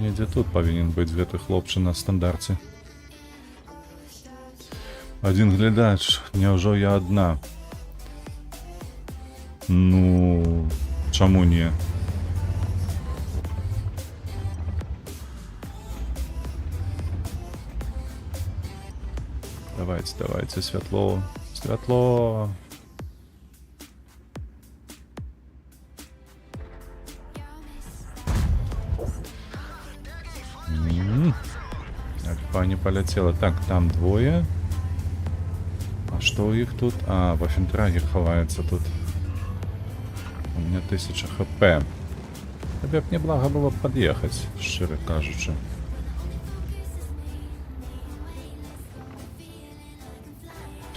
Недзе тут повинен быць гэты хлопчы на стандарце. Один глядач, няўжо я одна? Ну, чаму не? Давайте, давайте, святло, святло. Не полетело. Так, там двое. А что у них тут? А, Вафентрагер ховается тут. У меня 1000 хп. Тебе б неблаго было подъехать, щиро кажучи.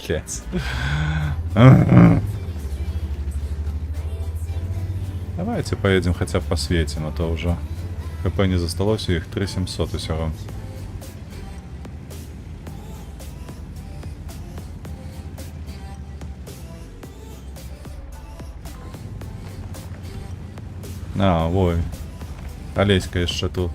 Блять. Давайте поедем хотя бы по свете, но то уже хп не засталось, их 3700 усього. А, ой. Олеська jeszcze tu.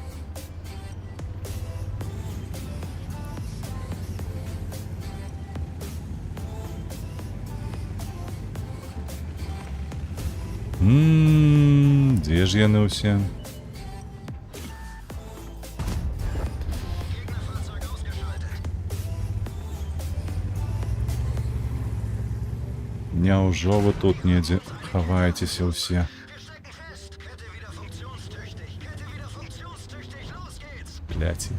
Де ж яны ўсе? Няўжо вы тут недзе хаваецеся ўсе? Блять,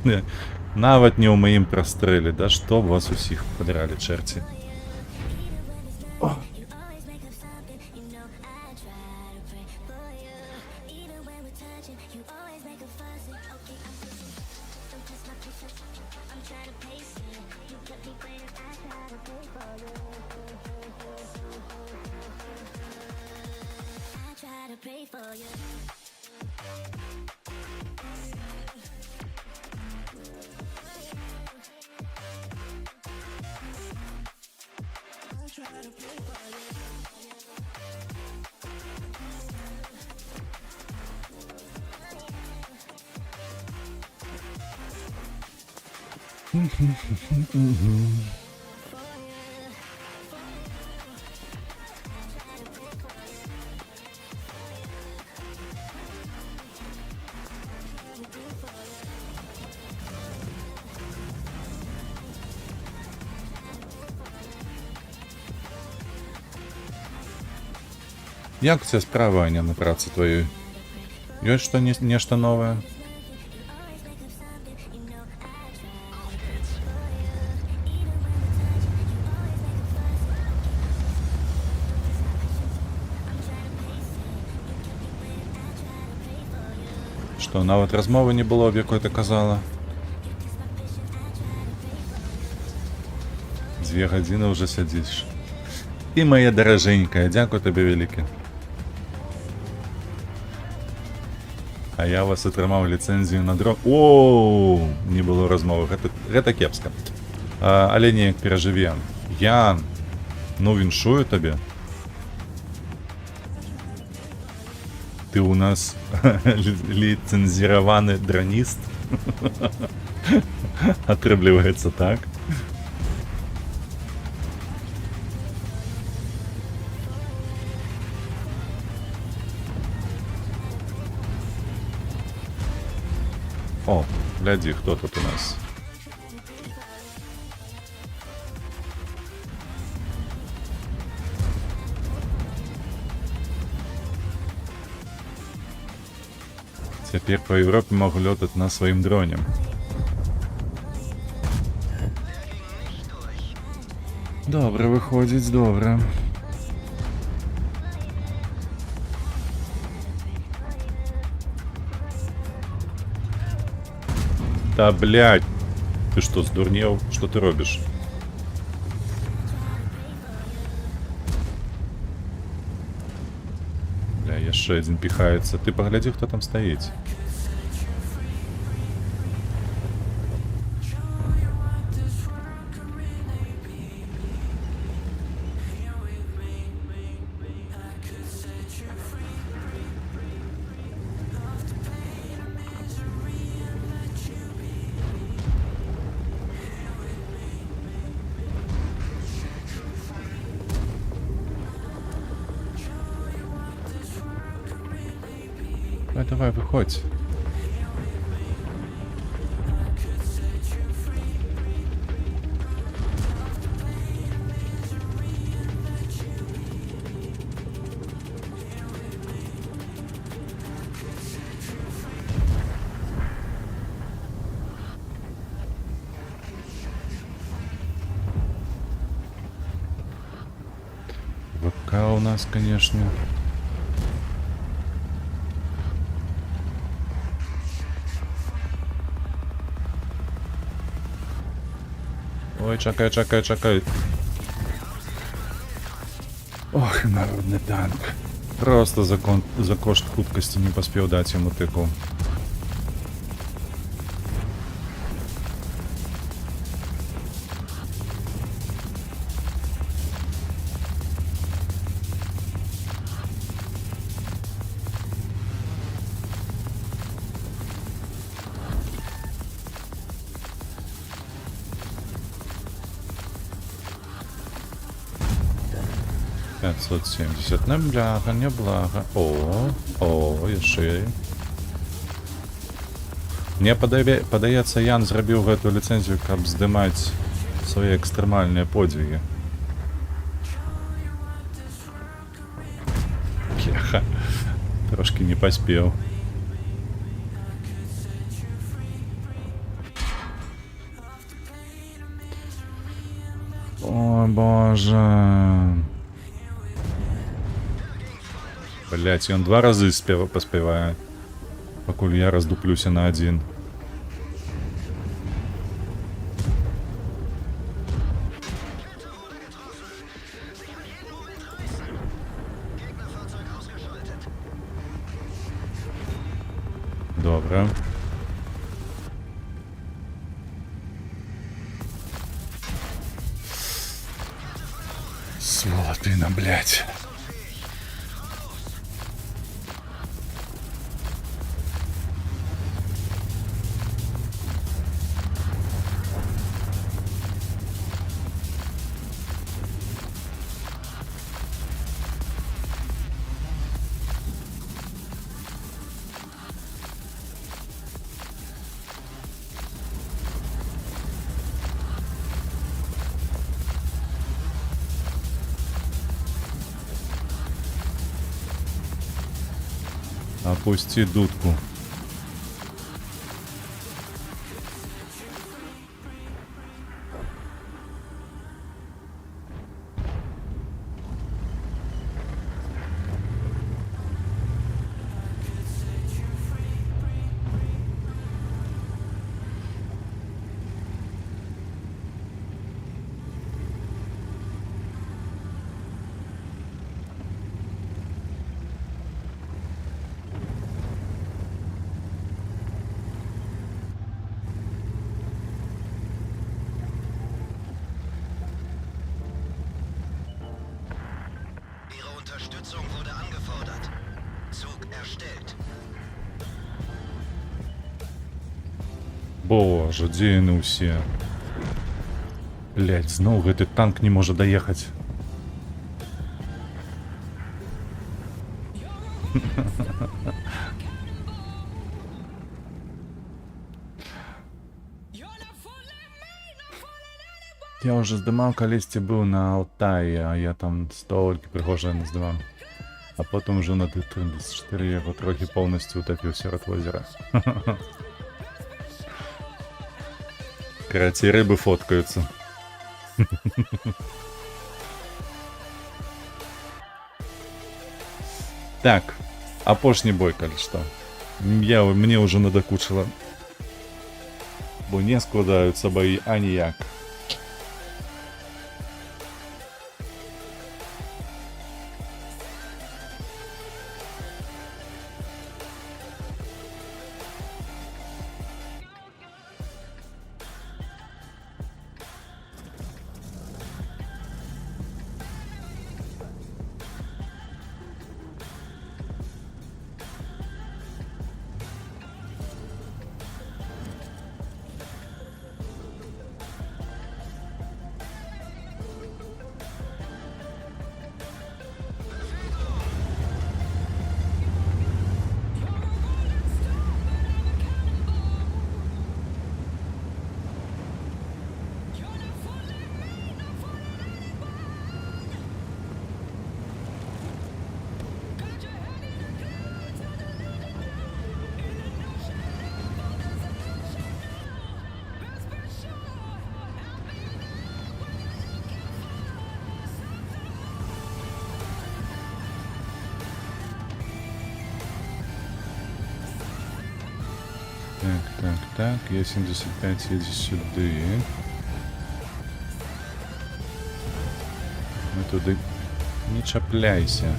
нават не ў маім прастрэле, да што вас усіх падралі чэрці. Як ця справа, Аня, на праці твоєї? Ёсць што нешта новае? Што, нават размовы не было, аб якой ты казала? 2 гадзіны ўжо сядзіш. І моя даражэнькая, дзякуй табе вялікі. А я вас атрымаў ліцэнзію на дрон. Оу, не было размовы, гэта кепска. Але неяк перажывем. Ян, Ну, віншую тобі. Ти у нас ліцензірований дроніст. Отрабливается так. О, гляди, кто тут у нас. Теперь по Европе могу летать на своим дроне. Добре, виходить, добре. Да, блядь. Ты что, сдурнел? Что ты робишь? Бля, еще один пихается. Ты погляди, кто там стоит. Давай, давай, выходь. ВК у нас, конечно. Ой, чекай, чекай, чекай. Ох, народний танк. Просто за кошт хуткості не поспів дати йому тику. $570. Не бляха, не блага. О, яшчэ. Мне падаецца, Ян зрабіў гэтую ліцэнзію, каб здымаць свае экстрэмальныя подвігі. Кеха. Трошки не паспеў. О, боже. Блять, он 2 разы поспевает, покуль я раздуплюся на 1. Добре. Сволотина, блять. Опусти дудку. Unterstützung wurde angefordert. Zug erstellt. Боже, дзе яны ўсе? Блядь, зноў гэты танк не можа даехаць. Я уже здымаў калісьці быў на Алтаі, а я там столькі прыгожа наздымаў. А потым ужо на Т-34 яго трохі поўнасцю утапіў сярод возера. Карацей, рыбы фоткаюцца. Так, апошні бой, калі што. Мне ўжо надакучыла. Бо не складаюцца баі аніяк. Так, я 75 їду сюди. Ми туди не чапляйся.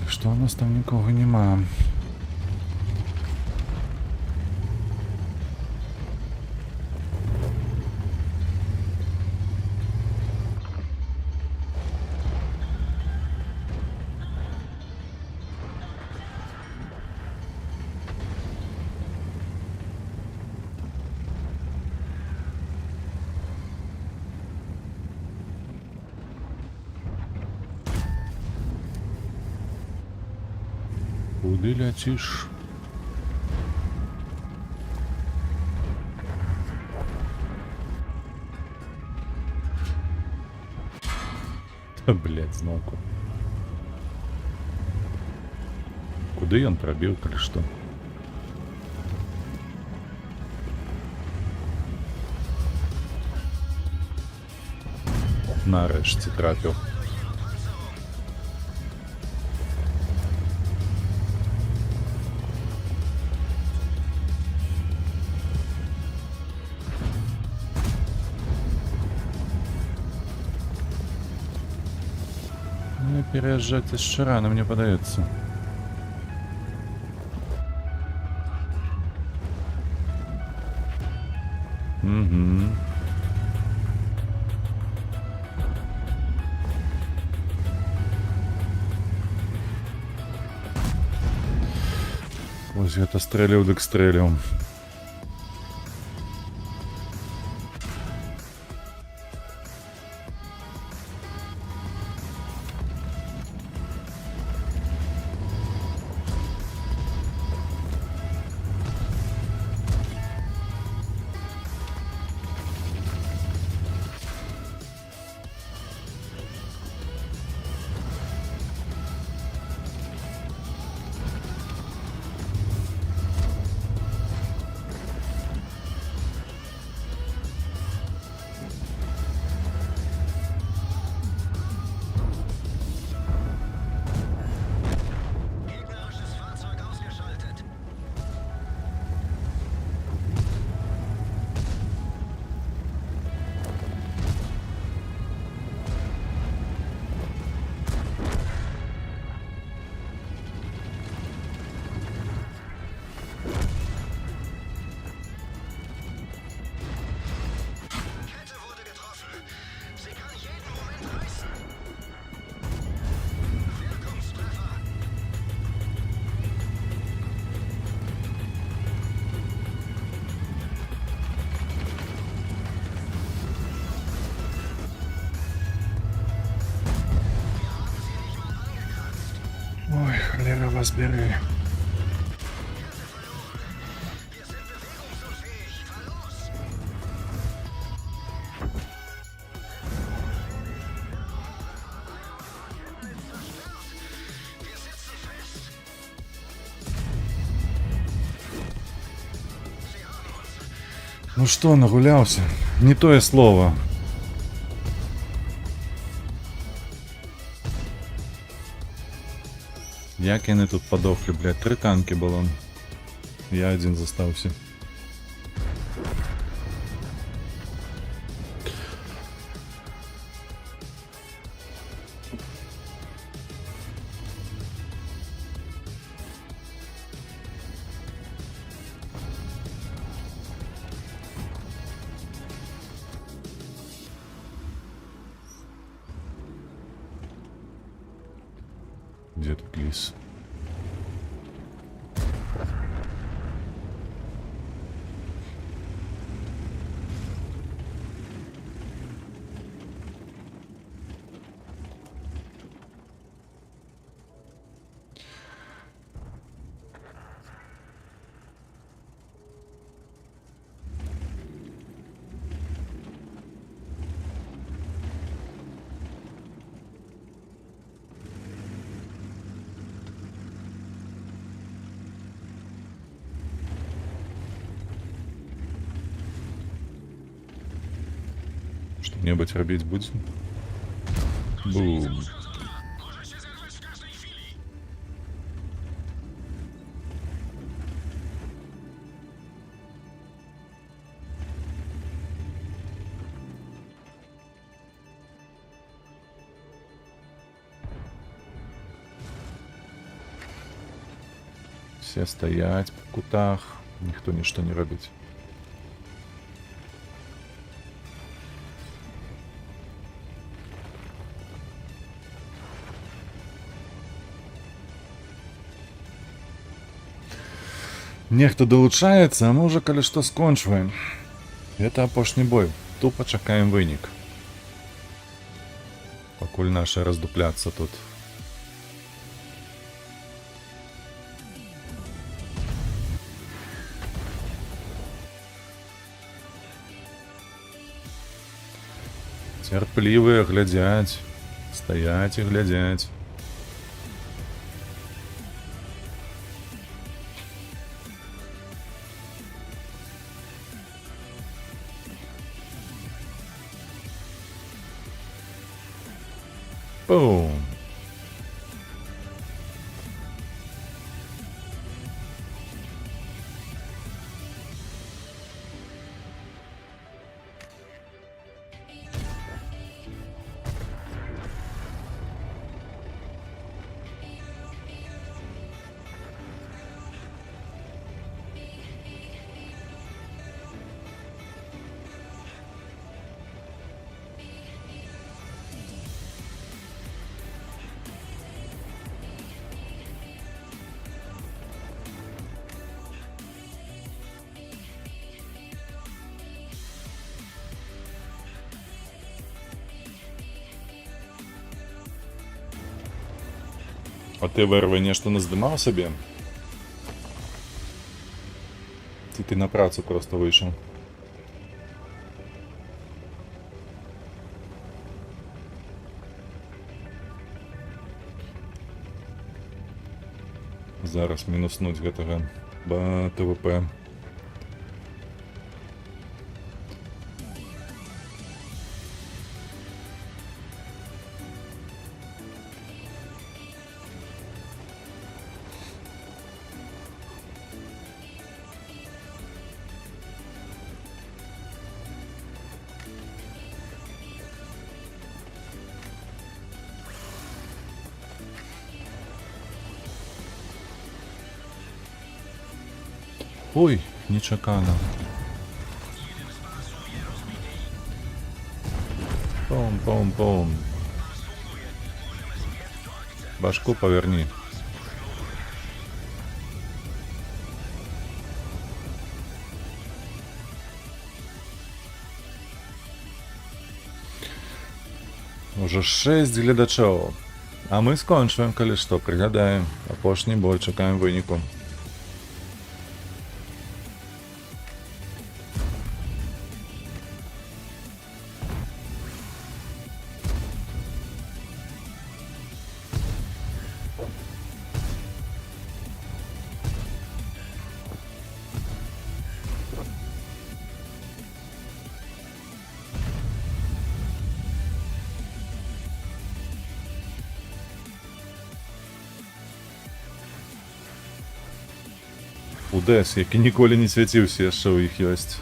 Що у нас там нікого нема? Куди летиш? Та, блядь, знову. Куди ён пробіл, коли що? Нарешті трапив. Переезжать еще рано, мне подается. Угу. Ось я-то стрелил, так стрелил. Ой, холера вас бери. Ну что, нагулялся? Не то и слово. Як яны тут подохли, блядь, 3 танки было. Я один застался. Где тут лис? Что-нибудь робить будем? Бум. Все стоять в кутах, никто ничто не робить. Нехто долучаецца, а мы уже калі што скончваем. Это апошні бой. Тупо чакаем вынік. Пакуль наши раздупляцца тут. Цярплівыя глядзяць, стаяць і глядзяць. Бум. А ти вирви нешта наздимав собі? Чи ти на працю просто вийшов? Зараз мінуснуть гэтага ТВП. Ой, нечакано. Пом-пом-пом. Башку поверни. Уже 6 глядачаў. А мы скончваем, калі што, прыгадаем. Апошні бой, чакаем выніку. Удэс, які ніколі не свяціўся, яшчэ ў іх ёсць.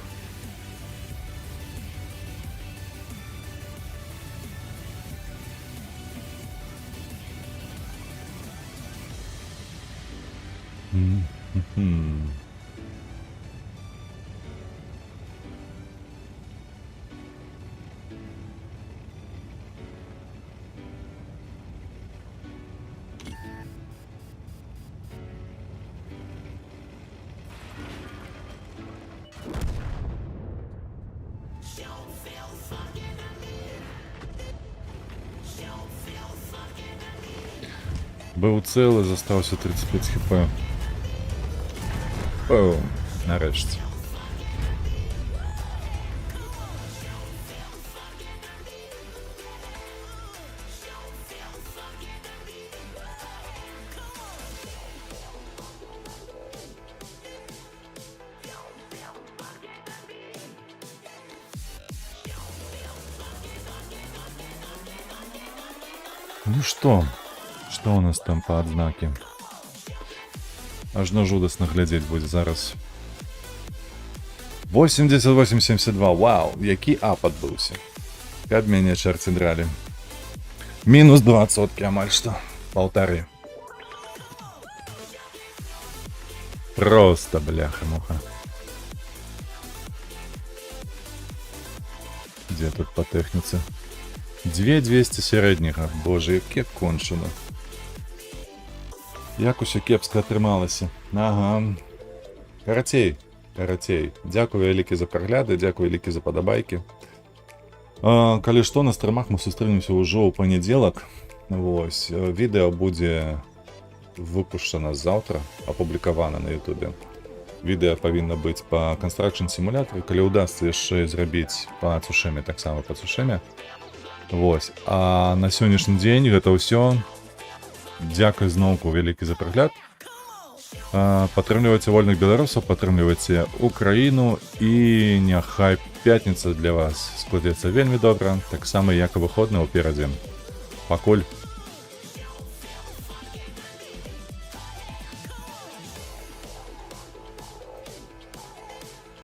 Быў цэлы, застаўся 35 хп. О, нарэшце. Ну што? Што ў нас там па адзнакі? Ажно жудасна глядзець будзе зараз. 88-72, вау, які ап адбыўся. Каб мяне чарці дралі. Мінус 2% амаль што. Паўтары. Просто бляха-муха. Дзе тут па тэхніцы? 2200 сярэдняга. Боже, яке кончано. Як усё кепска атрымалася. Ага. Карацей. Дзякую вялікі за прагляды, дзякую вялікі за падабайкі. Калі што, на стрымах мы сустрэнемся ўжо ў панядзелак. Вось, відэо будзе выпушчана заўтра, апублікавана на ютубе. Відэо павінна быць па Construction Simulator, калі ўдасца яшчэ зрабіць па Цушыме, таксама па Цушыме. Вось, а на сённяшні дзень гэта ўсё. Дзякуй зноўку вялікі за прагляд. Падтрымлівайце вольных беларусаў, падтрымлівайце Украіну і няхай пятніца для вас складзецца вельмі добра, таксама як і выходны ўперадзе. Пакуль.